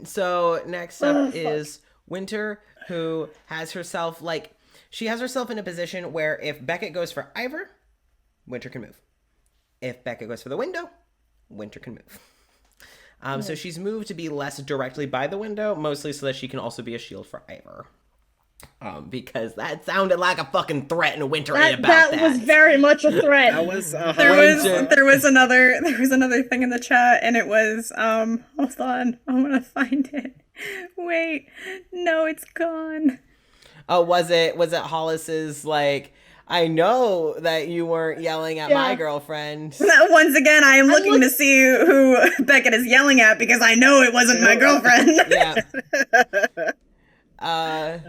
So next up is Winter, who has herself in a position where if Beckett goes for Ivor, Winter can move. If Beckett goes for the window, Winter can move. So she's moved to be less directly by the window, mostly so that she can also be a shield for Ivor. Because that sounded like a fucking threat, and Winter ain't about that. That was very much a threat. That was There was another thing in the chat, and it was hold on, I'm gonna find it. Wait, no, it's gone. Oh, was it Hollis's like, I know that you weren't yelling at my girlfriend. Once again, I am looking to see who Beckett is yelling at because I know it wasn't my girlfriend. Yeah.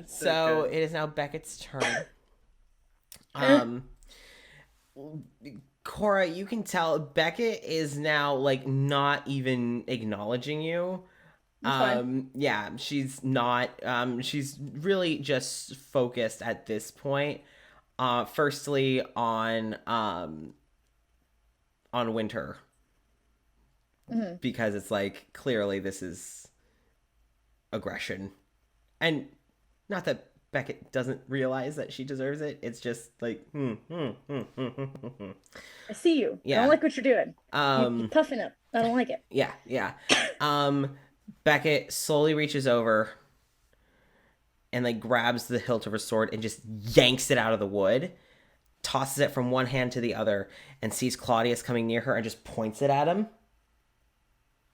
So it is now Beckett's turn. Cora, you can tell Beckett is now like not even acknowledging you. Yeah, she's not. She's really just focused at this point. Firstly on Winter. Mm-hmm. Because it's like clearly this is aggression. And not that Beckett doesn't realize that she deserves it. It's just like, I see you. Yeah. I don't like what you're doing. You're toughen up. I don't like it. Yeah. Beckett slowly reaches over and like grabs the hilt of her sword and just yanks it out of the wood, tosses it from one hand to the other, and sees Claudius coming near her and just points it at him.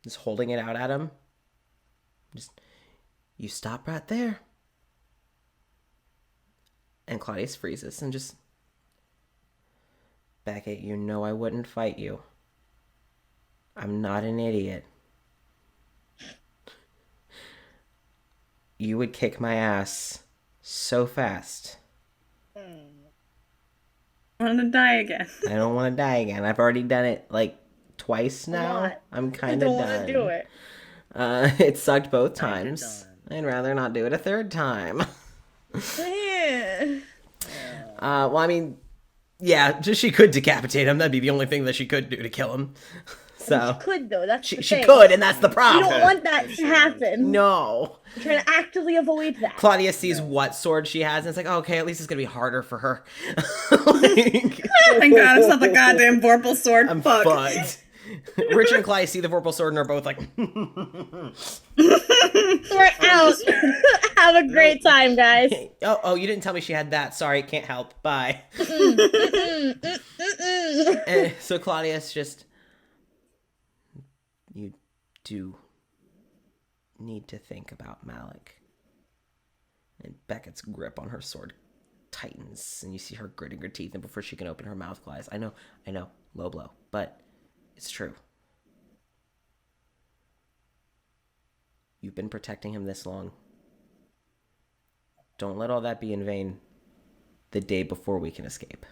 Just holding it out at him. Just, you stop right there. And Claudius freezes and just, Beckett, you know I wouldn't fight you. I'm not an idiot. You would kick my ass so fast. I want to die again. I don't want to die again. I've already done it like twice now. I'm kind of done. I don't want to do it. It sucked both times. I'd rather not do it a third time. Well, I mean, yeah, she could decapitate him. That'd be the only thing that she could do to kill him. So she could though. That's she could, and that's the problem. You don't want that to happen. No. I'm trying to actively avoid that. Claudia sees what sword she has, and it's like, oh, okay, at least it's gonna be harder for her. Thank God it's not the goddamn Vorpal sword. I'm Fuck. fucked. Richard and Claudia see the Vorpal sword and are both like, we're out. Have a great time, guys. Oh, you didn't tell me she had that. Sorry, can't help. Bye. And so Claudius just, you do need to think about Malik. And Beckett's grip on her sword tightens, and you see her gritting her teeth, and before she can open her mouth, Claudius, I know, low blow, but it's true. You've been protecting him this long. Don't let all that be in vain the day before we can escape.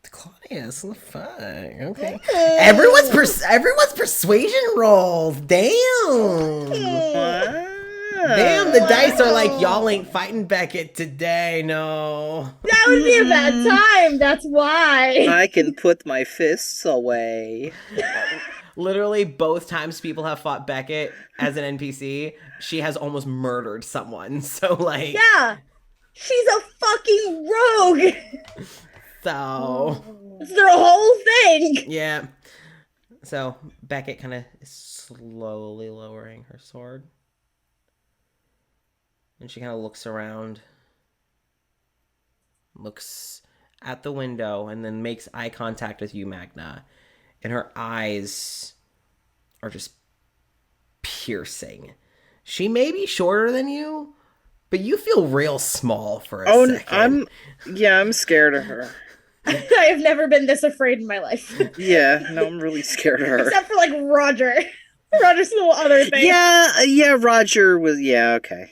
Claudius, what the fuck? Okay. Everyone's persuasion rolls. Damn. Damn, the dice are like, y'all ain't fighting Beckett today, no. That would be a bad time, that's why. I can put my fists away. Literally, both times people have fought Beckett as an NPC, she has almost murdered someone, so like... Yeah, she's a fucking rogue. So... It's their whole thing. Yeah. So, Beckett kind of is slowly lowering her sword. And she kind of looks around, looks at the window, and then makes eye contact with you, Magna. And her eyes are just piercing. She may be shorter than you, but you feel real small for a second. I'm scared of her. I have never been this afraid in my life. Yeah, no, I'm really scared of her. Except for like Roger. Roger's the other thing. Yeah, Roger was, okay.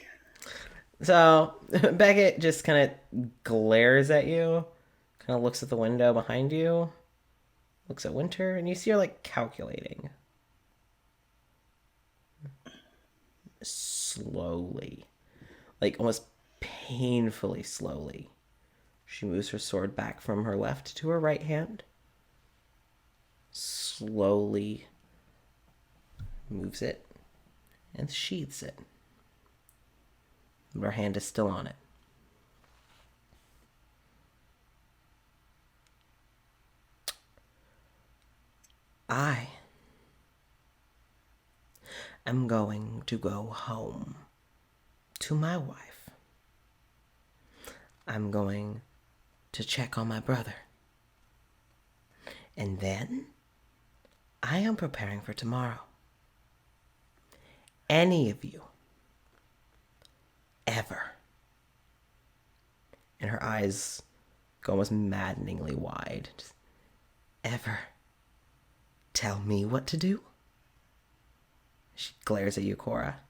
So, Beckett just kind of glares at you, kind of looks at the window behind you, looks at Winter, and you see her, like, calculating. Slowly. Like, almost painfully slowly. She moves her sword back from her left to her right hand. Slowly moves it and sheathes it. Her hand is still on it. I am going to go home to my wife. I'm going to check on my brother. And then I am preparing for tomorrow. Any of you ever, and her eyes go almost maddeningly wide, just ever tell me what to do? She glares at you, Cora.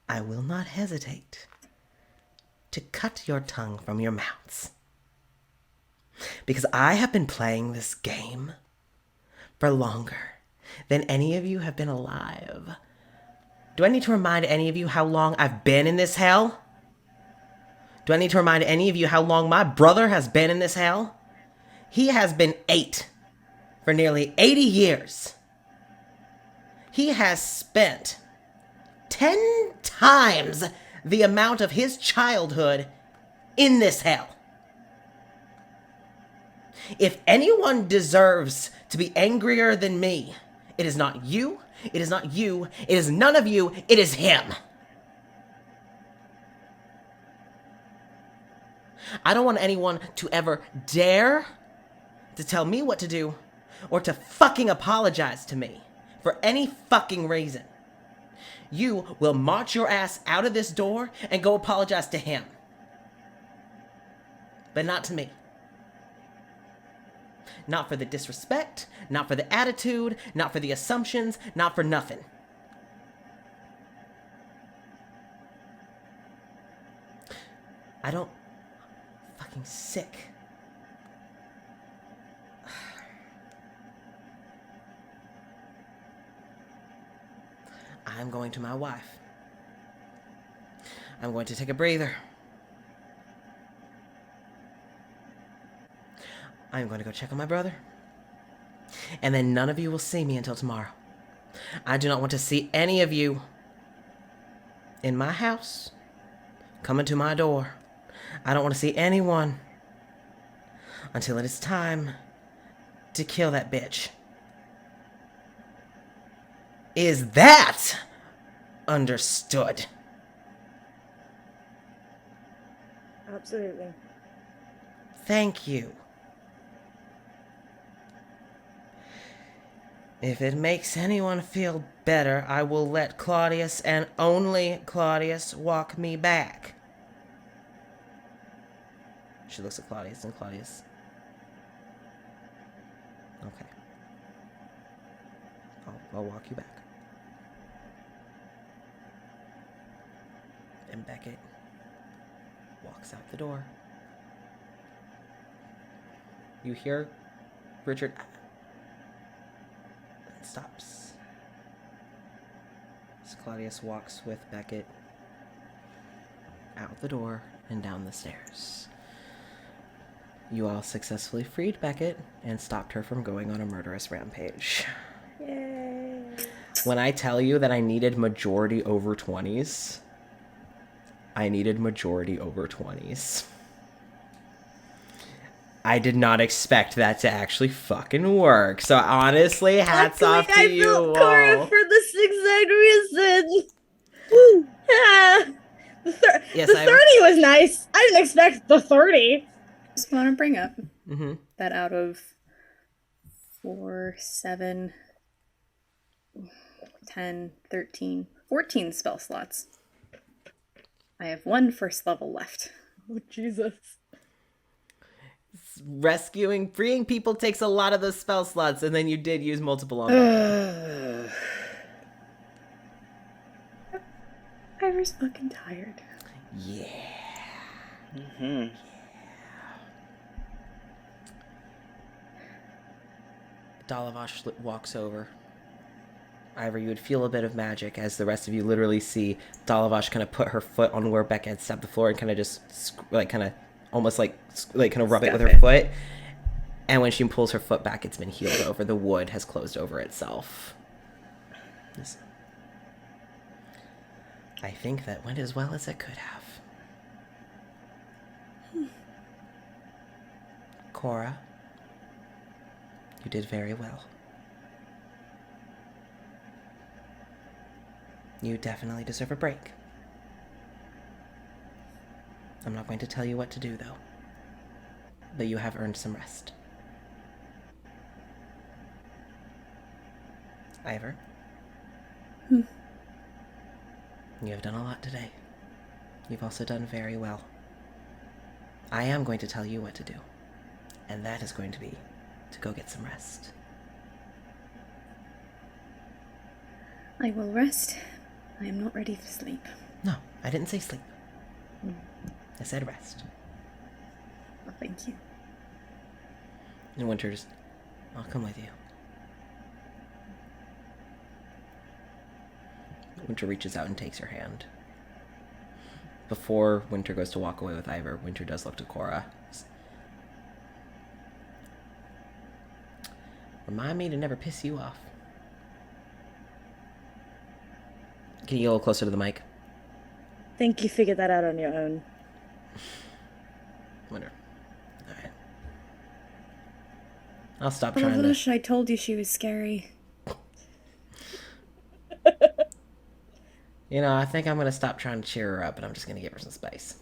I will not hesitate to cut your tongue from your mouths. Because I have been playing this game for longer than any of you have been alive. Do I need to remind any of you how long I've been in this hell? Do I need to remind any of you how long my brother has been in this hell? He has been 8 for nearly 80 years. He has spent 10 times the amount of his childhood in this hell. If anyone deserves to be angrier than me, it is not you, it is not you, it is none of you, it is him. I don't want anyone to ever dare to tell me what to do or to fucking apologize to me for any fucking reason. You will march your ass out of this door and go apologize to him. But not to me. Not for the disrespect, not for the attitude, not for the assumptions, not for nothing. I don't... fucking sick. I'm going to my wife. I'm going to take a breather. I'm going to go check on my brother. And then none of you will see me until tomorrow. I do not want to see any of you in my house, coming to my door. I don't want to see anyone until it is time to kill that bitch. Is that understood? Absolutely. Thank you. If it makes anyone feel better, I will let Claudius and only Claudius walk me back. She looks at Claudius and Claudius. Okay. I'll walk you back. And Beckett walks out the door. You hear Richard and stops. So Claudius walks with Beckett out the door and down the stairs. You all successfully freed Beckett and stopped her from going on a murderous rampage. Yay. When I tell you that I needed majority over 20s, I needed majority over 20s. I did not expect that to actually fucking work. So honestly, hats off to you all. I built Cora for this exact reason. Woo. Ah, the 30 was nice. I didn't expect the 30. Just want to bring up that out of 4, 7, 10, 13, 14 spell slots, I have 1 first level left. Oh, Jesus. Freeing people takes a lot of those spell slots, and then you did use multiple on them. I was fucking tired. Yeah. Mm-hmm. Dalavash walks over. Ivor, you would feel a bit of magic as the rest of you literally see Dalavash kind of put her foot on where Becca had stepped the floor and kind of just, almost rub it with her foot. And when she pulls her foot back, it's been healed over. The wood has closed over itself. I think that went as well as it could have. Cora, you did very well. You definitely deserve a break. I'm not going to tell you what to do, though. But you have earned some rest. Ivor? You have done a lot today. You've also done very well. I am going to tell you what to do. And that is going to be to go get some rest. I will rest. I am not ready for sleep. No, I didn't say sleep. I said rest. Well, thank you. And Winter's, I'll come with you. Winter reaches out and takes her hand. Before Winter goes to walk away with Ivor, Winter does look to Cora. Remind me to never piss you off. Can you get a little closer to the mic? Think you figured that out on your own. Winter. Alright. I'll stop Oh, trying I to... wish I told you she was scary. You know, I think I'm going to stop trying to cheer her up, and I'm just going to give her some space.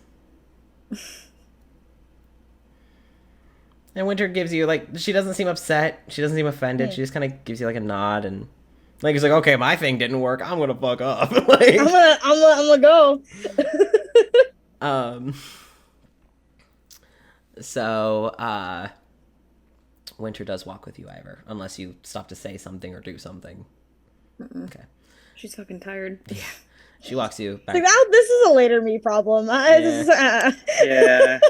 And Winter gives you, like, she doesn't seem upset. She doesn't seem offended. She just kind of gives you, like, a nod, and... Like, he's like, okay, my thing didn't work. I'm going to fuck up. Like, I'm gonna go. So, Winter does walk with you, Ivor, unless you stop to say something or do something. Okay. She's fucking tired. Yeah. She walks you back. Like, oh, this is a later me problem. Yeah.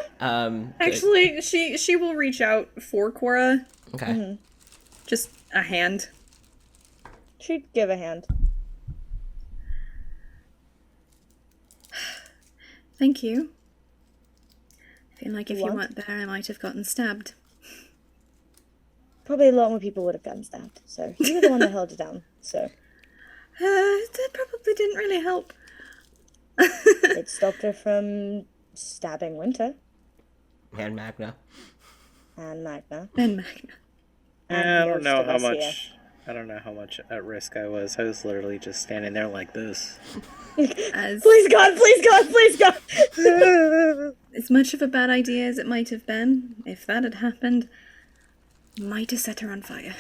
Actually, she will reach out for Cora. Okay. Just a hand. She'd give a hand. Thank you. I feel like if you What? weren't there, I might have gotten stabbed. Probably a lot more people would have gotten stabbed. So you were the one that held it down. So That probably didn't really help. it stopped her from stabbing Winter And Magna. and Magna. And Magna. And I don't most know of how us much. here. I don't know how much at risk I was. I was literally just standing there like this. As, Please God, please God, please God. as much of a bad idea as it might have been, if that had happened, might have set her on fire.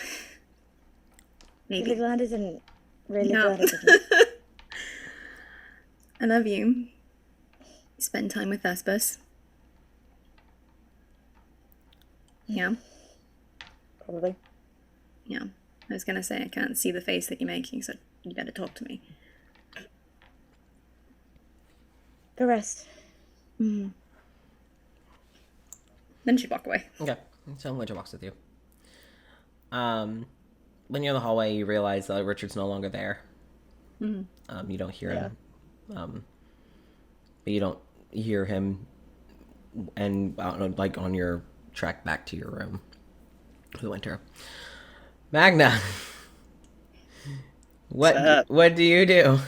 Really Maybe. glad it didn't. Really No. glad it didn't. I love you. Spend time with Thespis. Yeah. Probably. Yeah. I was gonna say I can't see the face that you're making, so you better talk to me. Go rest. Then she'd walk away. Okay. So Winter walks with you. When you're in the hallway, you realize that Richard's no longer there. You don't hear him. But you don't hear him, and I don't know, like on your trek back to your room with Winter. Magna, what do you do?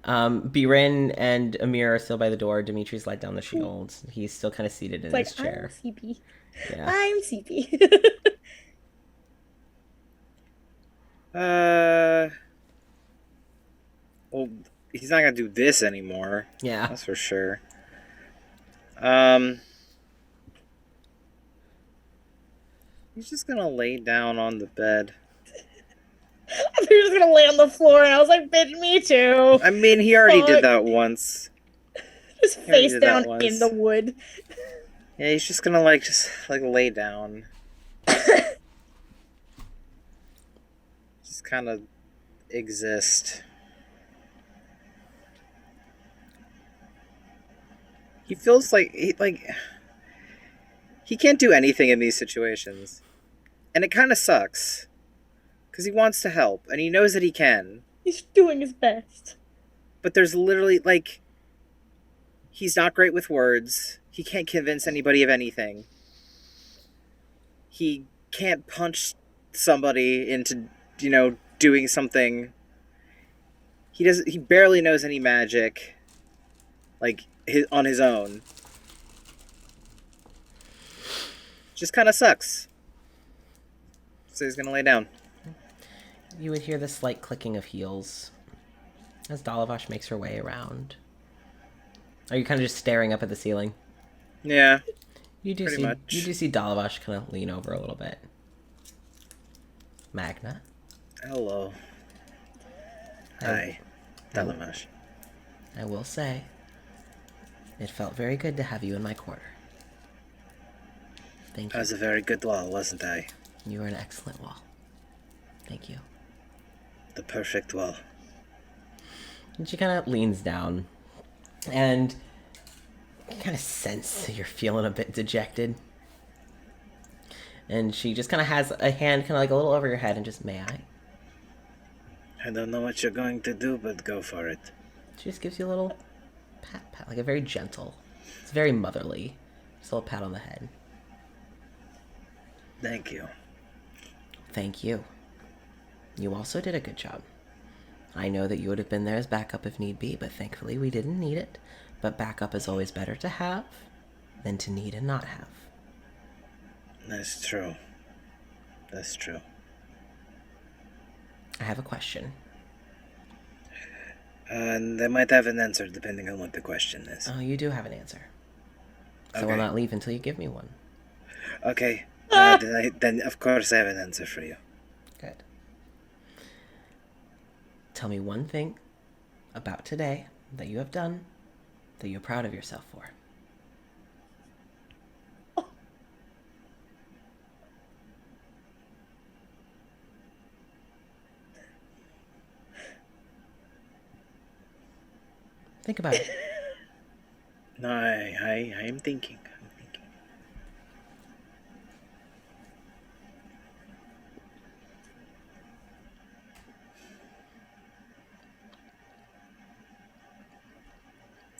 Birin and Amir are still by the door. Dimitri's let down the shield. He's still kind of seated in his chair. I'm CP. Yeah. I'm CP. Well, he's not gonna do this anymore. Yeah. That's for sure. He's just gonna lay down on the bed. I thought you were just gonna lay on the floor, and I was like, bitch, me too. I mean, he already Fuck. did that once. Just already face did that down once. in the wood. Yeah, he's just gonna like lay down. Just kind of exist. He feels like he can't do anything in these situations. And it kind of sucks. Because he wants to help, and he knows that he can. He's doing his best. But there's literally, like... He's not great with words. He can't convince anybody of anything. He can't punch somebody into, doing something. He barely knows any magic. On his own. Just kind of sucks. So he's gonna lay down. You would hear the slight clicking of heels as Dalavash makes her way around. Are you kind of just staring up at the ceiling? Yeah. You do Pretty see much. You do see Dalavash kind of lean over a little bit. Magna. Hello. Hi. Dalamash. I will say, it felt very good to have you in my quarter. Thank I you. was a very good wall, wasn't I? You were an excellent wall. Thank you. The perfect wall. And she kind of leans down, and you kind of sense you're feeling a bit dejected. And she just kind of has a hand kind of like a little over your head and just, may I? I don't know what you're going to do, but go for it. She just gives you a little pat, like a very gentle. It's very motherly. Just a little pat on the head. Thank you. Thank you. You also did a good job. I know that you would have been there as backup if need be, but thankfully we didn't need it. But backup is always better to have than to need and not have. That's true. That's true. I have a question. And they might have an answer depending on what the question is. Oh, you do have an answer. So Okay. I'll not leave until you give me one. Okay. Then of course I have an answer for you. Good. Tell me one thing about today that you have done that you're proud of yourself for. Think about it. No, I'm thinking.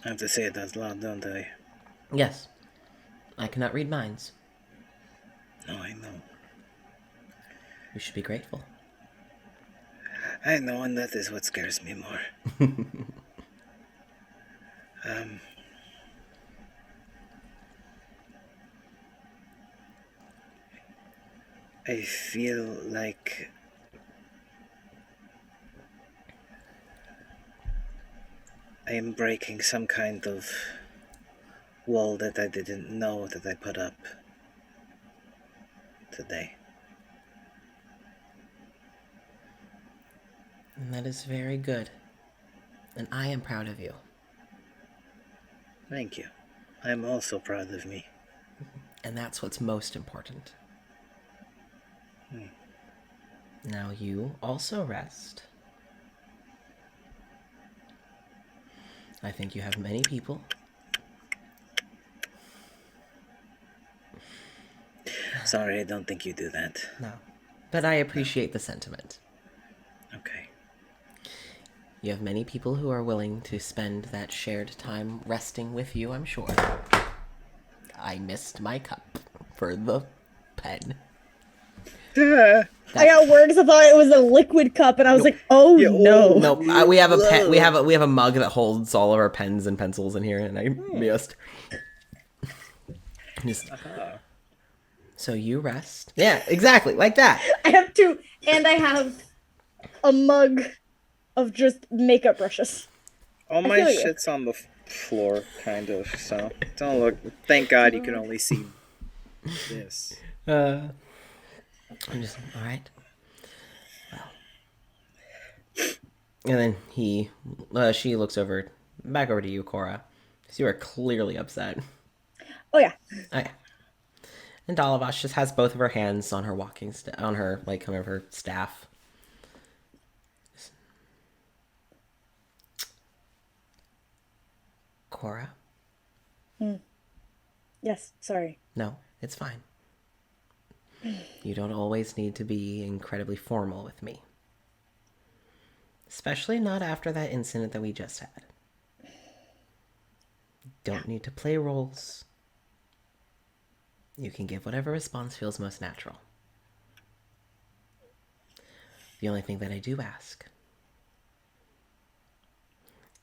I have to say it out loud, don't I? Yes. I cannot read minds. No, I know. You should be grateful. I know, and that is what scares me more. I feel like I am breaking some kind of wall that I didn't know that I put up today. And that is very good. And I am proud of you. Thank you. I am also proud of me. And that's what's most important. Now you also rest. I think you have many people. Sorry, I don't think you do that. No. But I appreciate the sentiment. Okay. You have many people who are willing to spend that shared time resting with you, I'm sure. I missed my cup for the pen. I got words. I thought it was a liquid cup, and I was like, "Oh no!" No, we have a pen. We have a mug that holds all of our pens and pencils in here, and I missed. So you rest. Yeah, exactly, like that. I have two, and I have a mug of just makeup brushes. All my feel you. shit's on the floor, kind of, so don't look. Thank God you can only see this. I'm just all right. Well, and then she looks back over to you, Cora, because you are clearly upset. Oh yeah. Okay. And Dalavash just has both of her hands on her on her kind of her staff. Cora? Yes. Sorry. No, it's fine. You don't always need to be incredibly formal with me. Especially not after that incident that we just had. Don't need to play roles. You can give whatever response feels most natural. The only thing that I do ask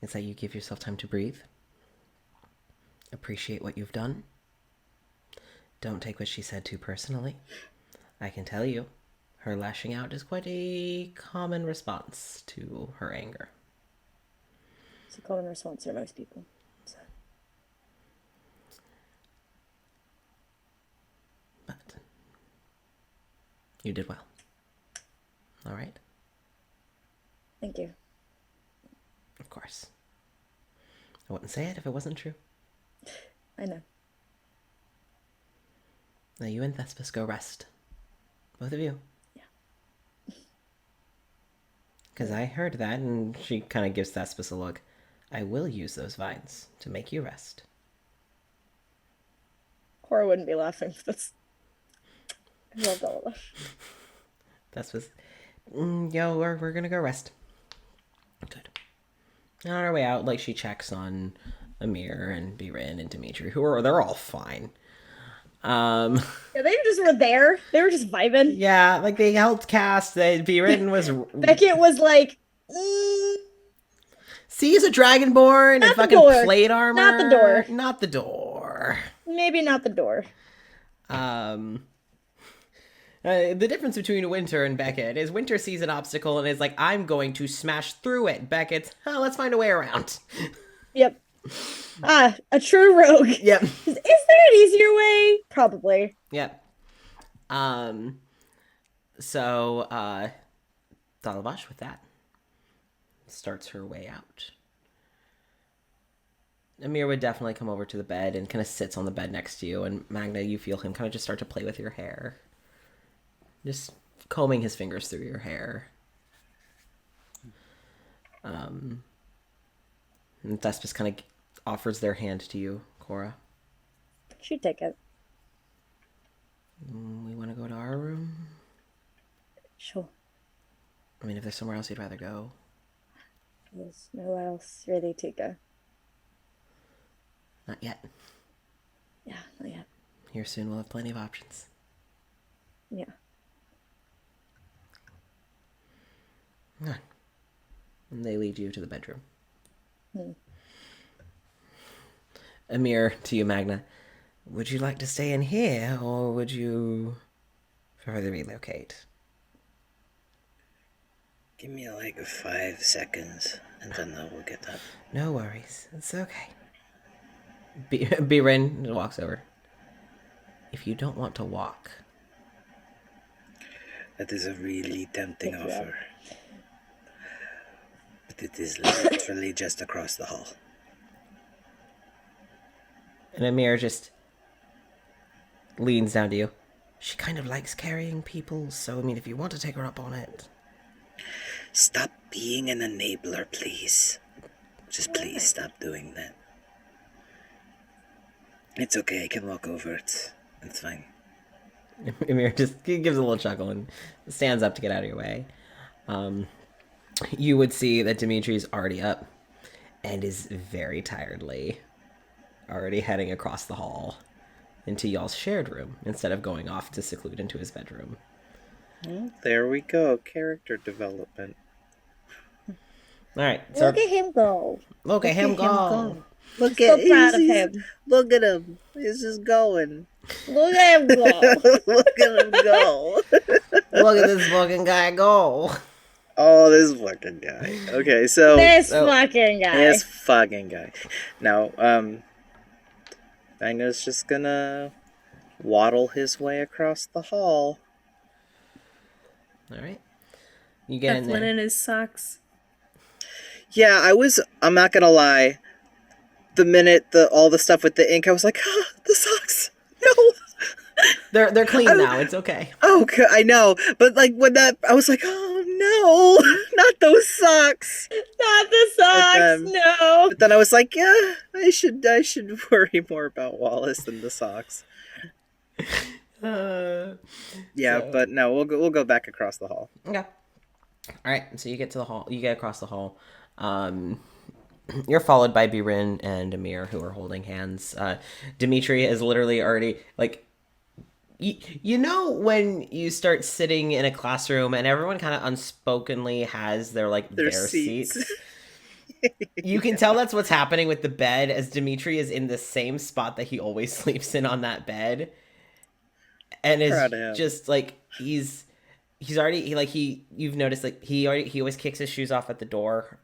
is that you give yourself time to breathe. Appreciate what you've done. Don't take what she said too personally. I can tell you, her lashing out is quite a common response to her anger. It's a common response for most people. So. But you did well. All right? Thank you. Of course. I wouldn't say it if it wasn't true. I know. Now you and Thespis go rest. Both of you. Yeah. Because I heard that, and she kind of gives Thespis a look. I will use those vines to make you rest. Cora wouldn't be laughing. That's. I love Dalavash. Thespis, yo, we're gonna go rest. Good. And on our way out, she checks on Amir and Birin and Dimitri, they're all fine. Yeah, they just were there. They were just vibing. Yeah, they helped cast. Birin was. Beckett was like, Sees a dragonborn and fucking plate armor. Not the door. Not the door. Maybe not the door. The difference between Winter and Beckett is Winter sees an obstacle and is like, I'm going to smash through it. Beckett's, let's find a way around. Yep. A true rogue. Yep. Is there an easier way? Probably. Yep. So, Dalavash with that starts her way out. Amir would definitely come over to the bed and kind of sits on the bed next to you, and Magna, you feel him kind of just start to play with your hair. Just combing his fingers through your hair. And Thespis kind of offers their hand to you, Cora. She'd take it. We want to go to our room? Sure. I mean, if there's somewhere else you'd rather go. There's nowhere else really to go. Not yet. Yeah, not yet. Here soon we'll have plenty of options. Yeah. And they lead you to the bedroom. Amir, to you, Magna. Would you like to stay in here, or would you prefer to relocate? Give me like 5 seconds, and then I will get up. No worries. It's okay. Biren walks over. If you don't want to walk... That is a really tempting offer. But it is literally just across the hall. And Amir just leans down to you. She kind of likes carrying people, so I mean, if you want to take her up on it... Stop being an enabler, please. Just please stop doing that. It's okay, I can walk over it. It's fine. Amir just gives a little chuckle and stands up to get out of your way. You would see that Dimitri's already up and is very tiredly already heading across the hall into y'all's shared room instead of going off to seclude into his bedroom. Well, there we go. Character development. All right. So Look at him go. Look at him go. Look So at proud of him. Look at him. He's just going. Look at him go. Look at him go. Look at this fucking guy go. Oh, this fucking guy. Okay, so This fucking guy. this fucking guy. Now, Magna's just gonna waddle his way across the hall. All right. You get in That's there. in his socks. Yeah, I'm not gonna lie. The minute all the stuff with the ink, I was like, the socks. No. They're clean now. It's okay. Oh, I know. But like when I was like, oh no, not those socks. Not the socks, no. But then I was like, yeah, I should worry more about Wallace than the socks. Yeah, So- but no, we'll go back across the hall. Okay. All right. So you get to the hall. You get across the hall. You're followed by Birin and Amir, who are holding hands. Dimitri is literally already like, you know, when you start sitting in a classroom and everyone kind of unspokenly has their seats. You can tell that's what's happening with the bed, as Dimitri is in the same spot that he always sleeps in on that bed, and is just like he's already you've noticed like he always kicks his shoes off at the door.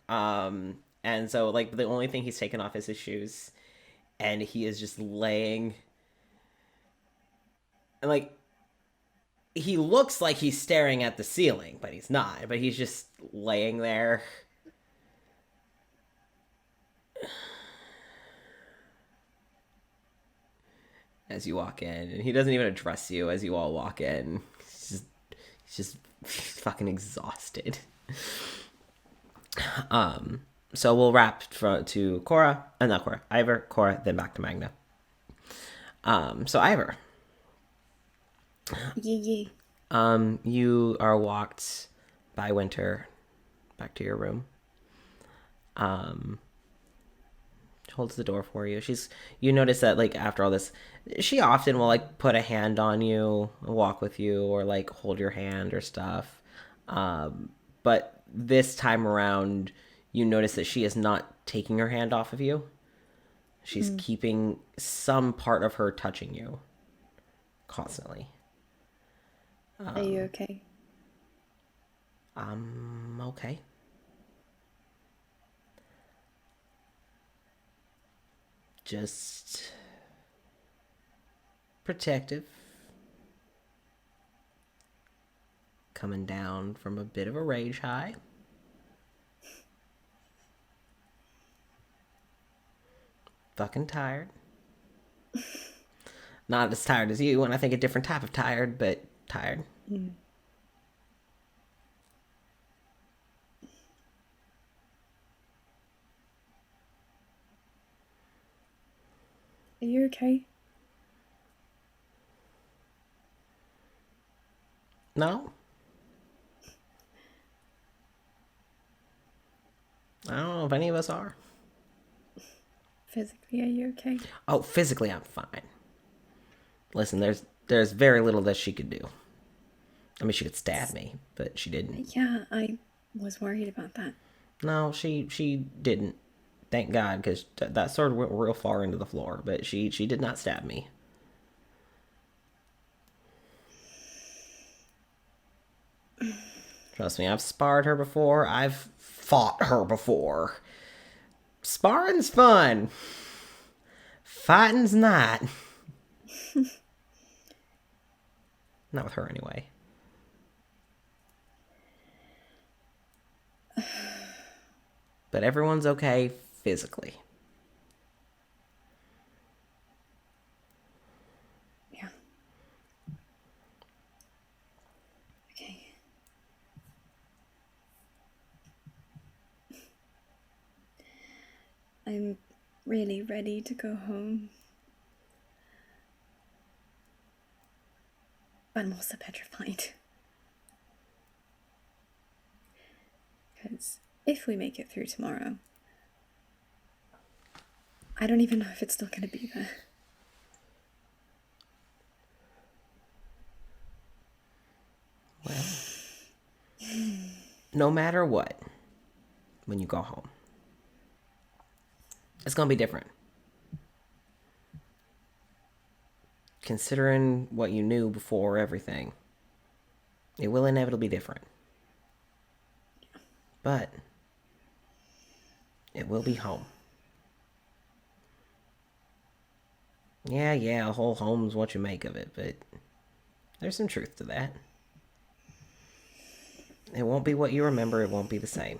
And so, like, the only thing he's taken off is his shoes. And he is just laying. And, like, he looks like he's staring at the ceiling, but he's not. But he's just laying there. As you walk in. And he doesn't even address you as you all walk in. He's just fucking exhausted. So we'll wrap to Cora, not Cora, Ivor, Cora, then back to Magna. So Ivor. Yeah. You are walked by Winter back to your room. Holds the door for you. You notice that like after all this, she often will like put a hand on you, walk with you, or like hold your hand or stuff. But this time around, you notice that she is not taking her hand off of you. She's keeping some part of her touching you constantly. Are you okay? I'm okay. Just protective. Coming down from a bit of a rage high. Fucking tired. Not as tired as you, and I think a different type of tired, but tired. Mm. Are you okay? No? I don't know if any of us are. Physically, are you okay? Oh, physically I'm fine. Listen, there's very little that she could do. I mean, she could stab me, but she didn't. Yeah, I was worried about that. No, she didn't. Thank God, because that sword went real far into the floor, but she did not stab me. Trust me, I've sparred her before. I've fought her before. Sparring's fun. Fighting's not. Not with her, anyway. But everyone's okay physically. Yeah. Okay. I'm really ready to go home. But I'm also petrified. Because if we make it through tomorrow, I don't even know if it's still going to be there. Well, no matter what, when you go home, it's going to be different. Considering what you knew before everything, it will inevitably be different. But it will be home. Yeah, a whole home's what you make of it, but there's some truth to that. It won't be what you remember, it won't be the same.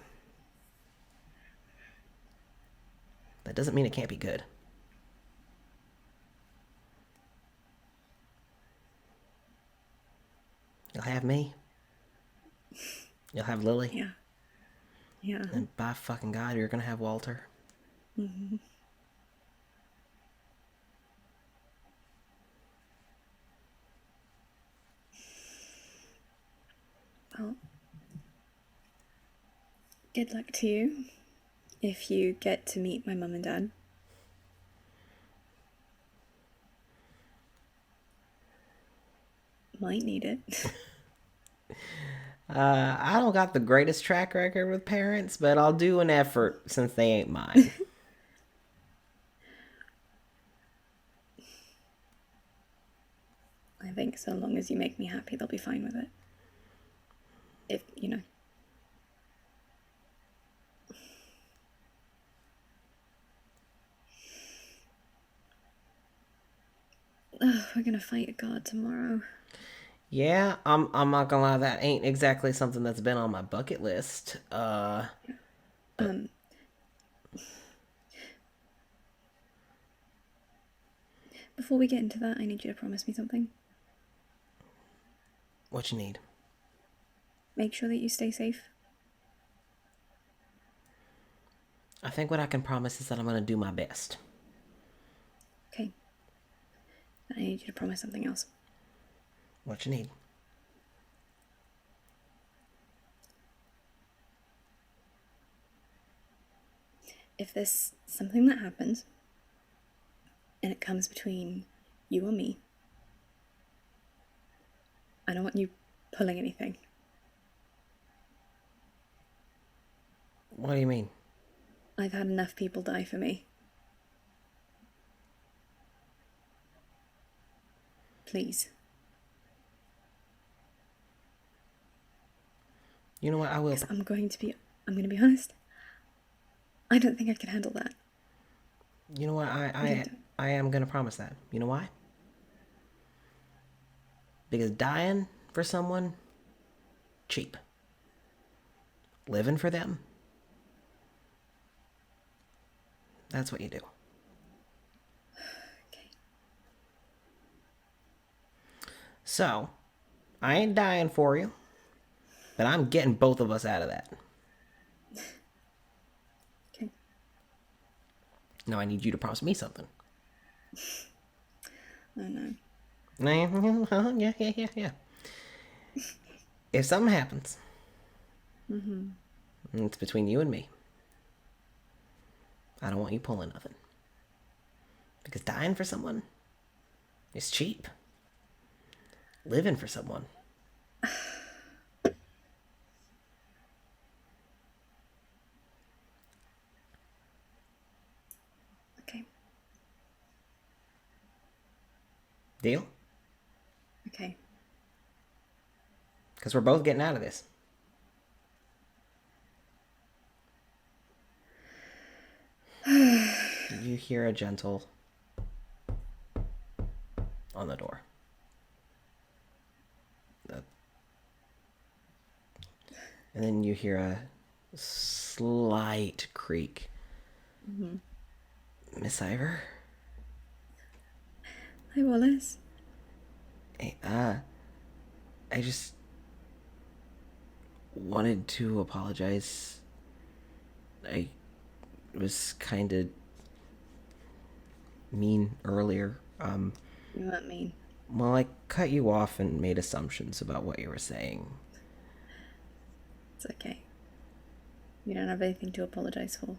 That doesn't mean it can't be good. You'll have me. You'll have Lily. Yeah. Yeah. And by fucking God, you're gonna have Walter. Mm-hmm. Well, good luck to you if you get to meet my mum and dad. Might need it. I don't got the greatest track record with parents, but I'll do an effort since they ain't mine. I think so long as you make me happy, they'll be fine with it. If, you know. Ugh, we're gonna fight a god tomorrow. Yeah, I'm not gonna lie, that ain't exactly something that's been on my bucket list. Before we get into that, I need you to promise me something. What you need? Make sure that you stay safe. I think what I can promise is that I'm gonna do my best. Okay. I need you to promise something else. What you need? If there's something that happens, and it comes between you or me, I don't want you pulling anything. What do you mean? I've had enough people die for me. Please. You know what? I will. 'Cause I'm going to be honest. I don't think I can handle that. You know what? I am gonna promise that. You know why? Because dying for someone, cheap. Living for them, that's what you do. Okay. So, I ain't dying for you, but I'm getting both of us out of that. Okay. Now I need you to promise me something. Oh no. Yeah. If something happens, it's between you and me. I don't want you pulling nothing. Because dying for someone is cheap. Living for someone. Okay. Deal? Okay. Because we're both getting out of this. You hear a gentle on the door. And then you hear a slight creak. Miss Ivor? Hi, Wallace. Hey, I just wanted to apologize. I was kind of mean earlier. You weren't mean. Well, I cut you off and made assumptions about what you were saying. It's okay. You don't have anything to apologize for.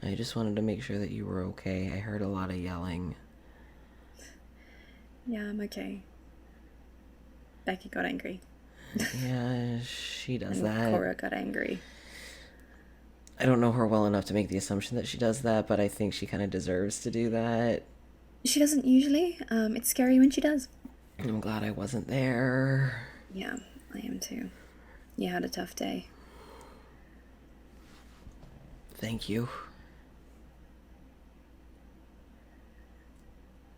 I just wanted to make sure that you were okay. I heard a lot of yelling. Yeah, I'm okay. Becky got angry. Yeah, she does And that. Cora got angry. I don't know her well enough to make the assumption that she does that, but I think she kind of deserves to do that. She doesn't usually. It's scary when she does. I'm glad I wasn't there. Yeah, I am too. You had a tough day. Thank you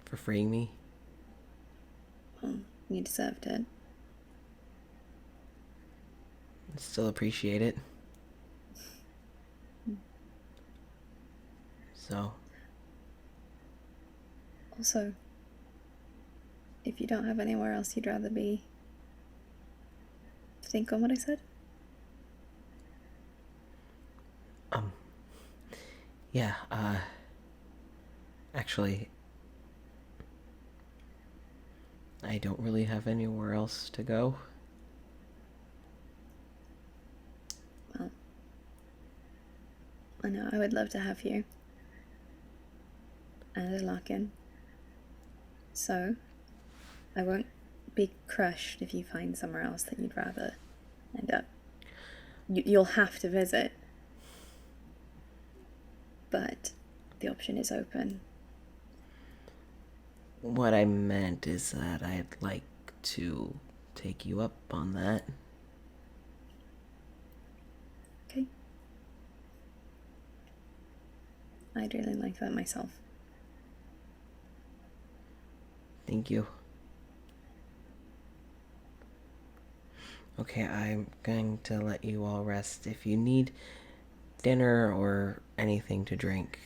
for freeing me. Well, you deserved it. Still appreciate it. So, Also, if you don't have anywhere else you'd rather be, think on what I said. yeah, actually, I don't really have anywhere else to go. Well, I know I would love to have you as a lock-in. So, I won't be crushed if you find somewhere else that you'd rather end up. You'll have to visit. But the option is open. What I meant is that I'd like to take you up on that. Okay. I'd really like that myself. Thank you. Okay, I'm going to let you all rest. If you need dinner or anything to drink,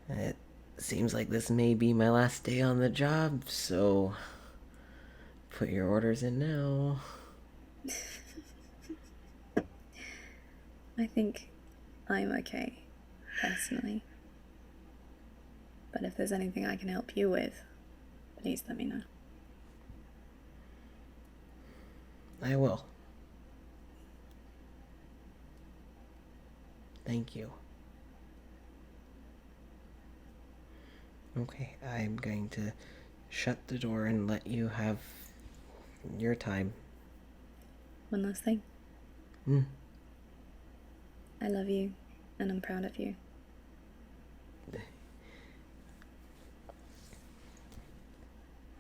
it seems like this may be my last day on the job, so put your orders in now. I think I'm okay, personally. But if there's anything I can help you with, please let me know. I will. Thank you. Okay, I'm going to shut the door and let you have your time. One last thing. I love you, and I'm proud of you.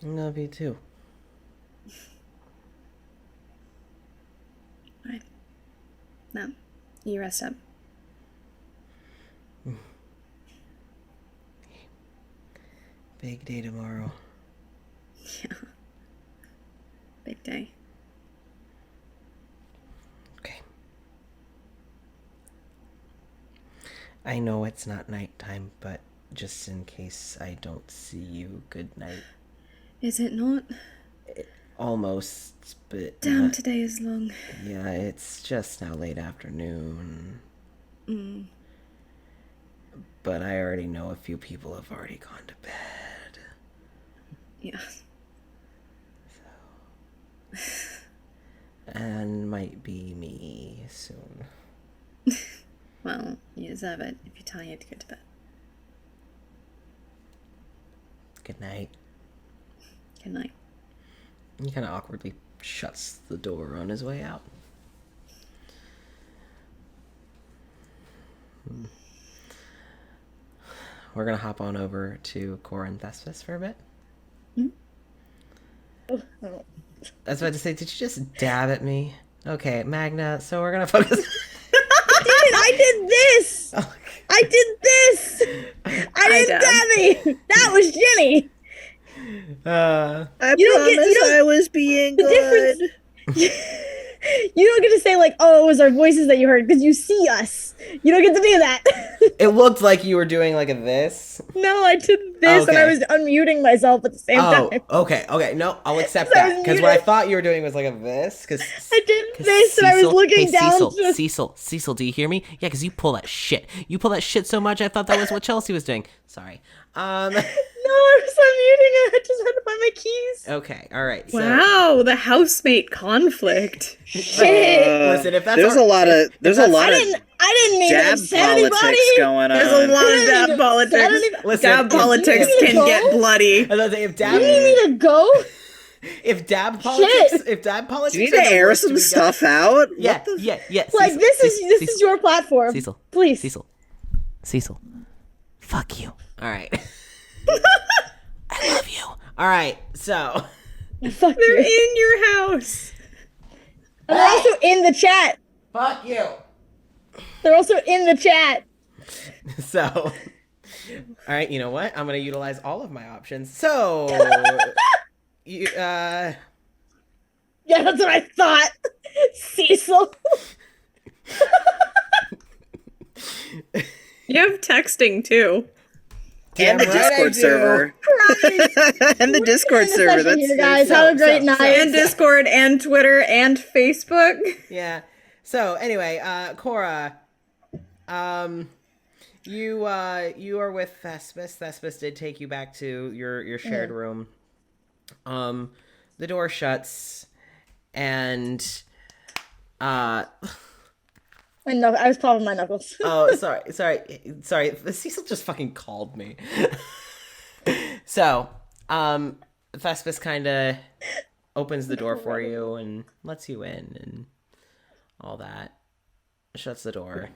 I love you too. No. You rest up. Big day tomorrow. Yeah. Big day. Okay. I know it's not nighttime, but just in case I don't see you, good night. Is it not? Almost, but Damn, today is long. yeah, it's just now late afternoon. But I already know a few people have already gone to bed. Yeah. And might be me soon. Well, you deserve it if you're tired to go to bed. Good night. Good night. He kind of awkwardly shuts the door on his way out. We're gonna hop on over to Cora and Thespis for a bit. Oh. I was about to say, did you just dab at me? Okay, Magna, so we're gonna focus... I did this! Oh, I did this! I didn't dab. That was Jenny! I You don't get- promise you don't- I was being the good. You don't get to say like, oh, it was our voices that you heard, because you see us. You don't get to do that. it looked like you were doing like a this. No, I did this, and I Okay. was unmuting myself at the same Oh, time. okay. No, I'll accept So I was that. Because what I muted. thought you were doing was like a this. Cause, I did this, and I was looking down. Cecil, do you hear me? Yeah, because you pull that shit. You pull that shit so much, I thought that was what Chelsea was doing. Sorry. No, I was unmuting it. I just had to find my keys. Okay, all right. So, Wow, the housemate conflict. Shit. listen, if that's there's our- a lot of I didn't mean to dab upset politics anybody. going on. There's a lot of dab Listen, politics. Listen, Dab if- politics you can go? get bloody. I was about to say, if You dab, need me to go? if dab politics, Shit. if dab politics, Do you need to are the air worst some we got- stuff out? Yeah, What the yeah. Like Cecil, this Cecil, is your platform. Cecil, Please. Cecil, fuck you. All right. I love you. All right, so Fuck They're you. in your house. And they're also in the chat. fuck you. They're also in the chat. So, all right, you know what? I'm gonna utilize all of my options. So, you, Yeah, that's what I thought. Cecil. You have texting too. and the Damn right I Discord do. server. and the Discord End the server. session That's here, guys. so- Have a great so- night. And Discord and Twitter and Facebook. yeah. So anyway, Cora, you are with Thespis. Thespis did take you back to your shared room. The door shuts, and I was popping my knuckles. oh, sorry. Cecil just fucking called me. So, Thespis kind of opens the door for you and lets you in and all that. Shuts the door.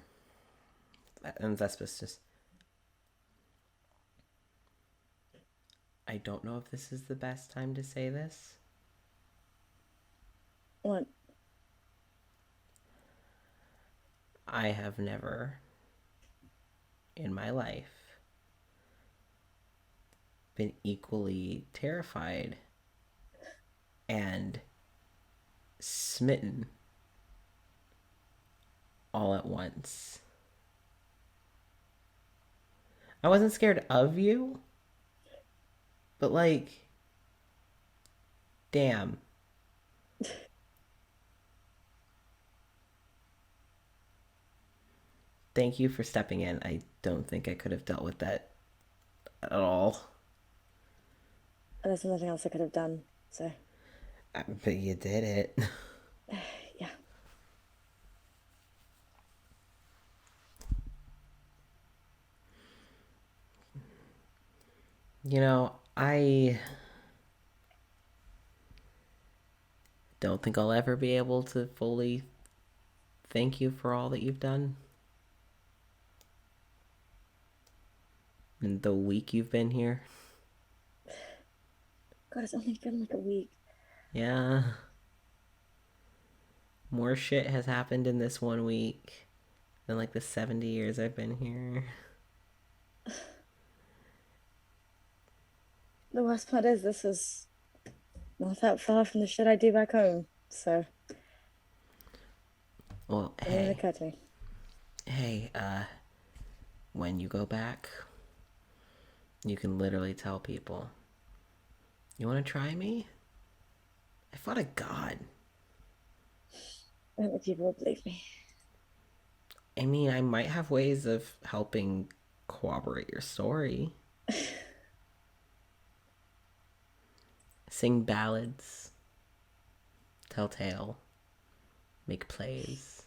And Thespis just... I don't know if this is the best time to say this. What? I have never in my life been equally terrified and smitten all at once. I wasn't scared of you, but like, damn. Thank you for stepping in. I don't think I could have dealt with that at all. There's nothing else I could have done, so. But you did it. Yeah. You know, I don't think I'll ever be able to fully thank you for all that you've done. In the week you've been here. God, it's only been like a week. Yeah. More shit has happened in this 1 week than like the 70 years I've been here. The worst part is this is not that far from the shit I do back home, so Well, it didn't occur to me. Hey, when you go back, you can literally tell people, you want to try me? I fought a god. I don't think people will believe me. I mean, I might have ways of helping corroborate your story. Sing ballads, tell tale, make plays.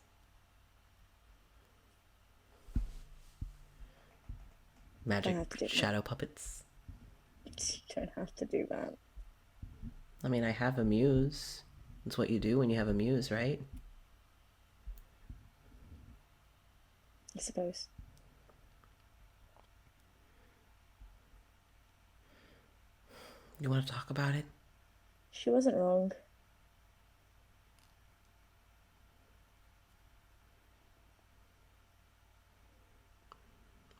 Magic shadow puppets. You don't have to do that. I mean, I have a muse. That's what you do when you have a muse, right? I suppose. You want to talk about it? She wasn't wrong.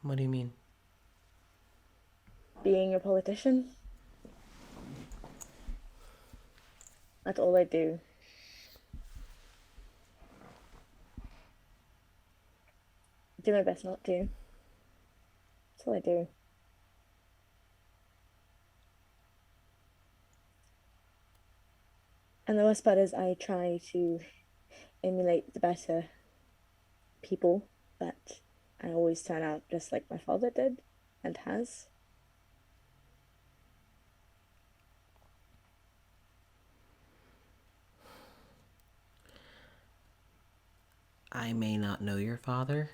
What do you mean? Being a politician. That's all I do. I do my best not to. That's all I do. And the worst part is I try to emulate the better people, but I always turn out just like my father did and has. I may not know your father,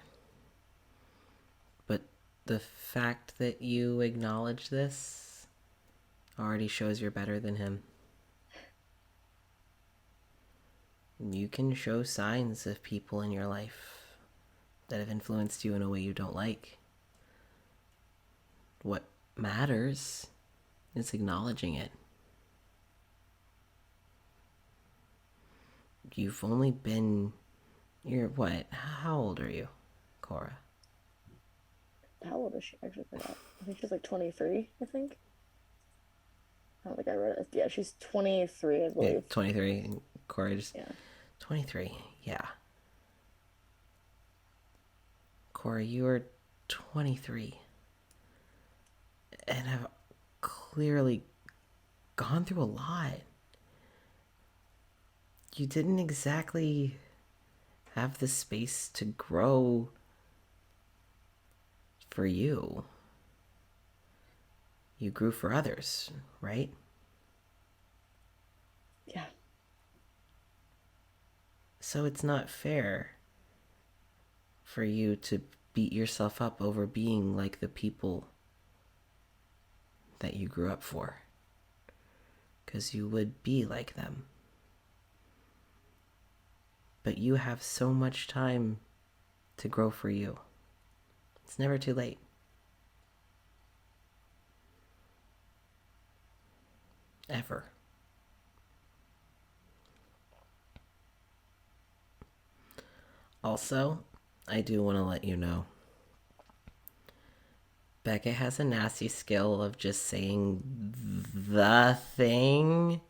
but the fact that you acknowledge this already shows you're better than him. You can show signs of people in your life that have influenced you in a way you don't like. What matters is acknowledging it. You've only been... You're what? How old are you, Cora? How old is she? I actually forgot. I think she's like 23, I think. I don't think I read it. Yeah, she's 23, I believe. Yeah, 23. And Cora just... Yeah. 23, yeah. Cora, you are 23. And have clearly gone through a lot. You didn't exactly have the space to grow for you. You grew for others, right? Yeah. So it's not fair for you to beat yourself up over being like the people that you grew up for. Because you would be like them. But you have so much time to grow for you. It's never too late. Ever. Also, I do want to let you know, Becca has a nasty skill of just saying the thing.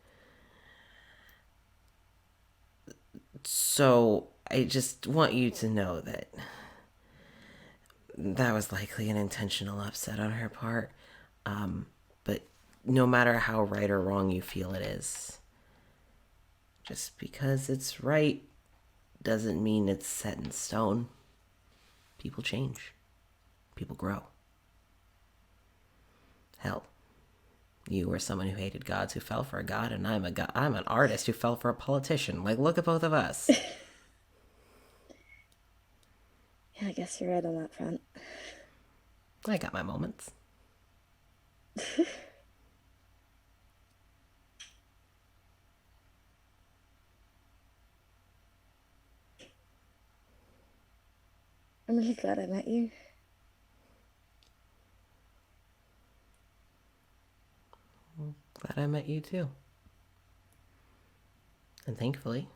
So I just want you to know that that was likely an intentional upset on her part. But no matter how right or wrong you feel it is, just because it's right doesn't mean it's set in stone. People change. People grow. Hell, you were someone who hated gods who fell for a god, and I'm an artist who fell for a politician. Like, look at both of us. Yeah, I guess you're right on that front. I got my moments. I'm really glad I met you. Glad I met you too. And thankfully,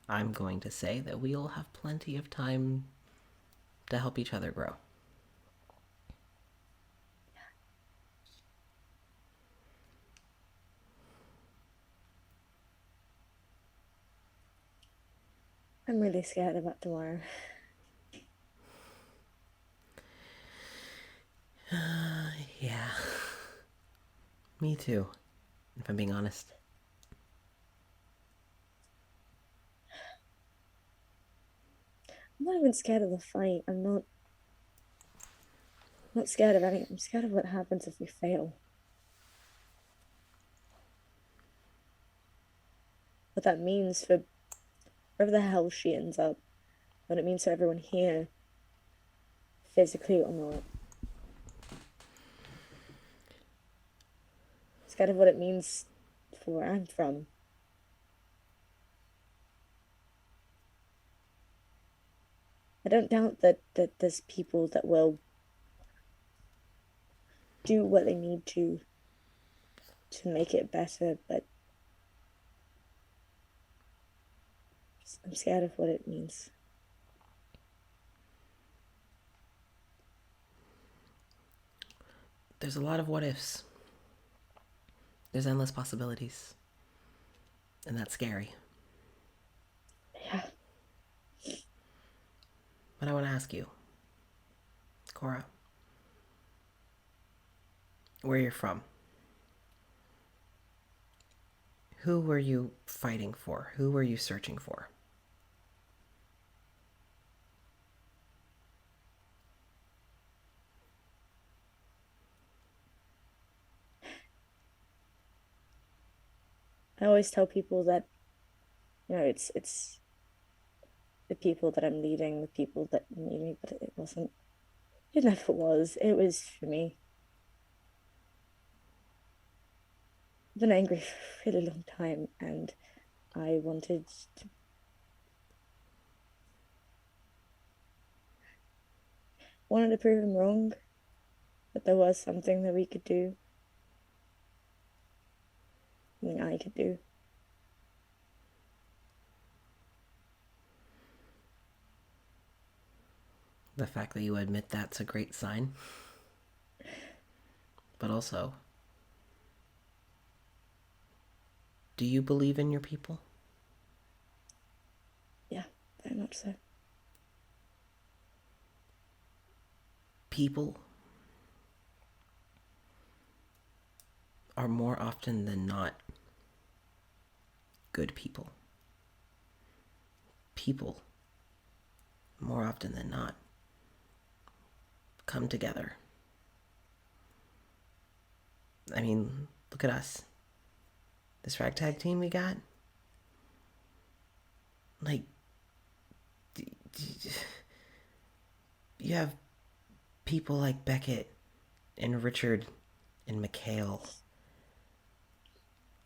I'm going to say that we'll have plenty of time to help each other grow. I'm really scared about tomorrow. Yeah. Me too, if I'm being honest. I'm not even scared of the fight. I'm not scared of anything. I'm scared of what happens if we fail. What that means for wherever the hell she ends up. What it means for everyone here, physically or not. Scared of what it means for where I'm from. I don't doubt that there's people that will do what they need to make it better, but I'm scared of what it means. There's a lot of what ifs. There's endless possibilities. And that's scary. Yeah. But I want to ask you, Cora, where you're from. Who were you fighting for? Who were you searching for? I always tell people that, it's the people that I'm leading, the people that need me, but it wasn't. It never was. It was for me. I've been angry for a really long time, and I wanted to prove him wrong, that there was something that we could do, something I could do. The fact that you admit that's a great sign. But also, do you believe in your people? Yeah, very much so. People are more often than not good people. People, more often than not, come together. I mean, look at us. This ragtag team we got. Like, you have people like Beckett and Richard and Mikhail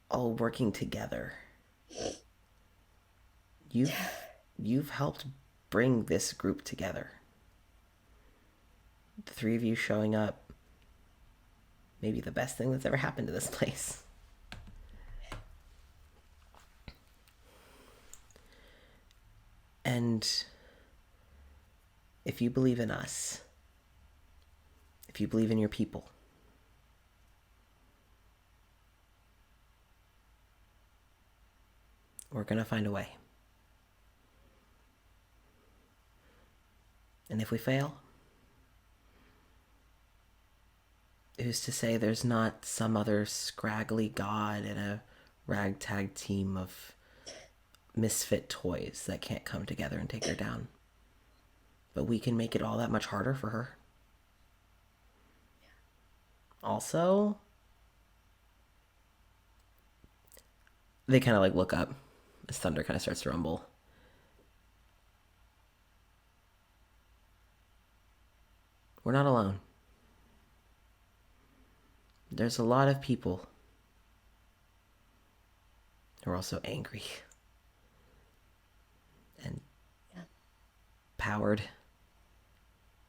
all working together. You've helped bring this group together. The three of you showing up, maybe the best thing that's ever happened to this place. And if you believe in us, if you believe in your people, we're gonna find a way. And if we fail, who's to say there's not some other scraggly god in a ragtag team of misfit toys that can't come together and take her down? But we can make it all that much harder for her. Also, they kind of like look up as thunder kind of starts to rumble. We're not alone. There's a lot of people who are also angry and powered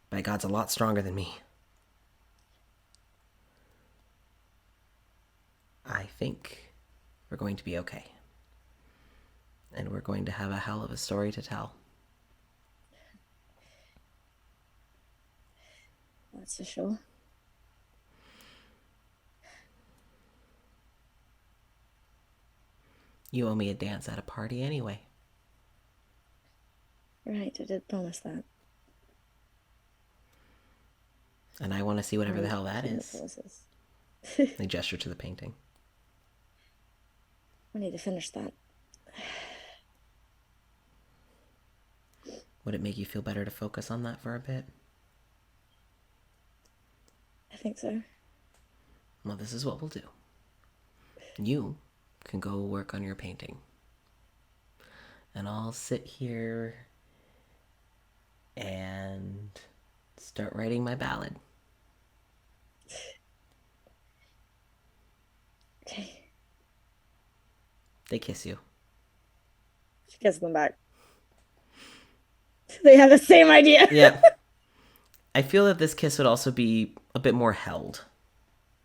by gods a lot stronger than me. I think we're going to be okay. And we're going to have a hell of a story to tell. That's for sure. You owe me a dance at a party anyway. Right, I did promise that. And I want to see whatever the hell that Keep the is. promises. I gesture to the painting. I need to finish that. Would it make you feel better to focus on that for a bit? I think so. Well, this is what we'll do. You can go work on your painting. And I'll sit here and start writing my ballad. Okay. They kiss you. She kisses them back. They have the same idea. Yeah. I feel that this kiss would also be a bit more held.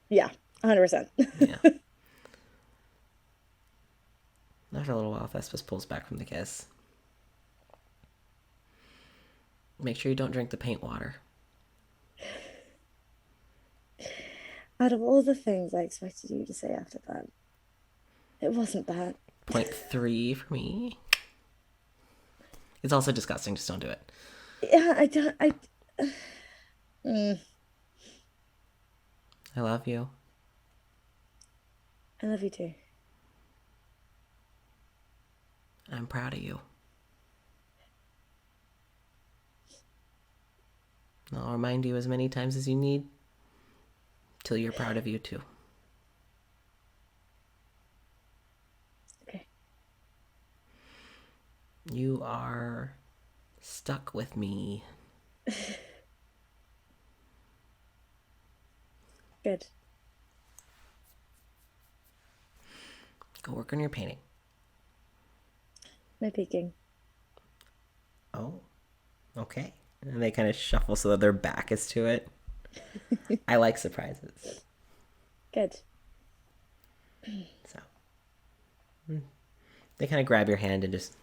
Yeah, 100%. Yeah. After a little while, Thespis pulls back from the kiss. Make sure you don't drink the paint water. Out of all the things I expected you to say after that, it wasn't that. 0.3 for me. It's also disgusting. Just don't do it. Yeah, I love you. I love you too. I'm proud of you. I'll remind you as many times as you need till you're proud of you too. Okay. You are stuck with me. Good. Go work on your painting. No peeking. Oh, okay. And they kind of shuffle so that their back is to it. I like surprises. Good. So they kind of grab your hand and just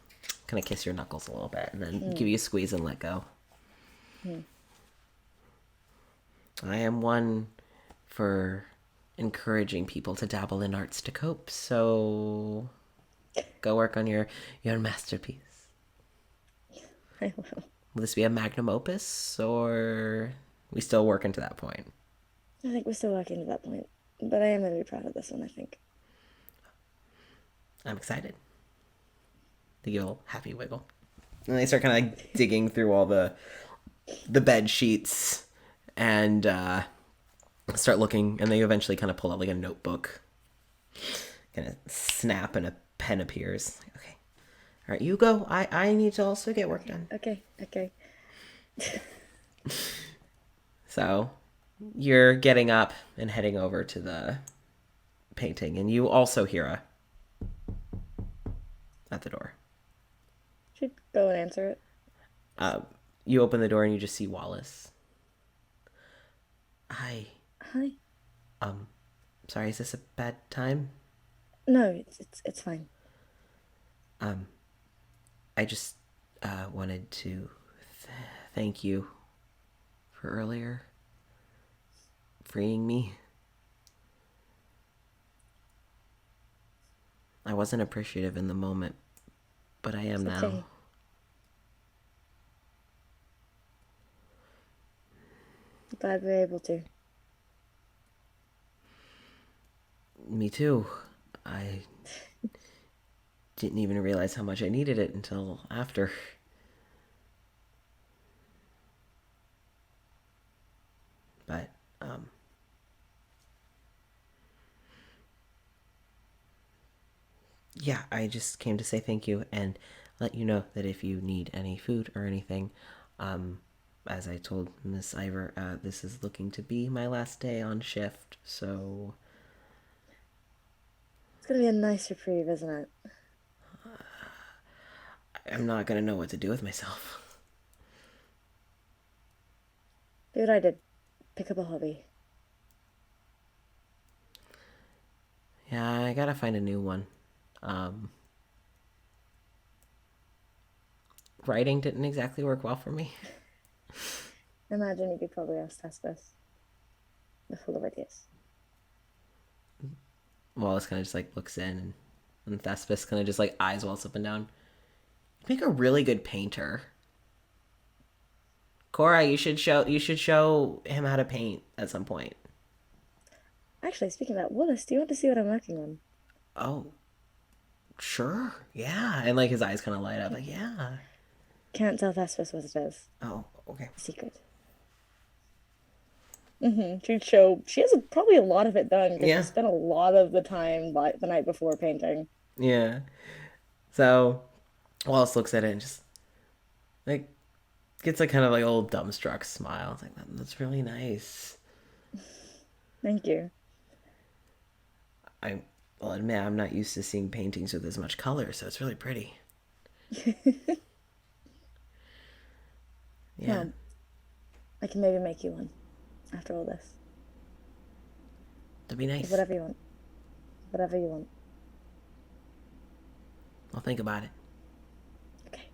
kind of kiss your knuckles a little bit and then give you a squeeze and let go. I am one for encouraging people to dabble in arts to cope, so go work on your masterpiece. I will. Will this be a magnum opus, or we still working to that point? I think we're still working to that point, but I am going to be proud of this one, I think. I'm excited. The old happy wiggle. And they start kind of like digging through all the bed sheets and start looking, and they eventually kind of pull out like a notebook. Kind of snap and a pen appears. Okay. All right, you go. I need to also get work done. Okay. So you're getting up and heading over to the painting, and you also hear a at the door. Should go and answer it. You open the door and you just see Wallace. Hi. Hi. Sorry, is this a bad time? No, it's fine. I just wanted to thank you for earlier freeing me. I wasn't appreciative in the moment, but I am now. Okay. Glad we're able to. Me too. I didn't even realize how much I needed it until after. But, yeah, I just came to say thank you and let you know that if you need any food or anything, as I told Miss Ivor, this is looking to be my last day on shift, so... It's gonna be a nice reprieve, isn't it? I'm not gonna know what to do with myself. Do what I did. Pick up a hobby. Yeah, I gotta find a new one. writing didn't exactly work well for me. Imagine you could probably ask Thespis. They're full of ideas. Wallace kind of just like looks in, and Thespis kind of just like eyes Wallace up and down. You make a really good painter. Cora, you should show him how to paint at some point. Actually, speaking of that, Wallace, do you want to see what I'm working on? Oh, sure, yeah. And like his eyes kind of light up, like yeah. Can't tell Thespis what it is. Oh, okay. Secret. She'd show. She has probably a lot of it done because she spent a lot of the time the night before painting. Yeah. So Wallace looks at it and just like gets a kind of like old dumbstruck smile. It's like that's really nice. Thank you. I'll admit I'm not used to seeing paintings with as much color, so it's really pretty. Yeah. Well, I can maybe make you one after all this. That'd be nice. Whatever you want. Whatever you want. I'll think about it. Okay.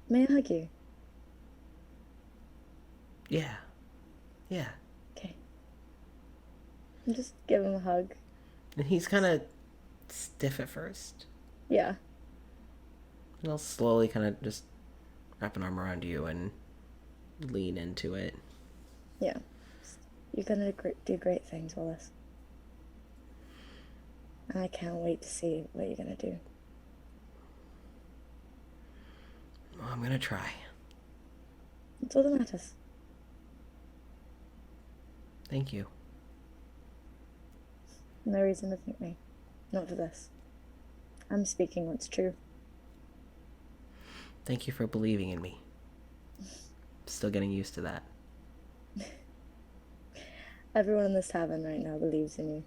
May I hug you? Yeah. Yeah. Okay. Just give him a hug. And he's kind of stiff at first. Yeah. And I'll slowly kind of just wrap an arm around you and lean into it. Yeah. You're gonna do great things, Wallace. And I can't wait to see what you're gonna do. Well, I'm gonna try. That's all that matters. Thank you. No reason to thank me. Not for this. I'm speaking what's true. Thank you for believing in me. Still getting used to that. Everyone in this tavern right now believes in you.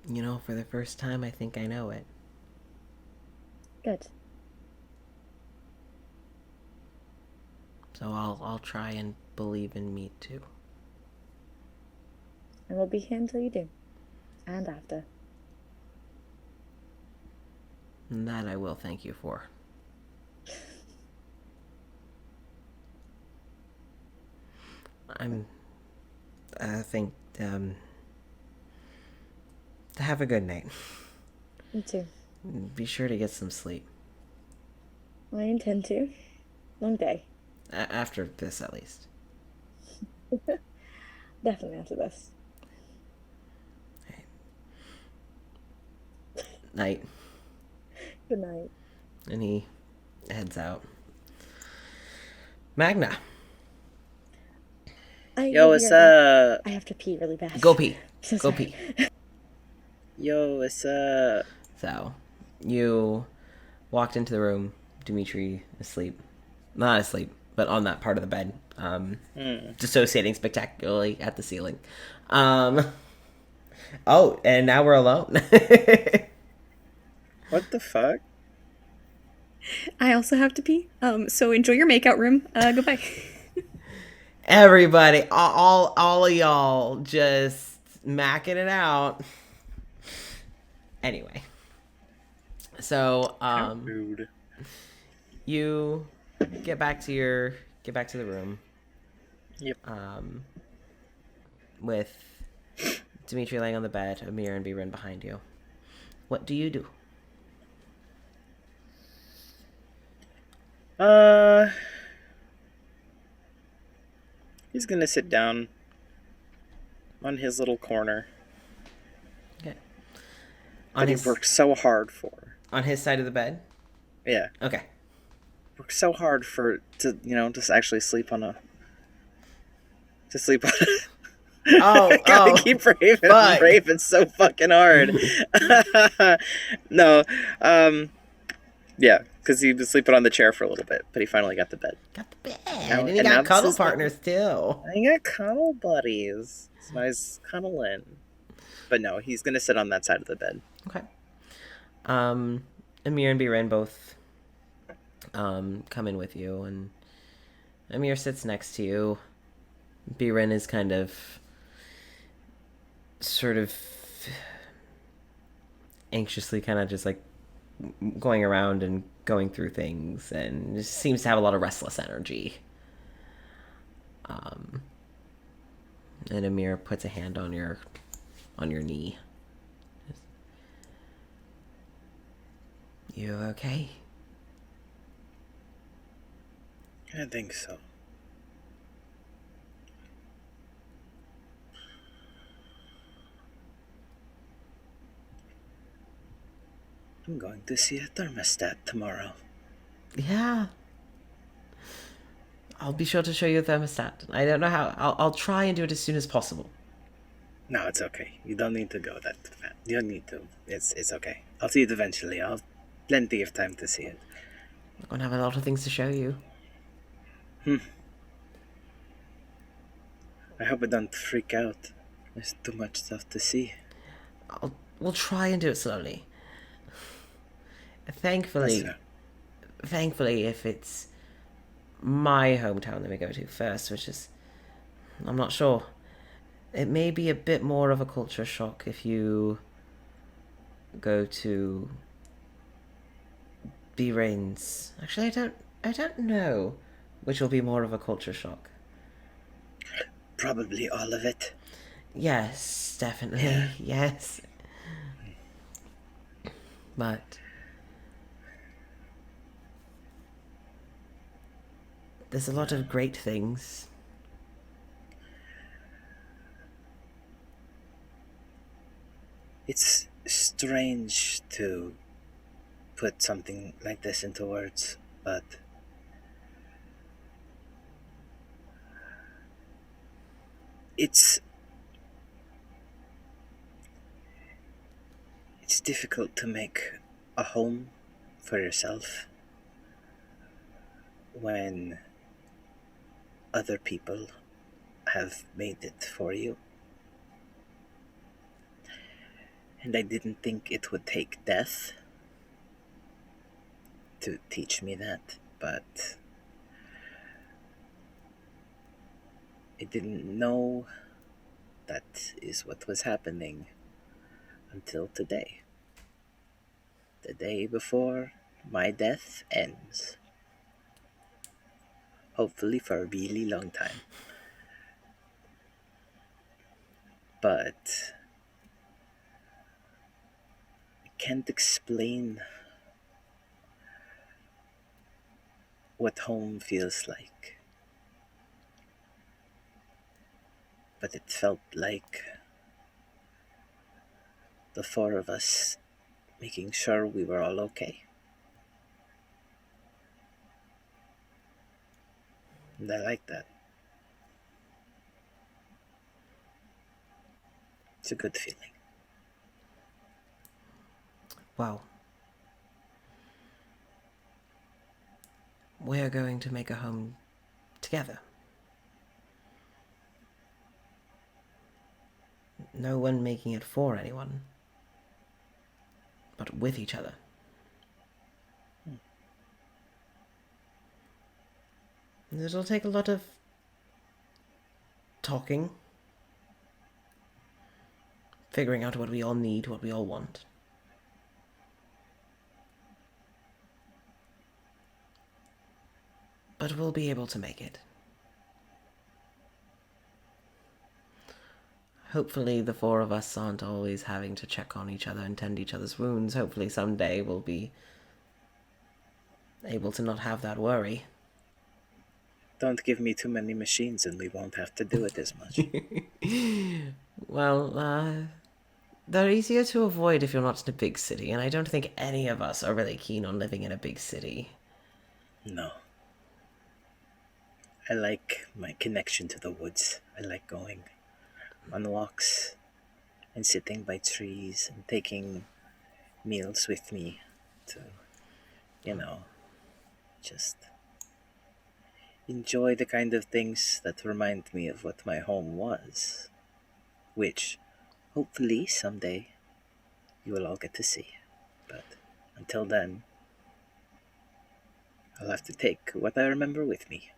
You know, for the first time, I think I know it. Good. So I'll try and believe in me too. And we'll be here until you do. And after. And that I will thank you for. I think, have a good night. Me too. Be sure to get some sleep. I intend to. Long day. After this, at least. Definitely after this. Night. Good night. And he heads out. Magna. Yo, what's up? I have to pee really bad. Go pee. So Go sorry. pee. Yo, what's up? So, you walked into the room. Dimitri asleep. Not asleep, but on that part of the bed. Dissociating spectacularly at the ceiling. Oh, and now we're alone. What the fuck? I also have to pee. So enjoy your makeout room. Goodbye. Everybody, all of y'all just macking it out. Anyway. So, Rude. you get back to the room. Yep. With Dimitri laying on the bed, Amir and Biren behind you. What do you do? He's gonna sit down on his little corner. Okay. That he worked so hard for. On his side of the bed? Yeah. Okay. Worked so hard to actually sleep on a. To sleep on. Oh, gotta keep raving so fucking hard. No, yeah, because he was sleeping on the chair for a little bit, but he finally got the bed. Got the bed. Now- and he and got now cuddle this is partners too. I got cuddle buddies. It's nice cuddling. But no, he's gonna sit on that side of the bed. Okay. Amir and Biren both come in with you, and Amir sits next to you. Biren is kind of sort of anxiously kind of just like going around and going through things, and just seems to have a lot of restless energy. And Amir puts a hand on your knee. You okay? I think so. I'm going to see a thermostat tomorrow. Yeah. I'll be sure to show you a thermostat. I don't know how. I'll try and do it as soon as possible. No, it's okay. You don't need to go that fast. You don't need to. It's okay. I'll see it eventually. I'll have plenty of time to see it. I'm gonna have a lot of things to show you. I hope I don't freak out. There's too much stuff to see. We'll try and do it slowly. Thankfully, if it's my hometown that we go to first, which is, I'm not sure. It may be a bit more of a culture shock if you go to B-Rain's. Actually, I don't know which will be more of a culture shock. Probably all of it. Yes, definitely, yes. But there's a lot of great things. It's strange to put something like this into words, but it's difficult to make a home for yourself when other people have made it for you. And I didn't think it would take death to teach me that, but I didn't know that is what was happening until today. The day before my death ends. Hopefully for a really long time. But I can't explain what home feels like. But it felt like the four of us making sure we were all okay. And I like that. It's a good feeling. Well, we're going to make a home together. No one making it for anyone, but with each other. It'll take a lot of talking, figuring out what we all need, what we all want. But we'll be able to make it. Hopefully the four of us aren't always having to check on each other and tend each other's wounds. Hopefully someday we'll be able to not have that worry. Don't give me too many machines and we won't have to do it as much. Well, they're easier to avoid if you're not in a big city, and I don't think any of us are really keen on living in a big city. No. I like my connection to the woods. I like going on walks and sitting by trees and taking meals with me to, just enjoy the kind of things that remind me of what my home was, which hopefully someday you will all get to see. But until then, I'll have to take what I remember with me.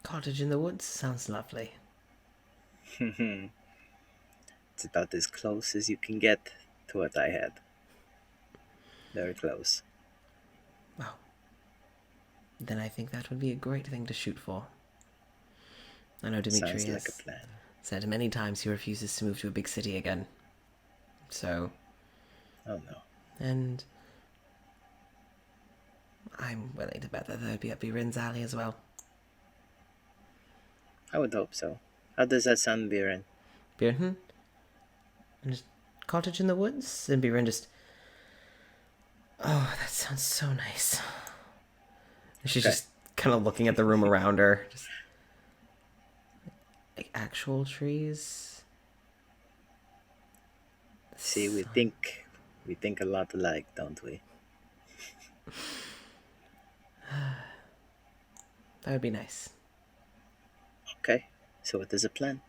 Cottage in the woods sounds lovely. It It's about as close as you can get to what I had. Very close. Well, then I think that would be a great thing to shoot for. I know Dimitri Sounds like a has plan. said many times he refuses to move to a big city again. So, Oh no. and I'm willing to bet that that would be up Birin's alley as well. I would hope so. How does that sound, Biren? Birin? And just cottage in the woods? And Birin just... Oh, that sounds so nice. And she's Okay. just kind of looking at the room around her. Just, like actual trees. See, we think a lot alike, don't we? That would be nice. Okay. So what is the plan?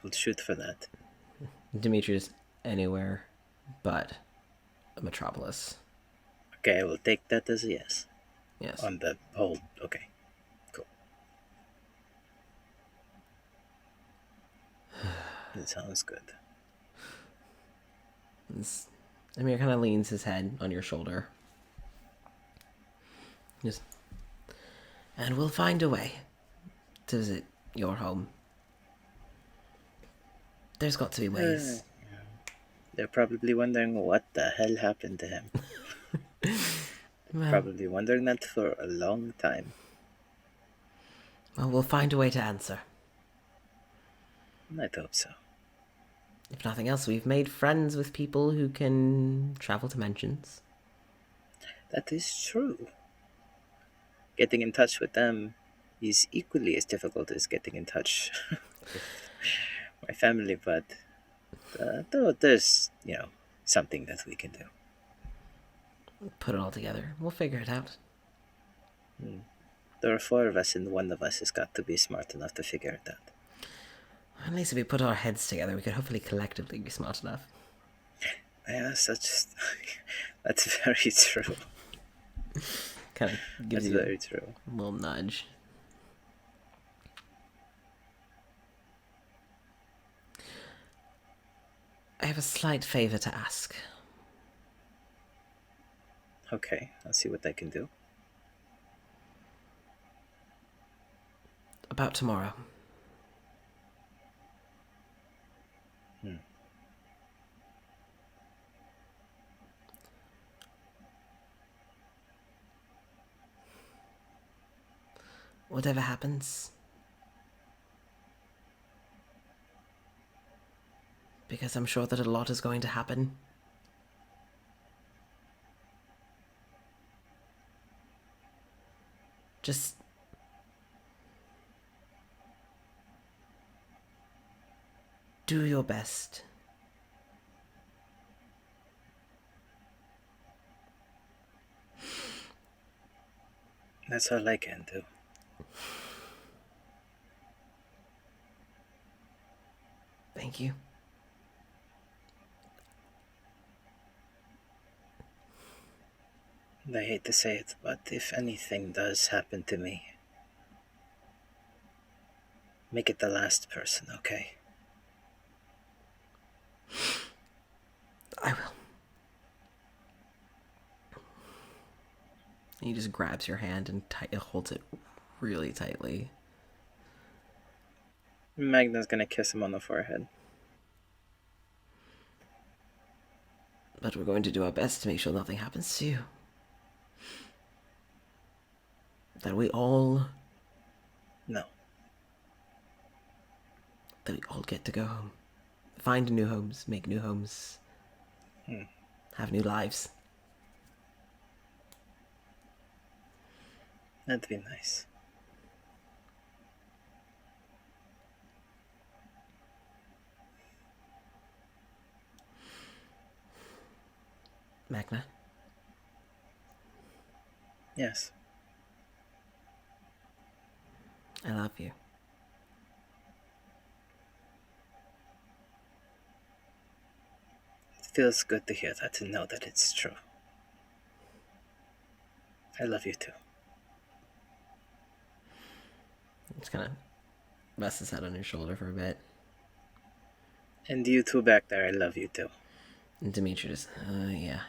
We'll shoot for that. Dimitri is anywhere but a metropolis. Okay, I will take that as a yes. Yes. On the whole, okay. Cool. That sounds good. Amir kind of leans his head on your shoulder. Just, and we'll find a way to visit your home. There's got to be ways. They're probably wondering what the hell happened to him. Well, Probably wondering that for a long time. we'll find a way to answer. I hope so. If nothing else, we've made friends with people who can travel dimensions. That is true. Getting in touch with them is equally as difficult as getting in touch with my family, but though there's, something that we can do. Put it all together. We'll figure it out. There are 4 of us, and one of us has got to be smart enough to figure it out. At least if we put our heads together, we could hopefully collectively be smart enough. Yes, that's very true. Kind of gives That's you very true. a little nudge. I have a slight favor to ask. Okay, I'll see what I can do. About tomorrow. Whatever happens, because I'm sure that a lot is going to happen. Just do your best. That's all I can do. Thank you. And I hate to say it, but if anything does happen to me, make it the last person, okay? I will. He just grabs your hand and holds it really tightly. Magna's gonna kiss him on the forehead. But we're going to do our best to make sure nothing happens to you. That we all No. get to go home. Find new homes, make new homes. Have new lives. That'd be nice. Magna, Yes. I love you. It feels good to hear that, to know that it's true. I love you too. Just kind of rests his head on your shoulder for a bit. And you two back there, I love you too. And Dimitri just, yeah.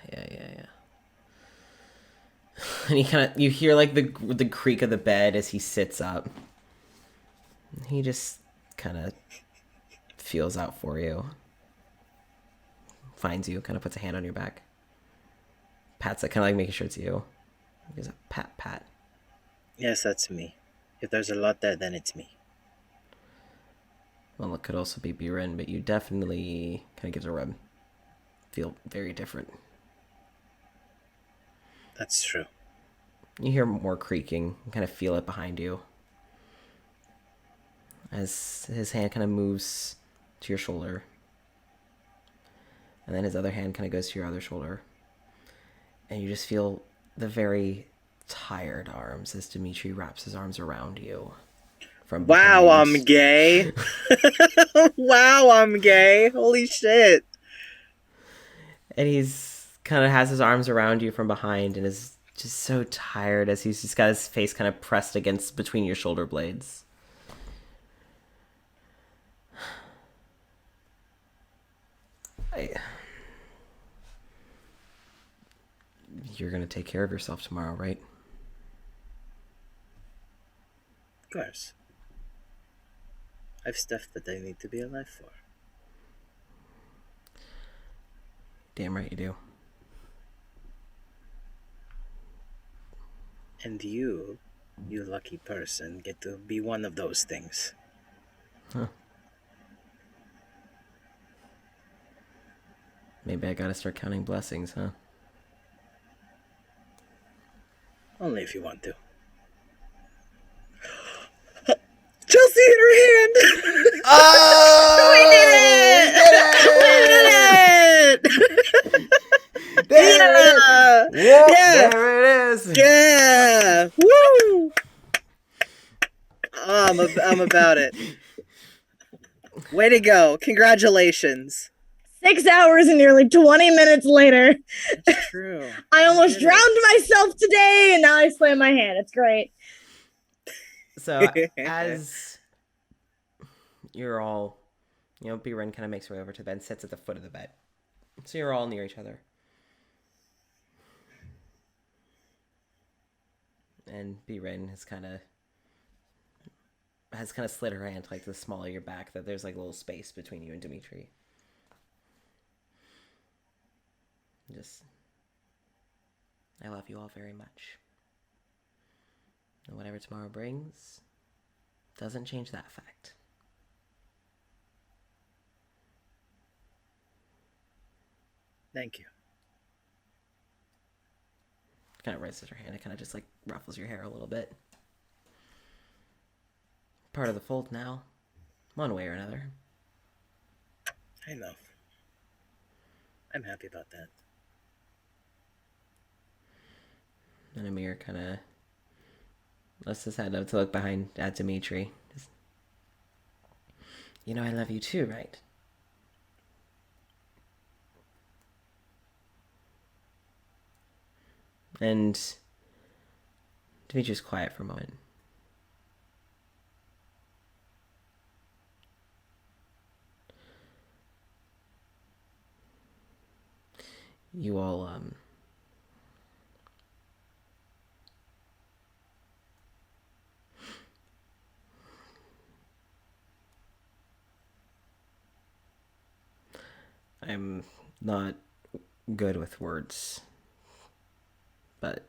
And you hear like the creak of the bed as he sits up. He just kind of feels out for you. Finds you, kind of puts a hand on your back. Pats it, kind of like making sure it's you. Gives a pat. Yes, that's me. If there's a lot there, then it's me. Well, it could also be Buren, but you definitely kind of gives a rub. Feel very different. That's true. You hear more creaking. You kind of feel it behind you. As his hand kind of moves to your shoulder. And then his other hand kind of goes to your other shoulder. And you just feel the very tired arms as Dimitri wraps his arms around you. From wow, behind. I'm gay. Wow, I'm gay. Holy shit. And he's kind of has his arms around you from behind and is just so tired as he's just got his face kind of pressed against between your shoulder blades. You're going to take care of yourself tomorrow, right? Of course. I've stuff that I need to be alive for. Damn right you do. And you lucky person, get to be one of those things. Huh. Maybe I gotta start counting blessings, huh? Only if you want to. Chelsea hit her hand! Oh! We did it! There it is! Yep, Yeah! there it is! Yeah! Woo! Oh, I'm about it. Way to go. Congratulations. 6 hours and nearly 20 minutes later. It's true. I almost drowned myself today, and now I slam my hand. It's great. So, as you're all, Biren kind of makes her way over to the bed, sits at the foot of the bed. So you're all near each other. And Biren has kind of slid her hand to like the small of your back, that there's like a little space between you and Dimitri. I love you all very much. And whatever tomorrow brings doesn't change that fact. Thank you. Kind of raises her hand. It kind of just like ruffles your hair a little bit. Part of the fold now, one way or another. I know. I'm happy about that. And Amir kind of lifts his head up to look behind at Dimitri. I love you too, right? And Dimitri's quiet for a moment. You all, I'm not good with words, but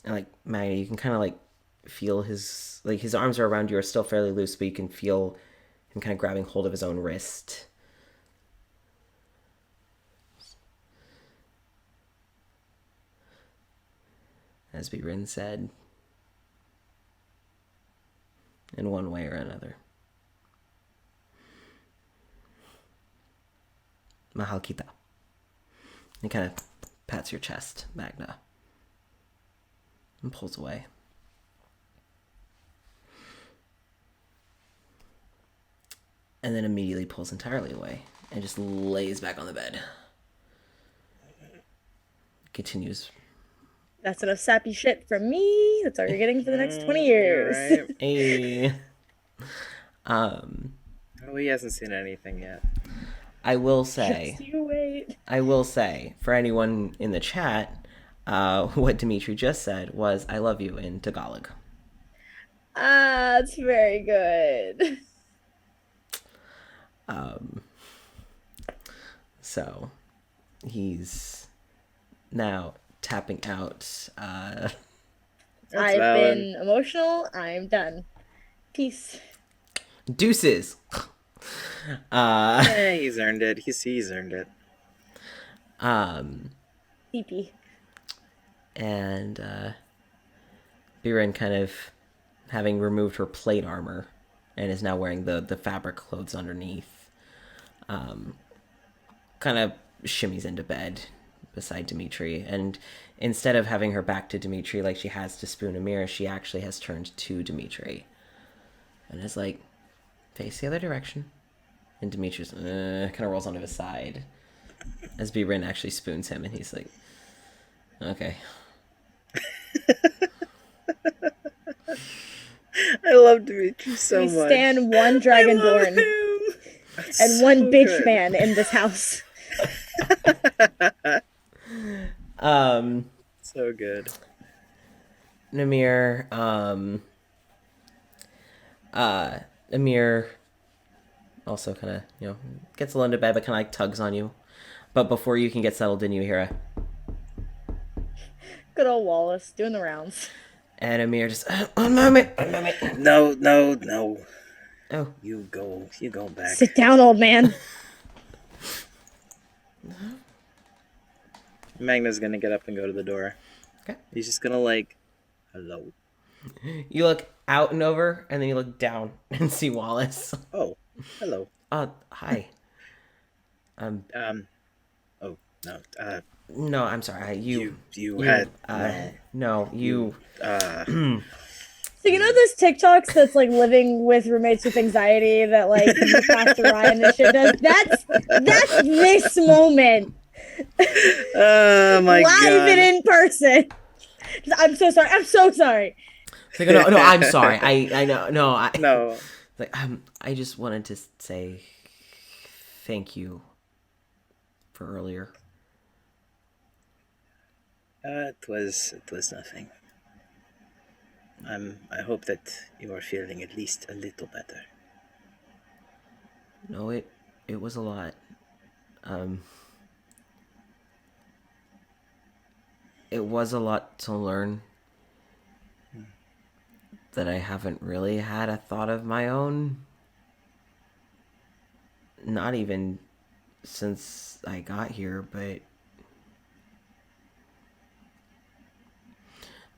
like Maggie, you can kind of like feel his arms are around you, are still fairly loose, but you can feel him kind of grabbing hold of his own wrist. As Birin said, in one way or another. Mahal kita. He kind of pats your chest, Magna, and pulls away. And then immediately pulls entirely away and just lays back on the bed. Continues That's enough sappy shit from me. That's all you're getting for the next 20 years. You're right. Hey. Oh, he hasn't seen anything yet. I will say, Just you wait. for anyone in the chat, what Dimitri just said was, I love you in Tagalog. Ah, it's very good. So he's now tapping out. I've valid. been emotional. I'm done. Peace. Deuces. Yeah, he's earned it. He's earned it. CP. And Biren, kind of having removed her plate armor and is now wearing the fabric clothes underneath, kind of shimmies into bed beside Dimitri, and instead of having her back to Dimitri like she has to Spoon Amir, she actually has turned to Dimitri and is like, face the other direction. And Dimitri's kind of rolls onto his side as Biren actually spoons him, and he's like, okay. I love Dimitri so We much. stand one dragonborn and one bitch good. man in this house. So good. Namir, Amir also kind of, gets a little into bed, but kind of like tugs on you. But before you can get settled in, you hear a... Good old Wallace doing the rounds. And Amir just, one moment. No. Oh. You go back. Sit down, old man. Magna's gonna get up and go to the door. Okay. He's just gonna like, hello. You look out and over, and then you look down and see Wallace. Oh, hello. Hi. Oh, no. No, I'm sorry. You had no. You. So you know those TikToks that's like living with roommates with anxiety that like Pastor Ryan and shit does? That's this moment. Oh my Live god. and in person. I'm so sorry. It's like, no, I'm sorry. I know. No. Like, I just wanted to say thank you for earlier. It was nothing. I hope that you are feeling at least a little better. No, it was a lot. It was a lot to learn that I haven't really had a thought of my own. Not even since I got here, but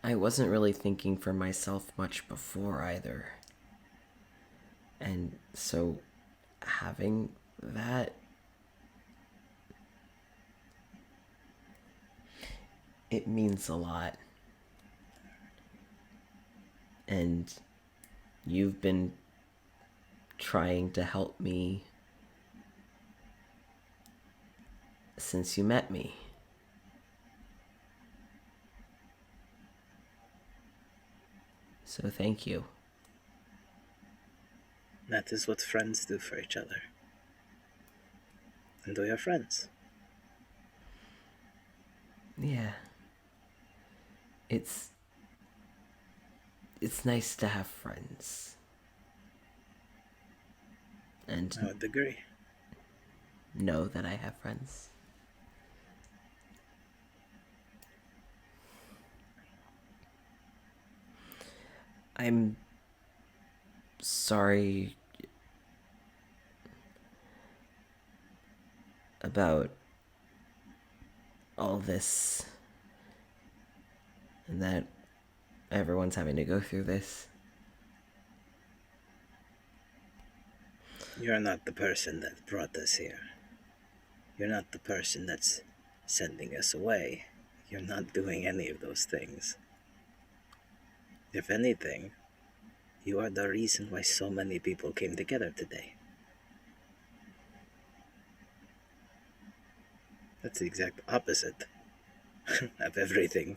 I wasn't really thinking for myself much before either. And so having that, it means a lot. And you've been trying to help me since you met me. So thank you. That is what friends do for each other. And we are friends. Yeah. It's nice to have friends. And I would agree. know that I have friends. I'm sorry about all this and that everyone's having to go through this. You're not the person that brought us here. You're not the person that's sending us away. You're not doing any of those things. If anything, you are the reason why so many people came together today. That's the exact opposite of everything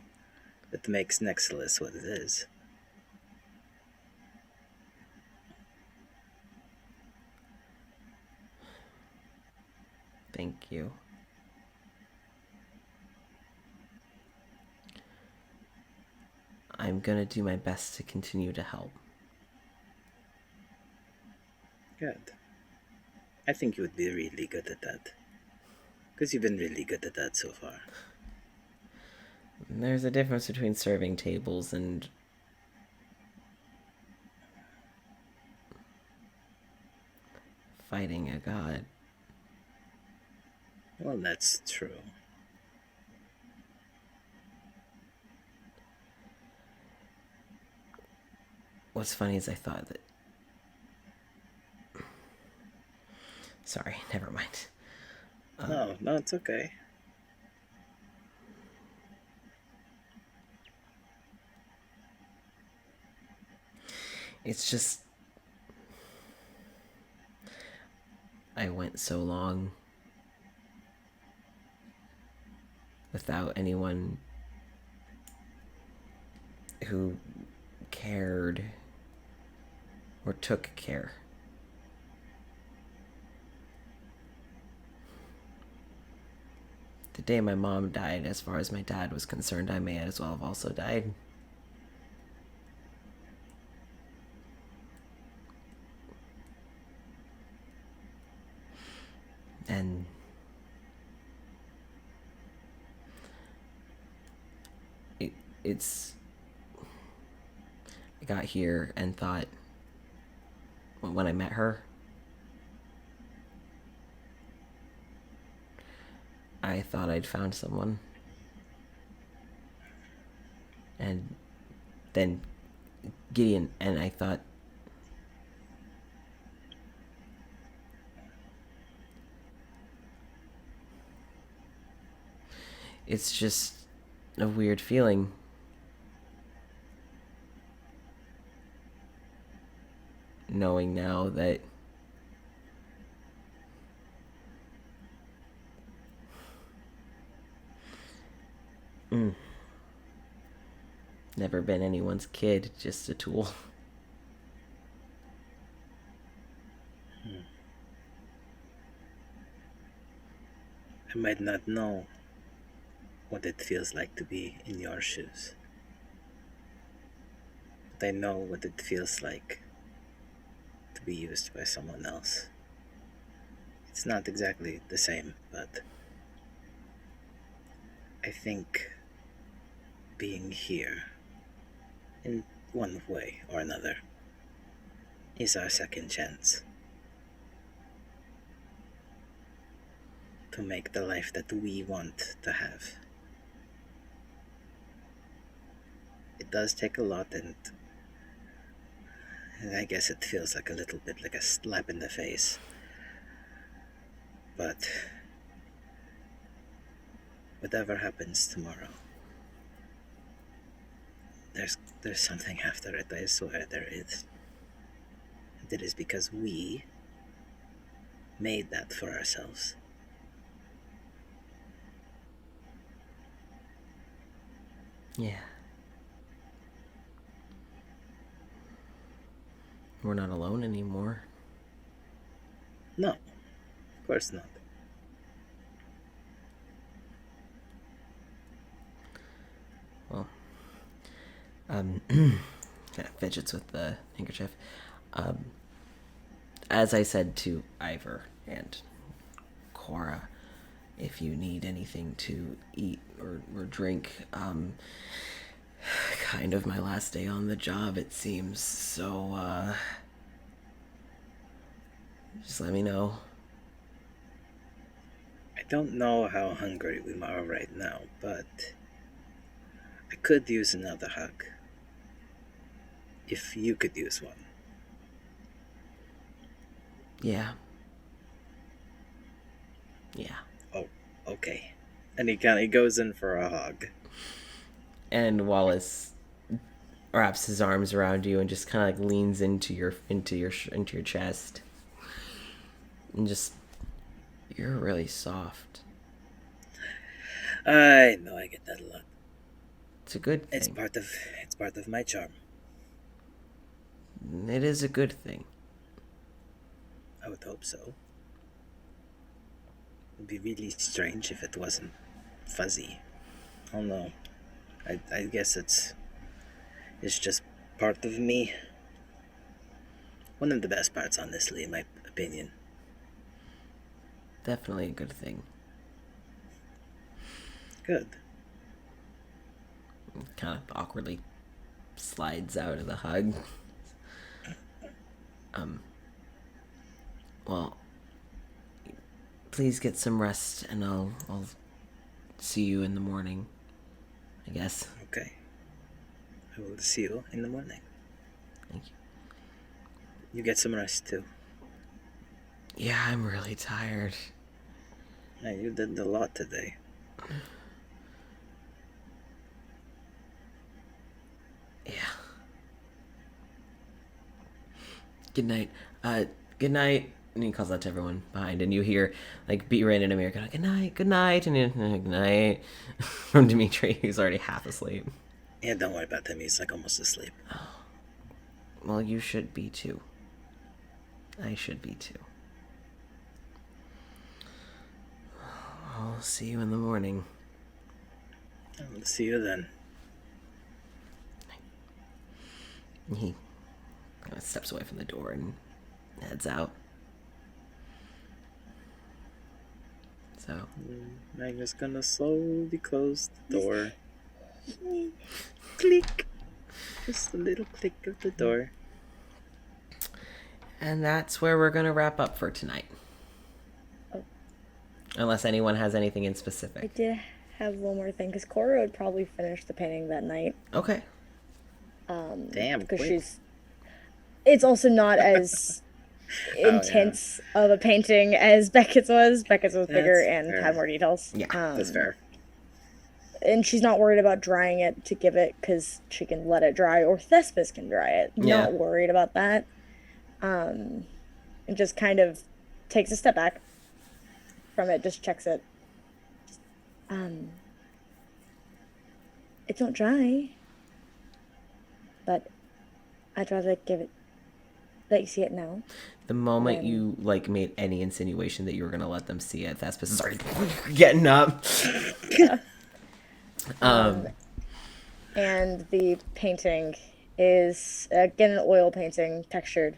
that makes Nexilis what it is. Thank you. I'm gonna do my best to continue to help. Good. I think you would be really good at that. Because you've been really good at that so far. There's a difference between serving tables and fighting a god. Well, that's true. What's funny is I thought that... Sorry, never mind. No, it's okay. It's just... I went so long without anyone who cared or took care. The day my mom died, as far as my dad was concerned, I may as well have also died. And it's... I got here and thought, when I met her, I thought I'd found someone. And then Gideon, and I thought, it's just a weird feeling. Knowing now that never been anyone's kid, just a tool. I might not know what it feels like to be in your shoes. But I know what it feels like to be used by someone else. It's not exactly the same, but I think being here, in one way or another, is our second chance to make the life that we want to have. It does take a lot, and I guess it feels like a little bit like a slap in the face. But whatever happens tomorrow, there's something after it, I swear there is. And it is because we made that for ourselves. Yeah. We're not alone anymore. No, of course not. Well, kind of fidgets with the handkerchief. As I said to Ivor and Cora, if you need anything to eat or drink, kind of my last day on the job, it seems, so, just let me know. I don't know how hungry we are right now, but I could use another hug. If you could use one. Yeah. Yeah. Oh, okay. And he goes in for a hug. And Wallace wraps his arms around you and just kind of like leans into your chest, and just, you're really soft. I know, I get that a lot. It's a good It's thing. part of my charm. It is a good thing. I would hope so. It'd be really strange if it wasn't fuzzy. I don't know. I guess it's just part of me. One of the best parts, honestly, in my opinion. Definitely a good thing. Good. Kind of awkwardly slides out of the hug. Well, please get some rest, and I'll see you in the morning, I guess. Okay. I will see you in the morning. Thank you. You get some rest too. Yeah, I'm really tired. Yeah, you did a lot today. Yeah. Good night. Good night. And he calls out to everyone behind, and you hear like Beran and Amir go, good night, and good night from Dimitri, who's already half asleep. Yeah, don't worry about him. He's like almost asleep. Well, you should be too. I should be too. I'll see you in the morning. I'll see you then. He kind of steps away from the door and heads out. So Magnus gonna slowly close the door. Click. Just a little click of the door. And that's where we're gonna wrap up for tonight. Oh. Unless anyone has anything in I specific. did have one more thing, because Cora would probably finish the painting that night. Okay. Damn, Because quick. it's also not as intense of a painting as Beckett's was. Beckett's was bigger That's and fair. had more details. Yeah, That's fair. And she's not worried about drying it to give it, because she can let it dry, or Thespis can dry it. Yeah. Not worried about that. And just kind of takes a step back from it, just checks it. It's not dry, but I'd rather let you see it now. The moment you like made any insinuation that you were gonna let them see it, Thespis is already getting up. And the painting is again an oil painting, textured.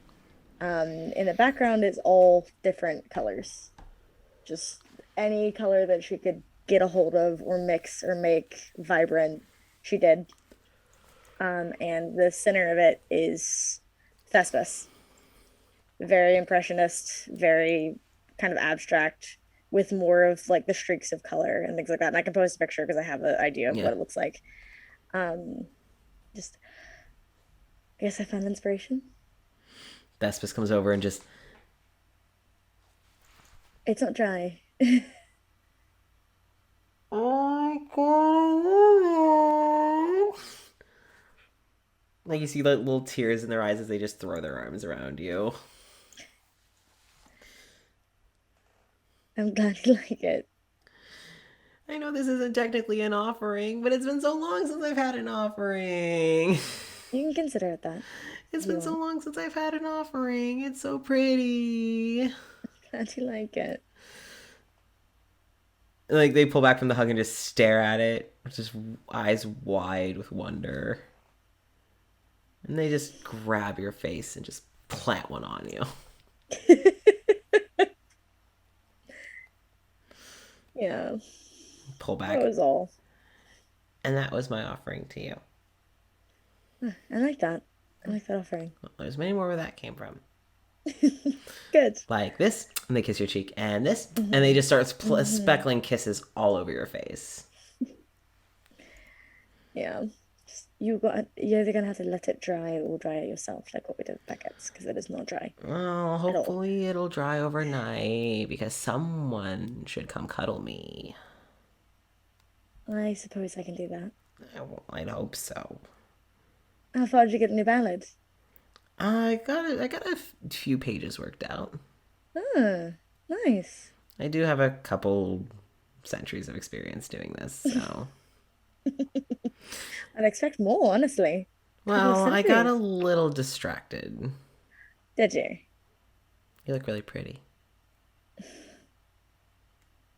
In the background is all different colors, just any color that she could get a hold of or mix or make vibrant, she did. And the center of it is Thespis. Very impressionist, very kind of abstract, with more of like the streaks of color and things like that. And I can post a picture because I have an idea of what it looks like. Just, I guess I found inspiration. Thespis comes over and just, It's not dry. oh my god. Like you see like little tears in their eyes as they just throw their arms around you. I'm glad you like it. I know this isn't technically an offering, but it's been so long since I've had an offering. You can consider it that. It's been so long since I've had an offering. It's so pretty. Glad you like it. Like they pull back from the hug and just stare at it, just eyes wide with wonder. And they just grab your face and just plant one on you. Yeah. Pull back. That was all. And that was my offering to you. I like that. I like that offering. There's many more where that came from. Good. Like this, and they kiss your cheek, and this, and they just start speckling kisses all over your face. Yeah. You're either gonna have to let it dry or dry it yourself, like what we did with Beckett's, because it is not dry. Well, hopefully it'll dry overnight, because someone should come cuddle me. I suppose I can do that. I'd hope so. How far did you get a new ballad? I got a few pages worked out. Oh, nice. I do have a couple centuries of experience doing this, so I'd expect more, honestly. Well, I got a little distracted. Did you? You look really pretty.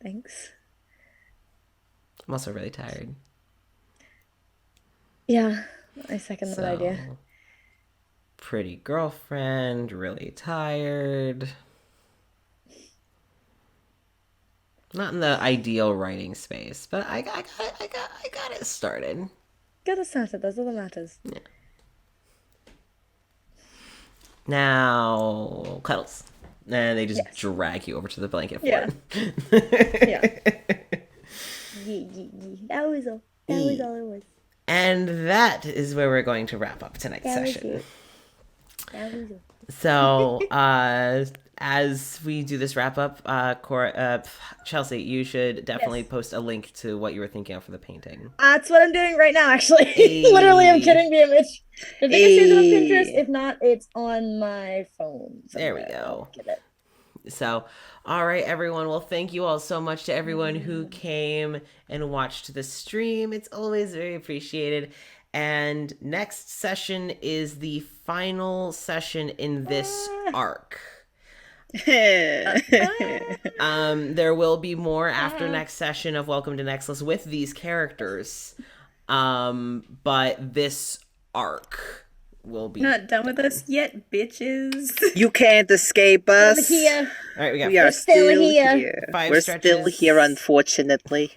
Thanks. I'm also really tired. Yeah, I second that idea. Pretty girlfriend, really tired. Not in the ideal writing space, but I got it started. Got it started. That's all that matters. Yeah. Now, cuddles. And they just drag you over to the blanket fort. Yeah. That was all. That was all it was. And that is where we're going to wrap up tonight's session. That was it. So, as we do this wrap up, Chelsea, you should definitely post a link to what you were thinking of for the painting. That's what I'm doing right now, actually. Literally, I'm getting the image. I think I saved it on Pinterest. If not, it's on my phone somewhere. There we go. Get it. So, all right, everyone. Well, thank you all so much to everyone who came and watched the stream. It's always very appreciated. And next session is the final session in this arc. There will be more after next session of Welcome to Nexilis with these characters. But this arc will be not done with us yet, bitches. You can't escape us. Here. All right, We are still here. We're stretches. still here, unfortunately.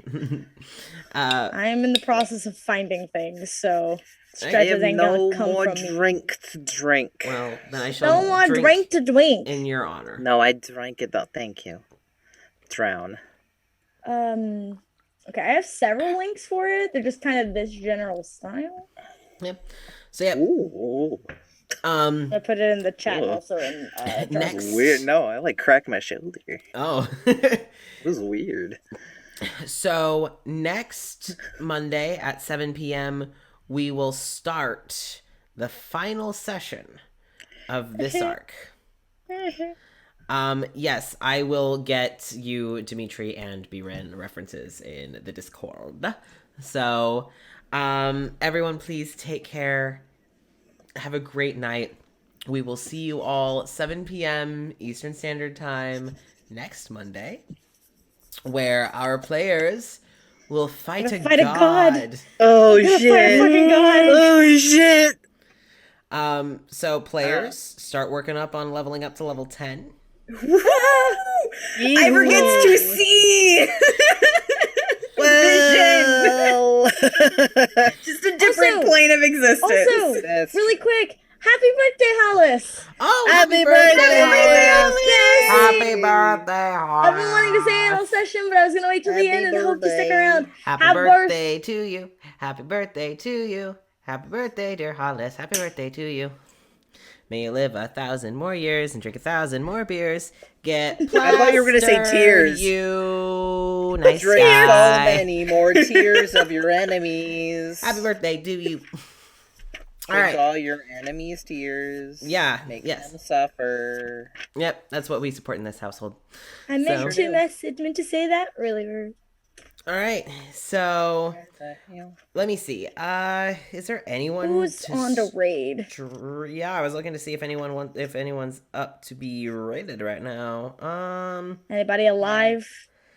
I am in the process of finding things, so I stretches have ain't no gonna come more from me. drink to drink. Well, then I shall No more drink to drink. in your honor. No, I drank it though. Thank you. Drown. Okay, I have several links for it. They're just kind of this general style. Yep. So yeah. Ooh. I put it in the chat Ugh. also in Next. Weird. No, I like cracked my shoulder. Oh. It was weird. So next Monday at 7 p.m. we will start the final session of this arc. Yes, I will get you Dimitri and Biren references in the Discord. So, everyone please take care. Have a great night. We will see you all 7 p.m. Eastern Standard Time next Monday, where our players will fight a god. Oh shit! Fucking god. Oh shit! So players start working up on leveling up to level 10. Ivor gets to see Well. vision. Just a different plane of existence. Also, That's- really quick, happy birthday, Hollis! Oh, Happy birthday, Hollis! Happy birthday, Hollis! I've been wanting to say it all session, but I was gonna wait till the Happy end and hope you stick birthday. around. Happy birthday to you. Happy birthday to you. Happy birthday, dear Hollis. Happy birthday to you. May you live 1,000 more years and drink 1,000 more beers. Get plastered, I thought you were gonna say tears. You nice Drink so guy. many more tears of your enemies. Happy birthday to you. All Drink right. all your enemies' tears. Yeah, Make yes. them suffer. Yep, that's what we support in this household. I meant So- meant to say that earlier. All right, so What the hell? let me see. Is there anyone Who's to on the raid? Yeah, I was looking to see if anyone's up to be rated right now. Anybody alive?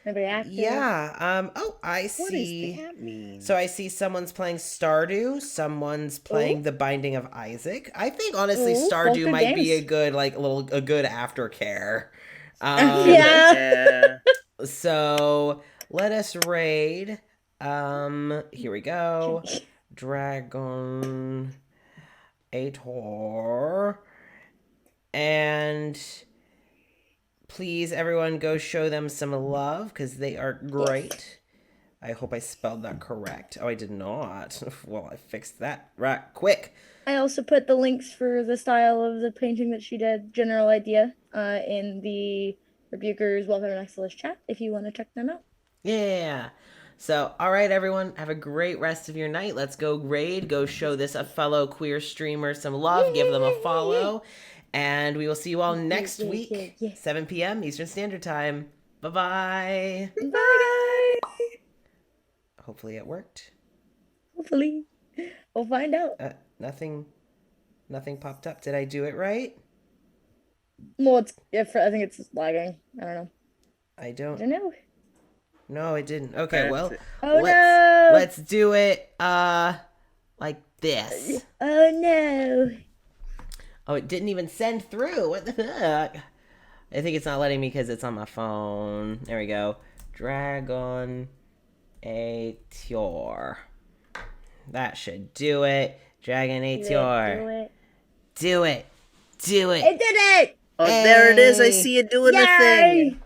Anybody active? Yeah. Oh, I What see. does that mean? So I see someone's playing Stardew. Someone's playing The Binding of Isaac. I think honestly, Ooh, both Stardew good might be games. a good a good aftercare. Yeah. Yeah. So let us raid. Here we go. Dragon Ator. And please, everyone, go show them some love because they are great. I hope I spelled that correct. Oh, I did not. Well, I fixed that right quick. I also put the links for the style of the painting that she did, general idea, in the Rebukers Welcome to Nexilis chat if you want to check them out. Yeah. So, all right, everyone, have a great rest of your night. Let's go raid. Go show this a fellow queer streamer some love. Give them a follow. And we will see you all next week, 7 p.m. Eastern Standard Time. Bye-bye. Bye, guys! Hopefully it worked. Hopefully. We'll find out. Nothing popped up. Did I do it right? Well, I think it's lagging. I don't know. I don't know. No, it didn't. Okay, well, Oh no! let's do it like this. Oh no! Oh, it didn't even send through. What the heck? I think it's not letting me because it's on my phone. There we go. Dragon Aetior. That should do it. Dragon Aetior. Do it. It did it! Oh, there it is. I see it doing the thing.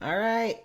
All right.